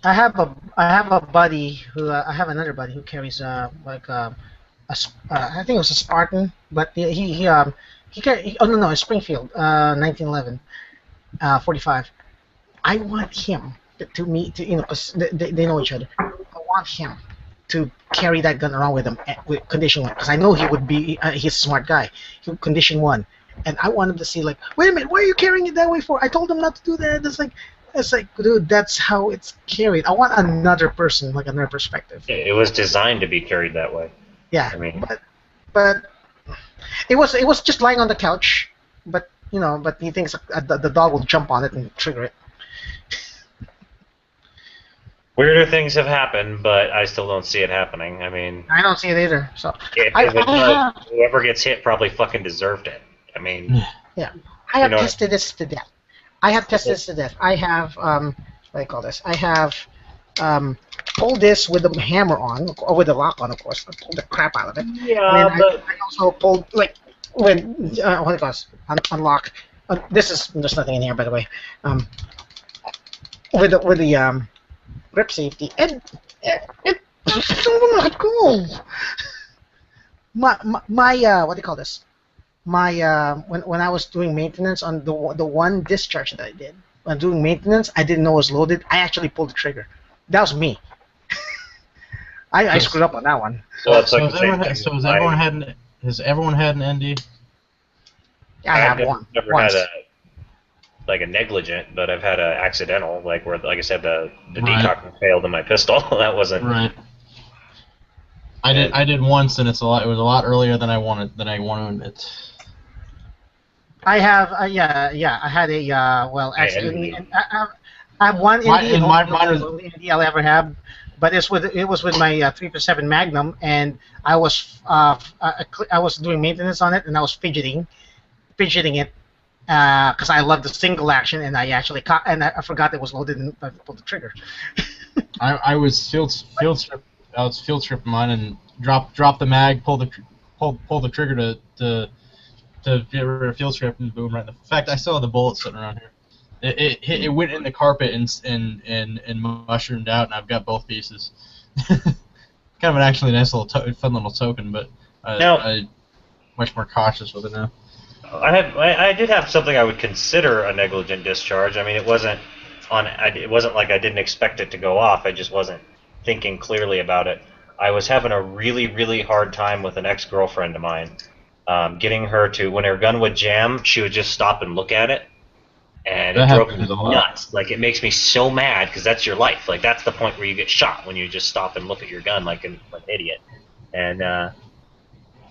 I have a buddy who I have another buddy who carries I think it was a Spartan, but oh no, a Springfield 1911 .45. I want him to meet, because they know each other. I want him to carry that gun around with him with condition 1, because I know he would be. He's a smart guy. He would condition 1, and I want him to see, like, wait a minute, why are you carrying it that way for? I told him not to do that. It's like, dude, that's how it's carried. I want another person, like another perspective. It was designed to be carried that way. Yeah, I mean, but it was just lying on the couch, but he thinks the dog will jump on it and trigger it. weirder things have happened, but I still don't see it happening. I mean, I don't see it either. So if it does, whoever gets hit probably fucking deserved it. I mean, yeah, I have tested this to death. I have what do you call this? I have pulled this with the hammer on, or with the lock on, of course. I pulled the crap out of it. Yeah, and then I also pulled, like, when what do you call this? Unlock. There's nothing in here, by the way. With the grip safety, and it will not go. My what do you call this? When I was doing maintenance on the one discharge that I did, when doing maintenance, I didn't know it was loaded. I actually pulled the trigger. That was me. I screwed up on that one. Has everyone had an ND? I have one. Never once. had a negligent, but I've had an accidental, like where, like I said, the Right. decock failed in my pistol. That wasn't Right. I did once, and it was a lot earlier than I wanted to admit. I have, I had a, actually, I have one Mine- Indie, and mine was- the only Indie I'll ever have, but it was with my 357 Magnum, and I was doing maintenance on it, and I was fidgeting it, because I love the single action, and I actually I forgot it was loaded and I pulled the trigger. I was field stripping mine and dropped the mag, pull the trigger to get rid of field strip, and boom, right in fact, I still have the bullet sitting around here. It went in the carpet and mushroomed out, and I've got both pieces. Kind of an actually nice little fun little token, but I'm much more cautious with it now. I did have something I would consider a negligent discharge. I mean, it wasn't like I didn't expect it to go off. I just wasn't thinking clearly about it. I was having a really, really hard time with an ex-girlfriend of mine. Getting her to, when her gun would jam, she would just stop and look at it, and it drove me nuts. Like, it makes me so mad, because that's your life. Like, that's the point where you get shot, when you just stop and look at your gun like an idiot. And I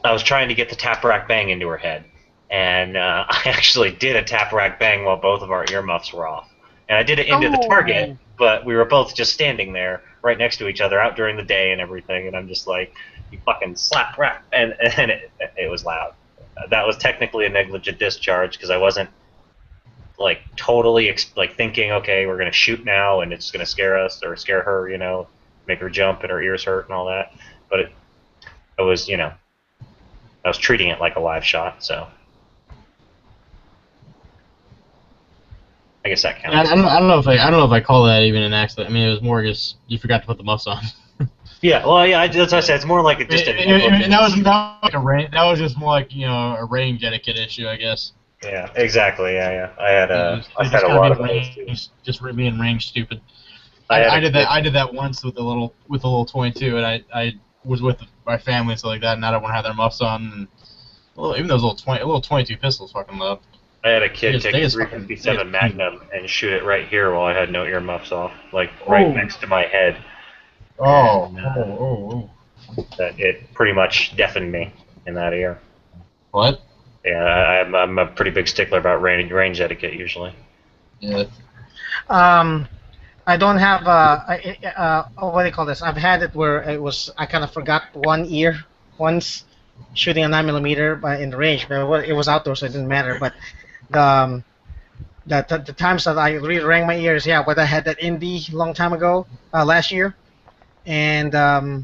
was trying to get the tap rack bang into her head. And I actually did a tap rack bang while both of our earmuffs were off. And I did it into the target, but we were both just standing there right next to each other out during the day and everything. And I'm just like, you fucking slap rack. And it was loud. That was technically a negligent discharge, because I wasn't like totally thinking, okay, we're going to shoot now and it's going to scare us or scare her, make her jump and her ears hurt and all that. But I was treating it like a live shot, so. I guess that counts. I don't know if I call that even an accident. I mean, it was more just you forgot to put the muffs on. Yeah, well, yeah, that's what I said. It's more like that was just more like a range etiquette issue, I guess. Yeah, exactly. Yeah. I had a lot of those too. Just being range stupid. I did that once with a little 22, and I was with my family and stuff like that, and I don't want to have their muffs on. And even those little 22 pistols, fucking loud. I had a kid take a 357 Magnum and shoot it right here while I had no earmuffs off, right next to my head. Oh. That it pretty much deafened me in that ear. What? Yeah, I'm a pretty big stickler about range etiquette usually. Yeah. I don't have what do you call this? I've had it where I kind of forgot one ear once shooting a 9mm in the range, but it was outdoors, so it didn't matter. But the the times that I really rang my ears, yeah, when I had that Indy long time ago, last year, and I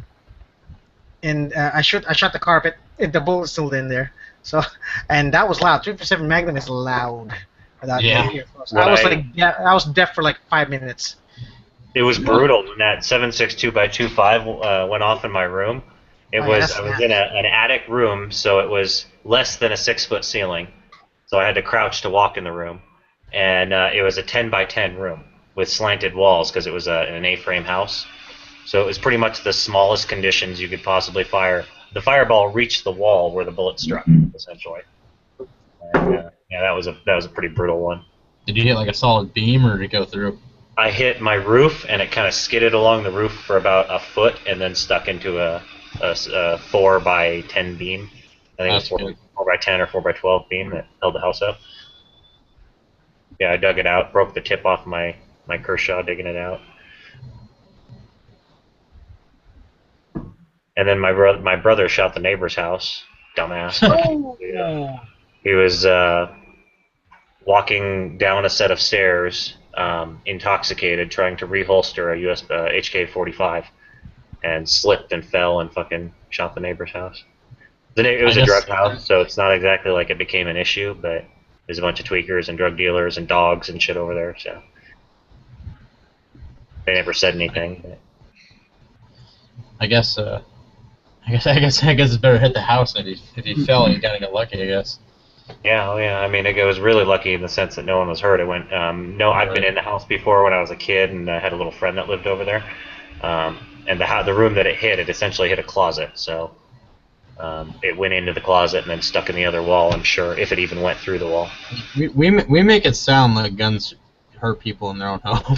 shot the carpet, and the bullet's still in there. So, and that was loud. 357 Magnum is loud. Without Yeah. earphones. I was deaf for like 5 minutes. It was brutal when that 7.62x2.5 went off in my room. I was in an attic room, so it was less than a 6-foot ceiling. So I had to crouch to walk in the room, and it was a 10x10 room with slanted walls because it was an A-frame house. So it was pretty much the smallest conditions you could possibly fire. The fireball reached the wall where the bullet struck, essentially. And, yeah, that was a pretty brutal one. Did you hit like a solid beam, or did it go through? I hit my roof, and it kind of skidded along the roof for about a foot, and then stuck into a 4x10 beam. I think it was 4x10 or 4x12 beam that held the house up. Yeah, I dug it out, broke the tip off my Kershaw digging it out. And then my brother shot the neighbor's house. Dumbass. Yeah. He was walking down a set of stairs, intoxicated, trying to reholster a HK-45, and slipped and fell and fucking shot the neighbor's house. It was a drug house, so it's not exactly like it became an issue, but there's a bunch of tweakers and drug dealers and dogs and shit over there, so they never said anything. But. I guess it's better hit the house. If he fell, you gotta get lucky, I guess. Yeah, I mean, I was really lucky in the sense that no one was hurt. It went. I've been in the house before when I was a kid, and I had a little friend that lived over there. And the room that it essentially hit a closet. So it went into the closet and then stuck in the other wall. I'm sure if it even went through the wall. We make it sound like guns hurt people in their own home.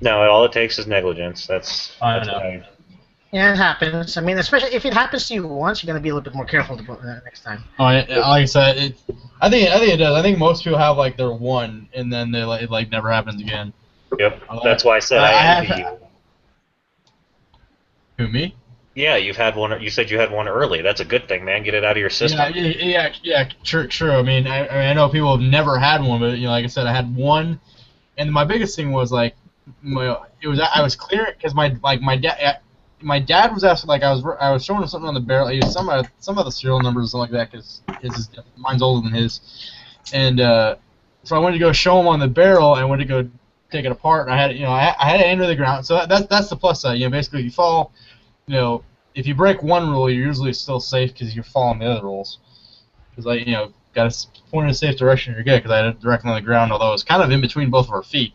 No, all it takes is negligence. That's I know. Yeah, it happens. I mean, especially if it happens to you once, you're gonna be a little bit more careful next time. Oh, like I said, I think it does. I think most people have like their one, and then it never happens again. Yep. That's why I said I envy you. Who, me? Yeah, you've had one. You said you had one early. That's a good thing, man. Get it out of your system. Yeah. True. I mean, I know people have never had one, but like I said, I had one, and my biggest thing was like, I was clearing because my dad was asking, like, I was showing him something on the barrel. He was some of the serial numbers or something like that, because mine's older than his. And so I wanted to go show him on the barrel, and I wanted to go take it apart. And I had to enter the ground. So that's the plus side. Basically, if you fall, if you break one rule, you're usually still safe because you're following the other rules. Because got to point in a safe direction, you're good. Because I had it directly on the ground, although it was kind of in between both of our feet.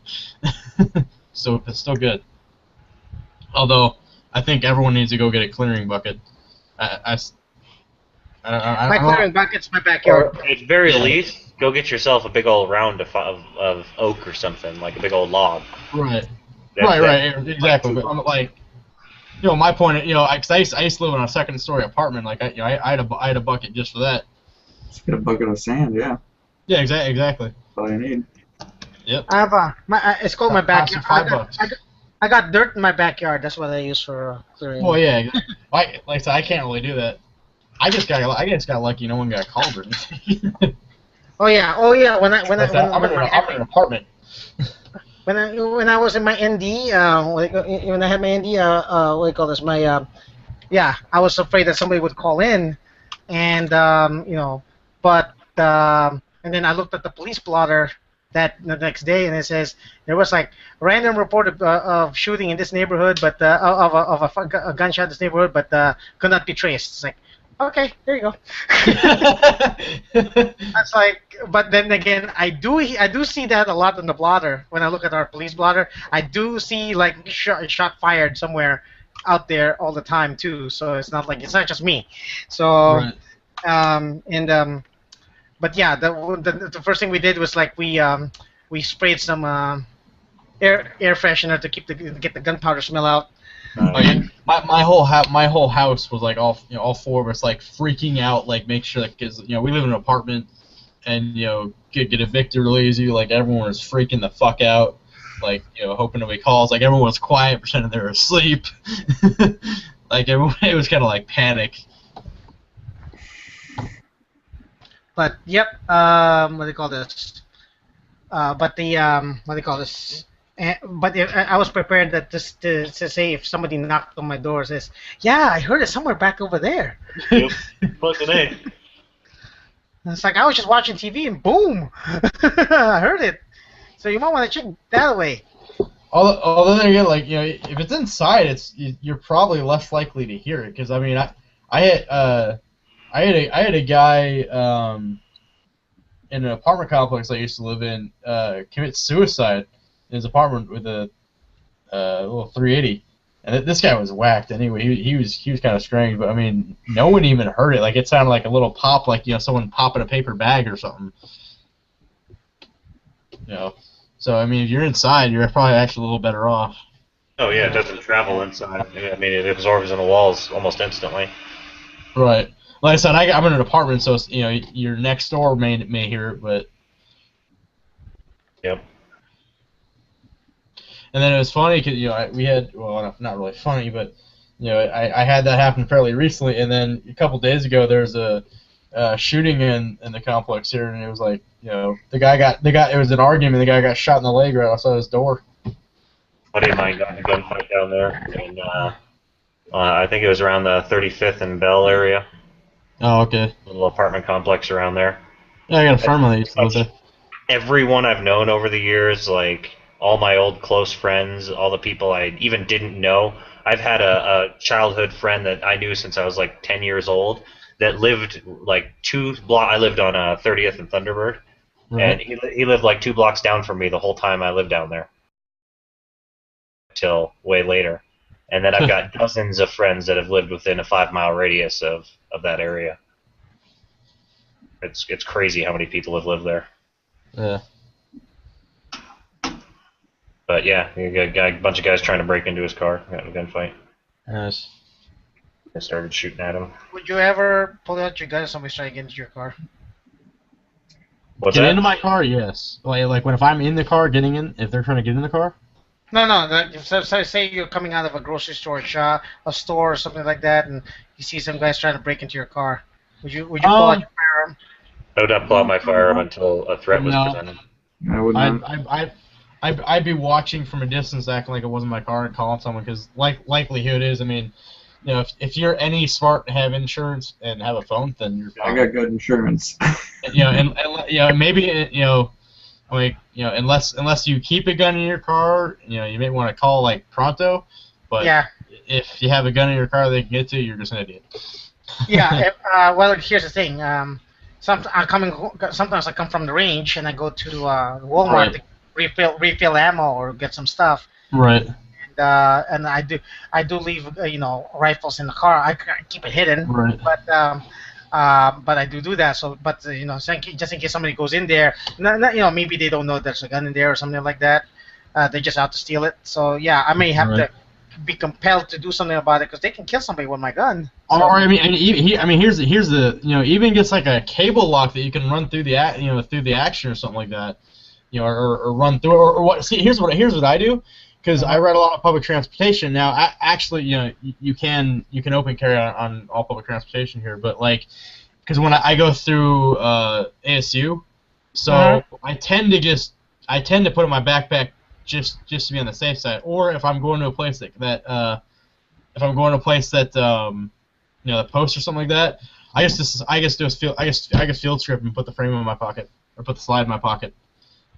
So it's still good. Although I think everyone needs to go get a clearing bucket. My clearing bucket's my backyard. Or at very least, go get yourself a big old round of oak or something, like a big old log. Right. Exactly. But my point, because I used to live in a second-story apartment. Like I had a bucket just for that. Just get a bucket of sand, yeah. Yeah, exactly. That's all you need. Yep. I have it's called my backyard. $5. I got dirt in my backyard. That's what I use for clearing. Well, yeah. Like I said, I can't really do that. I just got lucky. No one got called or anything. Oh yeah. I'm in an apartment. When I was in my ND, when I had my ND, what do you call this? I was afraid that somebody would call in, and and then I looked at the police blotter the next day, and it says there was like random report of shooting in this neighborhood, but of a gunshot in this neighborhood, but could not be traced. It's like, okay, there you go. That's like, but then again, I do see that a lot in the blotter. When I look at our police blotter, I do see like shot fired somewhere out there all the time too. So it's not just me. So, right. But yeah, the first thing we did was like we sprayed some air freshener to get the gunpowder smell out. My whole house was like all four of us like freaking out, like make sure that because we live in an apartment and get evicted really easy. Like everyone was freaking the fuck out. like hoping nobody calls. Like everyone was quiet, pretending they were asleep. Like everyone, it was kind of like panic. But yep, what do you call this? What do you call this? But I was prepared that to say if somebody knocked on my door, says, "Yeah, I heard it somewhere back over there." Yep. Fucking A. And it's like I was just watching TV and boom, I heard it. So you might want to check that away. Although then again, like if it's inside, you're probably less likely to hear it. Because I mean, I had a guy in an apartment complex I used to live in commit suicide in his apartment with a little 380, and this guy was whacked anyway. He was kind of strange, but I mean, no one even heard it. Like it sounded like a little pop, like someone popping a paper bag or something. So I mean, if you're inside, you're probably actually a little better off. Oh yeah, it doesn't travel inside. I mean, it absorbs in the walls almost instantly. Right. Like I said, I'm in an apartment, so your next door may hear it, but. Yep. And then it was funny because we had not really funny, but I had that happen fairly recently, and then a couple days ago there was a shooting in the complex here, and it was like the guy it was an argument. The guy got shot in the leg right outside his door. A buddy of mine got in a gunfight down there, and I think it was around the 35th and Bell area. Oh, okay. Little apartment complex around there. Yeah, I got a family that used to live there. Everyone I've known over the years, like all my old close friends, all the people I even didn't know. I've had a childhood friend that I knew since I was like 10 years old that lived like 2 blocks. I lived on 30th and Thunderbird, and he lived like 2 blocks down from me the whole time I lived down there till way later. And then I've got dozens of friends that have lived within a 5-mile radius of that area. It's crazy how many people have lived there. Yeah. But yeah, you got a bunch of guys trying to break into his car. Got in a gunfight. Yes. They started shooting at him. Would you ever pull out your gun if somebody's trying to get into your car? What's Get that? into my car, yes. Like when if I'm in the car, getting in, if they're trying to get in the car. No. So say you're coming out of a grocery store, a store, or something like that, and you see some guys trying to break into your car. Would you pull out your firearm? I would not pull out my firearm until a threat was presented. I would not. I'd be watching from a distance, acting like it wasn't my car, and calling someone, because likelihood is, I mean, if you're any smart and have insurance and have a phone, then you're fine. I got good insurance. and maybe unless you keep a gun in your car, you may want to call like pronto. But yeah. If you have a gun in your car they can get to, you're just an idiot. Yeah. Well, here's the thing. Sometimes I come from the range and I go to Walmart to refill ammo or get some stuff. Right. And I do leave rifles in the car. I keep it hidden. Right. But I do that. So, but just in case somebody goes in there, maybe they don't know there's a gun in there or something like that. They're just out to steal it. So yeah, I may have to be compelled to do something about it because they can kill somebody with my gun. So. Or here's the even gets like a cable lock that you can run through the through the action or something like that, or run through or what. See, here's what I do. Because I ride a lot of public transportation now. Actually, you can open carry on all public transportation here, but because when I go through ASU, so I tend to put it in my backpack just to be on the safe side. Or if I'm going to a place that the post or something like that, I just field strip and put the frame in my pocket or put the slide in my pocket.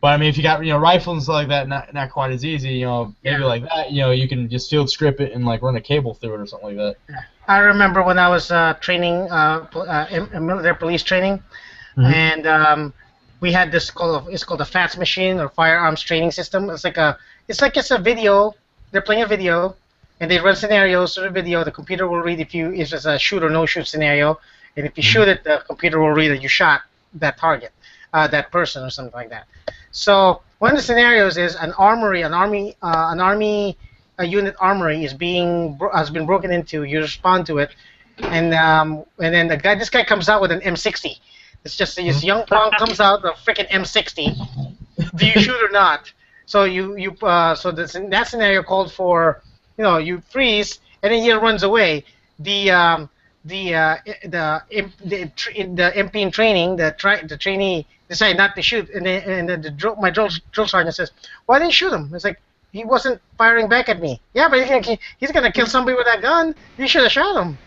But I mean, if you got rifles and stuff like that, not quite as easy. Maybe like that. You can just field strip it and run a cable through it or something like that. I remember when I was training, in military police training, and we had this it's called a FATS machine or firearms training system. It's it's a video. They're playing a video, and they run scenarios through the video. The computer will read if it's a shoot or no shoot scenario, and if you shoot it, the computer will read that you shot that target, that person or something like that. So one of the scenarios is an army unit armory has been broken into. You respond to it, and then this guy comes out with an M60. It's just this young punk comes out with a freaking M60. Do you shoot or not? So so that scenario called for, you freeze and then he runs away. The MP in training, the trainee decided not to shoot, and my drill sergeant says, "Why didn't you shoot him?" It's like, he wasn't firing back at me. Yeah, but he's gonna kill somebody with that gun. You should have shot him.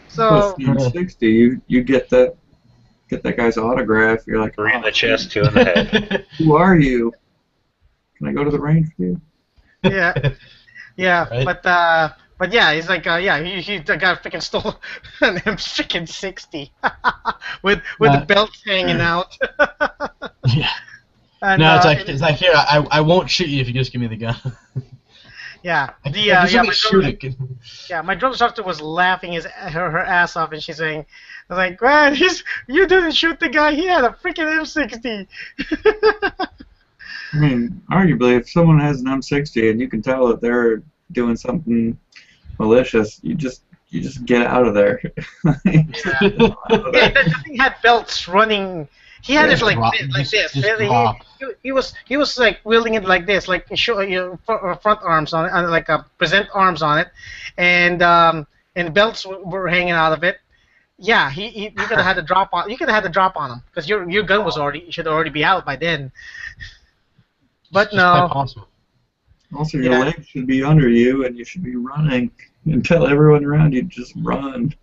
So. Plus, 60, you get that guy's autograph. You're like, 3 in the chest, 2 in the head. Who are you? Can I go to the range with you? Yeah, Right. but yeah, he's like, he got freaking stole an M60 with the belt hanging out. Yeah. And, No, it's like here. I won't shoot you if you just give me the gun. Yeah, my drill instructor was laughing her ass off, and she's saying, "I was like, man, you didn't shoot the guy. He had a freaking M60." I mean, arguably, if someone has an M60 and you can tell that they're doing something malicious, you just get out of there. Yeah, that thing had belts running. He had it like this. He was like wielding it like this, like front arms on it, like present arms on it, and belts were hanging out of it. Yeah, you could have had the drop on. You could have had the drop on him because your gun was should already be out by then. But no. Also, your legs should be under you, and you should be running and tell everyone around you just run.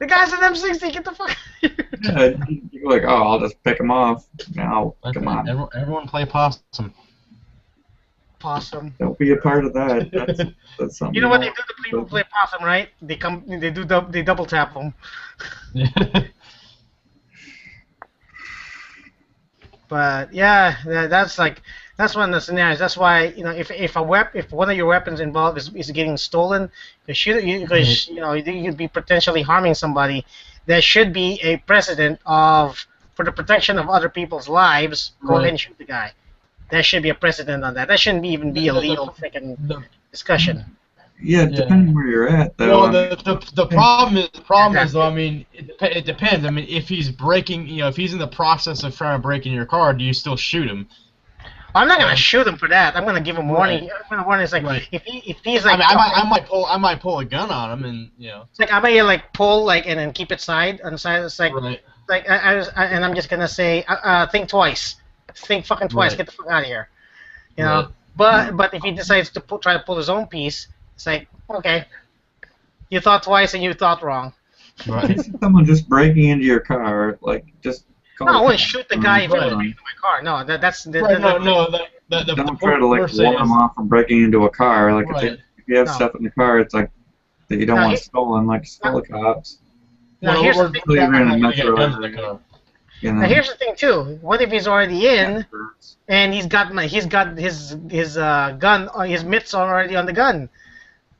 The guy's an M60. Get the fuck. Yeah, you're like, oh, I'll just pick him off. Now, come on. Everyone play possum. Possum. Don't be a part of that. That's something. You know what they do to people who play possum, right? They double tap them. But yeah, that's one of the scenarios. That's why, if one of your weapons involved is getting stolen, because you'd be potentially harming somebody, there should be a precedent for the protection of other people's lives. Go ahead and shoot the guy. There should be a precedent on that. That shouldn't even be a legal freaking discussion. Yeah, depending where you're at, though. Well, the problem is though. I mean, it depends. I mean, if he's breaking, if he's in the process of trying to break in your car, do you still shoot him? I'm not gonna shoot him for that. I'm gonna give him warning. I'm gonna warn. It's like if he's like. I might pull a gun on him, and It's like I might pull and then keep it on the side. It's like and I'm just gonna say think twice. Think fucking twice. Get the fuck out of here. But if he decides to try to pull his own piece, it's like, okay, you thought twice and you thought wrong. Right. If someone just breaking into your car, just. No, I wouldn't shoot the guy if he was breaking into my car. No, that's. Don't try to ward him off from breaking into a car. Like if you have stuff in the car, it's like that you don't want stolen, like stole the cops. Now here's the thing. Now here's the thing too. What if he's already in, and he's got his gun, his mitts already on the gun?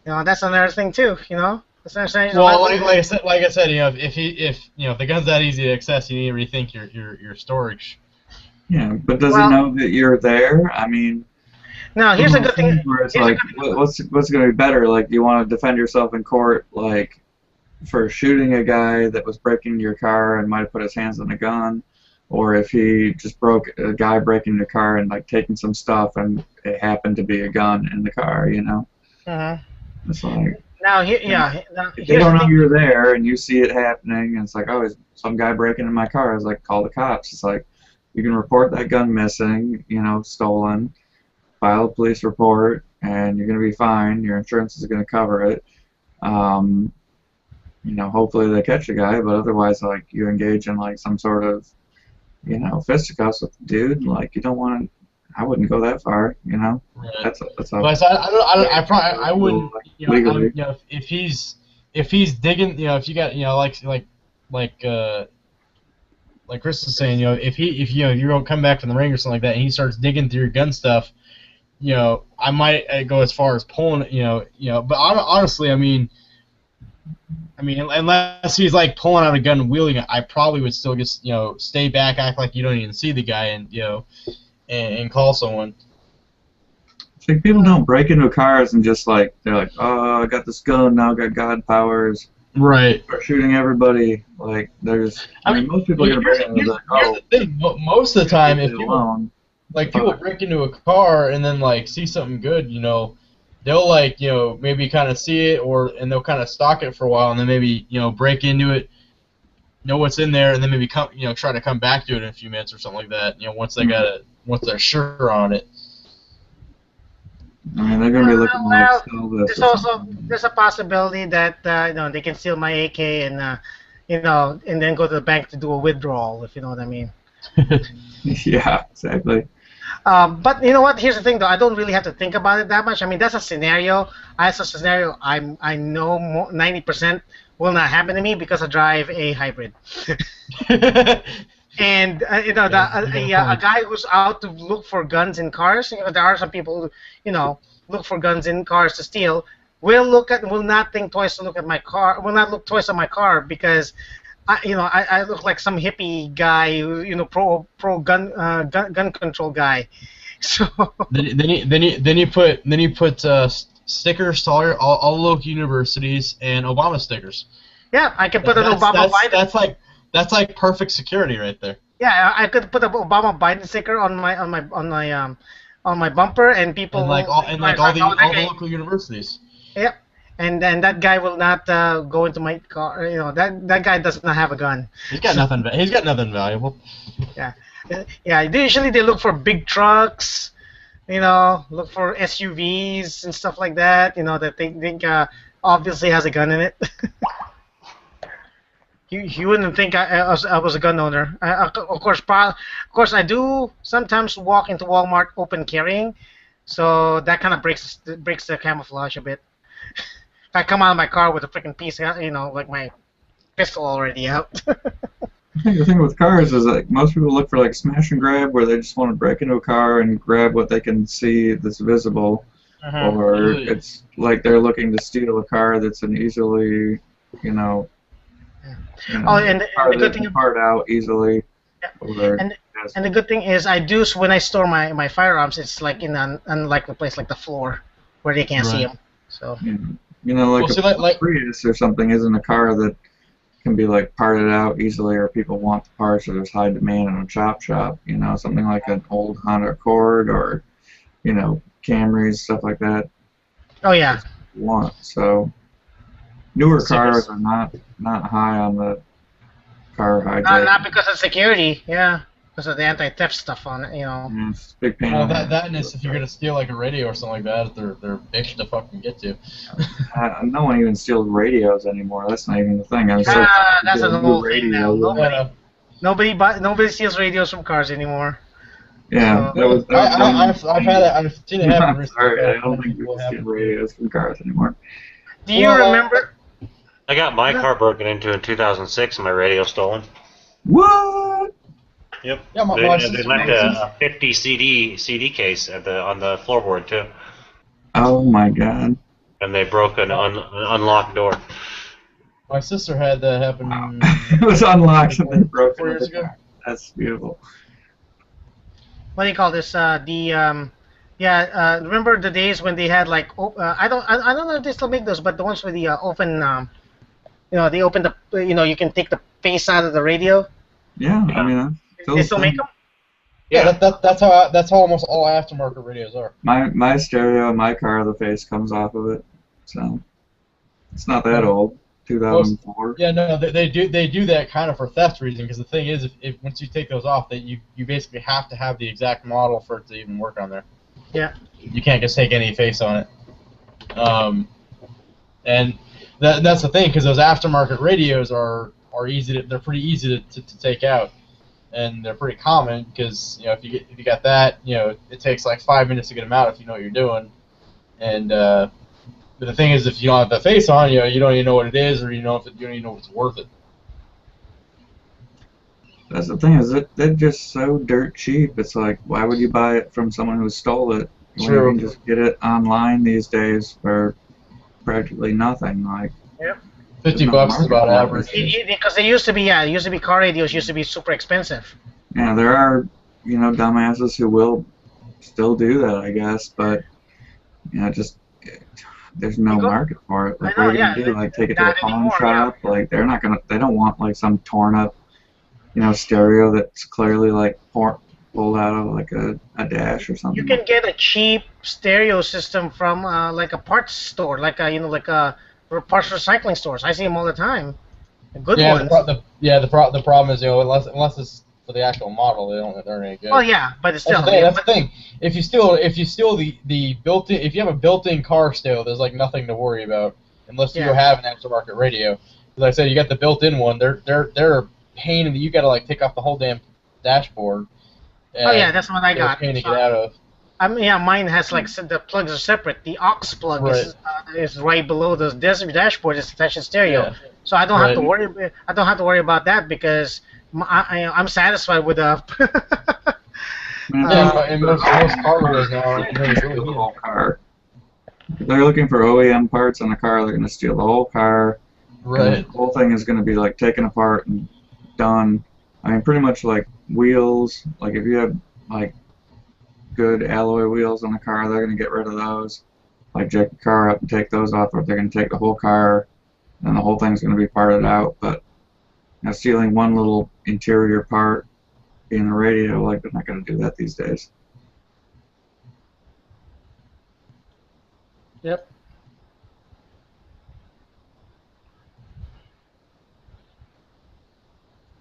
That's another thing too. Well, like I said, if the gun's that easy to access, you need to rethink your storage. Yeah, but does he know that you're there? I mean. No, here's a good thing. Where it's like, what's going to be better? Like, do you want to defend yourself in court, like, for shooting a guy that was breaking into your car and might have put his hands on a gun, or if he just broke a guy breaking into your car and like taking some stuff and it happened to be a gun in the car, It's like. Now, if they don't know you're there and you see it happening, and it's like, oh, is some guy breaking in my car? It's like, call the cops. It's like, you can report that gun missing, stolen, file a police report, and you're going to be fine. Your insurance is going to cover it. Hopefully they catch the guy, but otherwise, like, you engage in like some sort of, fisticuffs with the dude. Like, you don't want to. I wouldn't go that far, Right. That's but I wouldn't. Legally. If he's digging, if you got, like Chris is saying, if you don't come back from the ring or something like that, and he starts digging through your gun stuff, I might go as far as pulling, But honestly, I mean, unless he's like pulling out a gun and wielding it, I probably would still just, stay back, act like you don't even see the guy, and and call someone. It's like people don't break into cars and just like they're like, oh, I got this gun now, I got God powers. Right. Start shooting everybody. Like most people are gonna break into like, oh. Here's the thing. Most of the time, if like people break into a car and then like see something good, you know, they'll like, you know, maybe kind of see it and they'll kind of stalk it for a while and then maybe, you know, break into it, know what's in there, and then maybe come, you know, try to come back to it in a few minutes or something like that. You know, once they're sure on it. I mean, they're gonna be looking to like sell this. There's a possibility that you know, they can steal my AK and you know, and then go to the bank to do a withdrawal, if you know what I mean. Yeah, exactly. But you know what? Here's the thing, though. I don't really have to think about it that much. I mean, that's a scenario. That's a scenario I know 90% will not happen to me because I drive a hybrid. And you know, a guy who's out to look for guns in cars. You know, there are some people who, you know, look for guns in cars to steal. Will not think twice to look at my car. Will not look twice at my car because, I look like some hippie guy who, you know, pro gun control guy. So then you put stickers to all local universities and Obama stickers. Yeah, I can put an Obama Biden. That's like perfect security right there. Yeah, I could put an Obama Biden sticker on my bumper, and people and all the local universities. Yep, and that guy will not go into my car. You know, that guy does not have a gun. He's got nothing. He's got nothing valuable. Yeah, yeah. Usually they look for big trucks. You know, look for SUVs and stuff like that. You know, that they think obviously has a gun in it. You wouldn't think I was a gun owner. Of course, I do sometimes walk into Walmart open carrying, so that kind of breaks the camouflage a bit. If I come out of my car with a freaking piece, you know, like my pistol already out. I think the thing with cars is like most people look for like smash and grab, where they just want to break into a car and grab what they can see that's visible, or it's like they're looking to steal a car that's an easily, you know, and the good thing part out easily. Yeah. And the good thing is, when I store my firearms, it's like in an unlikely place, like the floor, where they can't see them. So you know, like a Prius or something isn't a car that can be like parted out easily, or people want the parts, or there's high demand in a chop shop. You know, something like an old Honda Accord or, you know, Camrys, stuff like that. Oh yeah. So newer cars are not high on the car hijack. Not because of security, yeah. Because of the anti-theft stuff on it, you know. Yeah, it's a big pain. Well, that and if you're gonna steal like a radio or something like that, they're bitch to fucking get to. No one even steals radios anymore. That's not even the thing. That's a whole thing now. Nobody steals radios from cars anymore. Yeah, so, I've seen it happen recently. Sorry, I don't think people steal radios from cars anymore. Do you remember? I got my car broken into in 2006 and my radio stolen. What? Yep. Yeah, they left a 50 CD case on the floorboard too. Oh my god. And they broke an unlocked door. My sister had that happen. It was unlocked and they broke 4 years ago. That's beautiful. What do you call this? Remember the days when they had like I don't know if they still make those, but the ones with the open, you know, they open the, you know, you can take the face out of the radio. Yeah, I mean, they still make them. Yeah, that's how almost all aftermarket radios are. My stereo in my car, the face comes off of it, so it's not that old. 2004. Yeah, no, they do that kind of for theft reason, because the thing is, if once you take those off, that you basically have to have the exact model for it to even work on there. Yeah. You can't just take any face on it. And that's the thing, because those aftermarket radios are they're pretty easy to take out, and they're pretty common, because, you know, if you got that, you know, it takes like 5 minutes to get them out if you know what you're doing. And but the thing is, if you don't have the face on, you know, you don't even know what it is, or you don't even know if it's worth it. That's the thing, is they're just so dirt cheap. It's like, why would you buy it from someone who stole it? True. You can just get it online these days for practically nothing. Like, yep. $50 is about average. Because they used to be car radios used to be super expensive. Yeah, there are, you know, dumbasses who will still do that, I guess, but, you know, just there's no market for it. Like, what are you gonna do? Like, take it to a pawn shop? Yeah. Like, they don't want like some torn up, you know, stereo that's clearly like pulled out of like a dash or something. You can get a cheap stereo system from like a parts store, like a like a parts recycling stores. I see them all the time. The good Yeah, ones. the problem is, unless it's for the actual model, they're any good. Oh yeah, but it's still. That's the thing. If you steal the built-in, if you have a built-in car still, there's like nothing to worry about unless you have an aftermarket radio. Like I said, you got the built-in one. They're a pain in the. You got to like take off the whole damn dashboard. Oh yeah, that's what I got. A pain to get out of. Mine has like the plugs are separate. The aux plug is right below the dashboard. It's attached to stereo, so I don't have to worry. I don't have to worry about that because I'm satisfied with the. And most car owners now the whole car. They're looking for OEM parts on a car. They're going to steal the whole car. Right. The whole thing is going to be like taken apart and done. I mean, pretty much like wheels. Like if you have like good alloy wheels on the car, they're going to get rid of those. Like jack the car up and take those off, or they're going to take the whole car, and the whole thing's going to be parted out. But stealing one little interior part, being the radio, like they're not going to do that these days. Yep.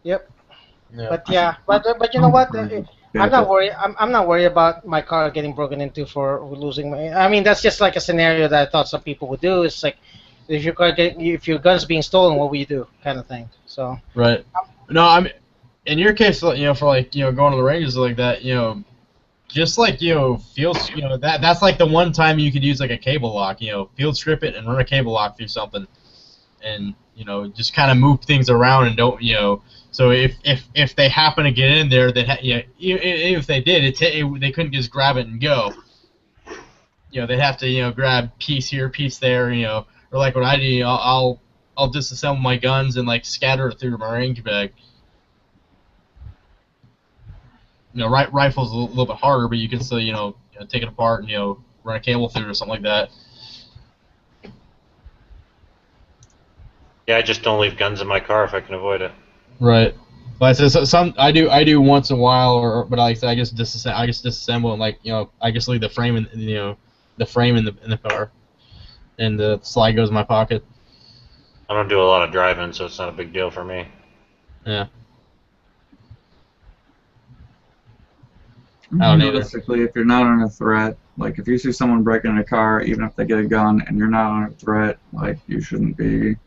Yep. But you know what? I'm not worried. I'm not worried about my car getting broken into for losing my. I mean, that's just like a scenario that I thought some people would do. It's like if your gun's being stolen, what will you do, kind of thing. So. Right. No, I mean, in your case, for like going to the ranges like that, just like field, that's like the one time you could use like a cable lock, field strip it and run a cable lock through something, and just kind of move things around and don't So if they happen to get in there, that if they did, they couldn't just grab it and go. They'd have to grab piece here, piece there, or like what I do, I'll disassemble my guns and like scatter it through my range bag. Rifle's a little bit harder, but you can still take it apart and run a cable through it or something like that. Yeah, I just don't leave guns in my car if I can avoid it. Right. But I do once in a while, but like I said, I just disassemble and I just leave the frame in the frame in the car, and the slide goes in my pocket. I don't do a lot of driving, so it's not a big deal for me. Yeah. I don't Realistically, if you're not on a threat, like if you see someone breaking a car, even if they get a gun and you're not on a threat, like you shouldn't be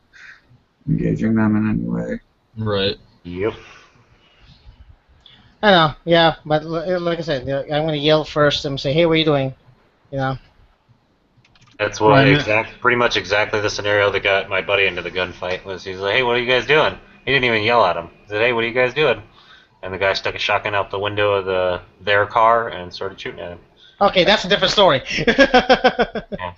engaging them in any way. Right. Yep. I know, yeah, but like I said, I'm gonna yell first and say, "Hey, what are you doing?" That's what pretty much exactly the scenario that got my buddy into the gunfight was. He's like, "Hey, what are you guys doing?" He didn't even yell at him. He said, "Hey, what are you guys doing?" And the guy stuck a shotgun out the window of their car and started shooting at him. Okay, that's a different story. Yeah.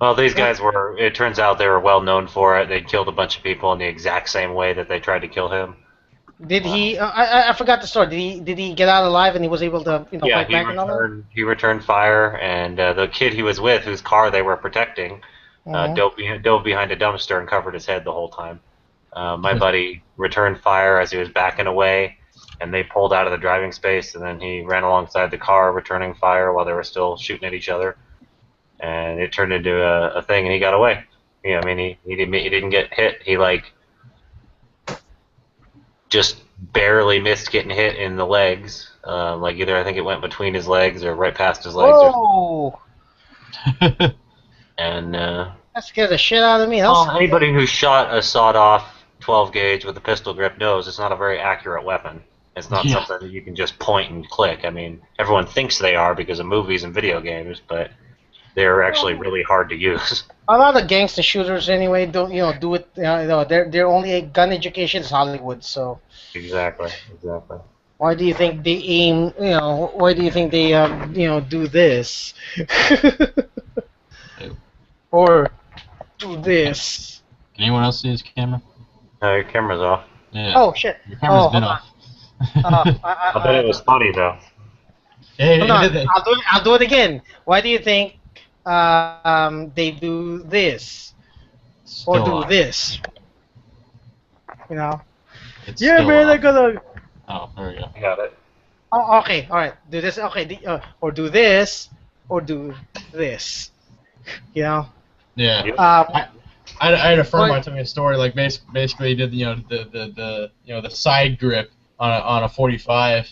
Well, these guys were, it turns out they were well known for it. They'd killed a bunch of people in the exact same way that they tried to kill him. Did he, I forgot the story, did he get out alive and he was able to fight back and all that? He returned fire, and the kid he was with, whose car they were protecting, dove behind a dumpster and covered his head the whole time. My buddy returned fire as he was backing away, and they pulled out of the driving space, and then he ran alongside the car returning fire while they were still shooting at each other. And it turned into a thing, and he got away. I mean, he didn't get hit. He just barely missed getting hit in the legs. Either I think it went between his legs or right past his legs. Oh! And that scared the shit out of me. Anybody who shot a sawed-off 12 gauge with a pistol grip knows it's not a very accurate weapon. It's not something that you can just point and click. I mean, everyone thinks they are because of movies and video games, but they're actually really hard to use. A lot of gangster shooters, anyway, don't do it. Their only gun education is Hollywood. So exactly. Why do you think they aim? Why do you think they do this or do this? Can anyone else see his camera? No, your camera's off. Yeah. Oh shit! Your camera's been off. I bet it was funny though. Hold on. I'll do it again. Why do you think they do this or do this? It's yeah, man, off. I gotta. Oh, there we go. I got it. Oh, okay, all right. Do this. Okay, or do this, or do this. You know. Yeah. Um, I had a friend of What? mine tell me a story like basically he did the side grip on a 45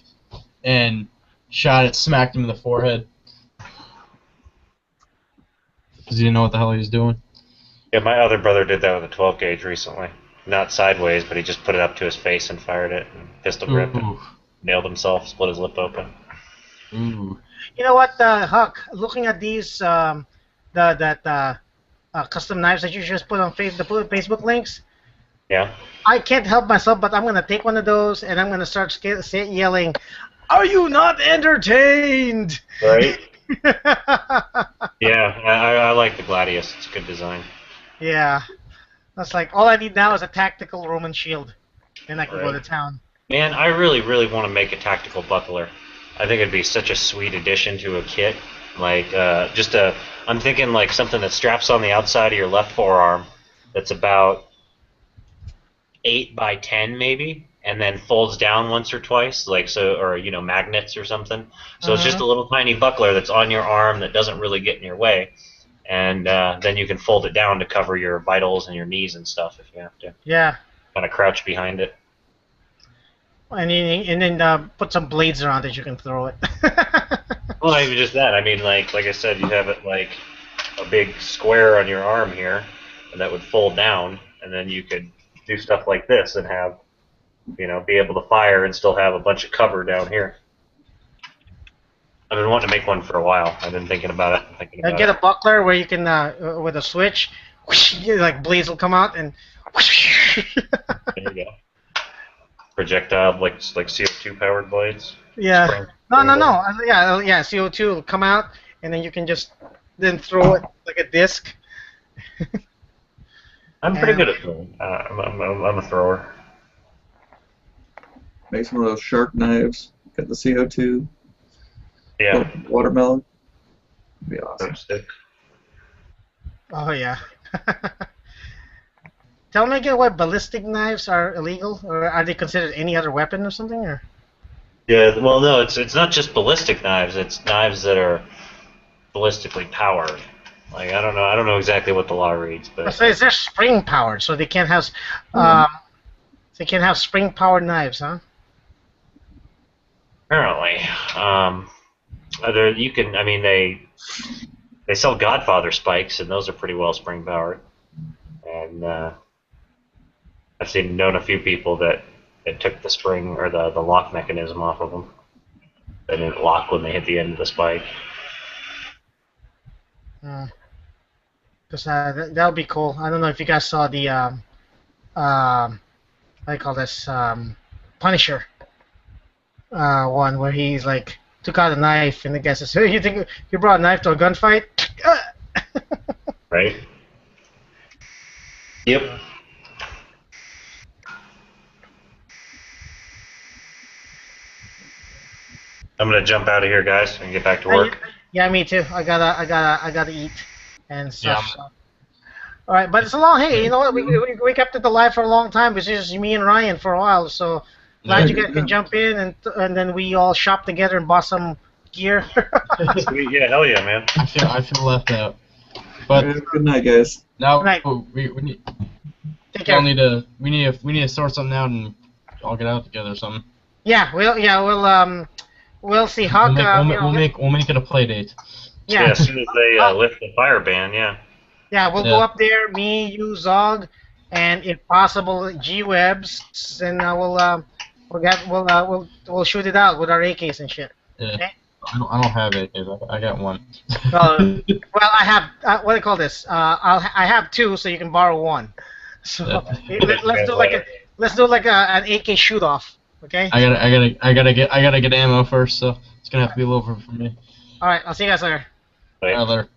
and shot it, smacked him in the forehead because he didn't know what the hell he was doing. Yeah, my other brother did that with a 12 gauge recently. Not sideways, but he just put it up to his face and fired it. And pistol grip and Ooh. nailed himself, split his lip open. Ooh. You know what, Huck? Looking at these custom knives that you just put on Facebook links, Yeah. I can't help myself, but I'm gonna take one of those and I'm gonna start yelling, "Are you not entertained?" Right? Yeah, I like the Gladius. It's a good design. Yeah, that's like all I need now is a tactical Roman shield, and I can go to Right. town. Man, I really, really want to make a tactical buckler. I think it'd be such a sweet addition to a kit. Like, I'm thinking like something that straps on the outside of your left forearm that's about 8 by 10 maybe, and then folds down once or twice, like so, or magnets or something. So it's just a little tiny buckler that's on your arm that doesn't really get in your way, and then you can fold it down to cover your vitals and your knees and stuff if you have to. Yeah, Kind of crouch behind it. and then put some blades around it. You can throw it. Well, not even just that. I mean, like I said, you have it like a big square on your arm here, and that would fold down, and then you could do stuff like this and have, be able to fire and still have a bunch of cover down here. I've been wanting to make one for a while. I've been thinking about it. And get a buckler where you can, with a switch, whoosh, like blades will come out and. Whoosh. There you go. Projectile, like CO2 powered blades. Yeah. Spring- No. spring blades. Yeah. CO2 will come out, and then you can just then throw it like a disc. I'm pretty good at throwing. I'm a thrower. Make some of those shark knives. Get the CO2. Yeah. Watermelon. Be awesome. Stick. Oh yeah. Tell me again why ballistic knives are illegal, or are they considered any other weapon or something, or? Yeah. Well, no, it's not just ballistic knives. It's knives that are ballistically powered. Like I don't know exactly what the law reads, but So they're spring powered, so they can't have, spring powered knives, huh? apparently, you can. I mean, they sell Godfather spikes, and those are pretty well spring powered. And I've known a few people that took the spring or the lock mechanism off of them. They didn't lock when they hit the end of the spike. Because that would be cool. I don't know if you guys saw the what do you call this, Punisher one where he's like took out a knife and the guy says, "Hey, you think you brought a knife to a gunfight?" Right? Yep. I'm gonna jump out of here, guys, and get back to work. Yeah, me too. I gotta eat and stuff. Yeah. So. All right, but it's a long. Hey, you know what? We kept it alive for a long time. It's just me and Ryan for a while. So glad you guys can jump in and then we all shop together and bought some gear. Sweet, yeah, hell yeah, man. I feel left out. But Good night, guys. now Good night. we need Take we all care. need to sort something out and all get out together or something. We'll see. Huck. We'll make it a play date. Yeah, as soon as they lift the fire ban, yeah. Yeah, we'll go up there. Me, you, Zog, and if possible, G-Webs, and we'll shoot it out with our AKs and shit. Yeah. Okay. I don't have AKs. I got one. Well, I have. What do you call this? I have two, so you can borrow one. So let's do like an AK shoot off. Okay. I gotta get ammo first, so it's gonna have to be a little for me. All right. I'll see you guys later. Right. Later.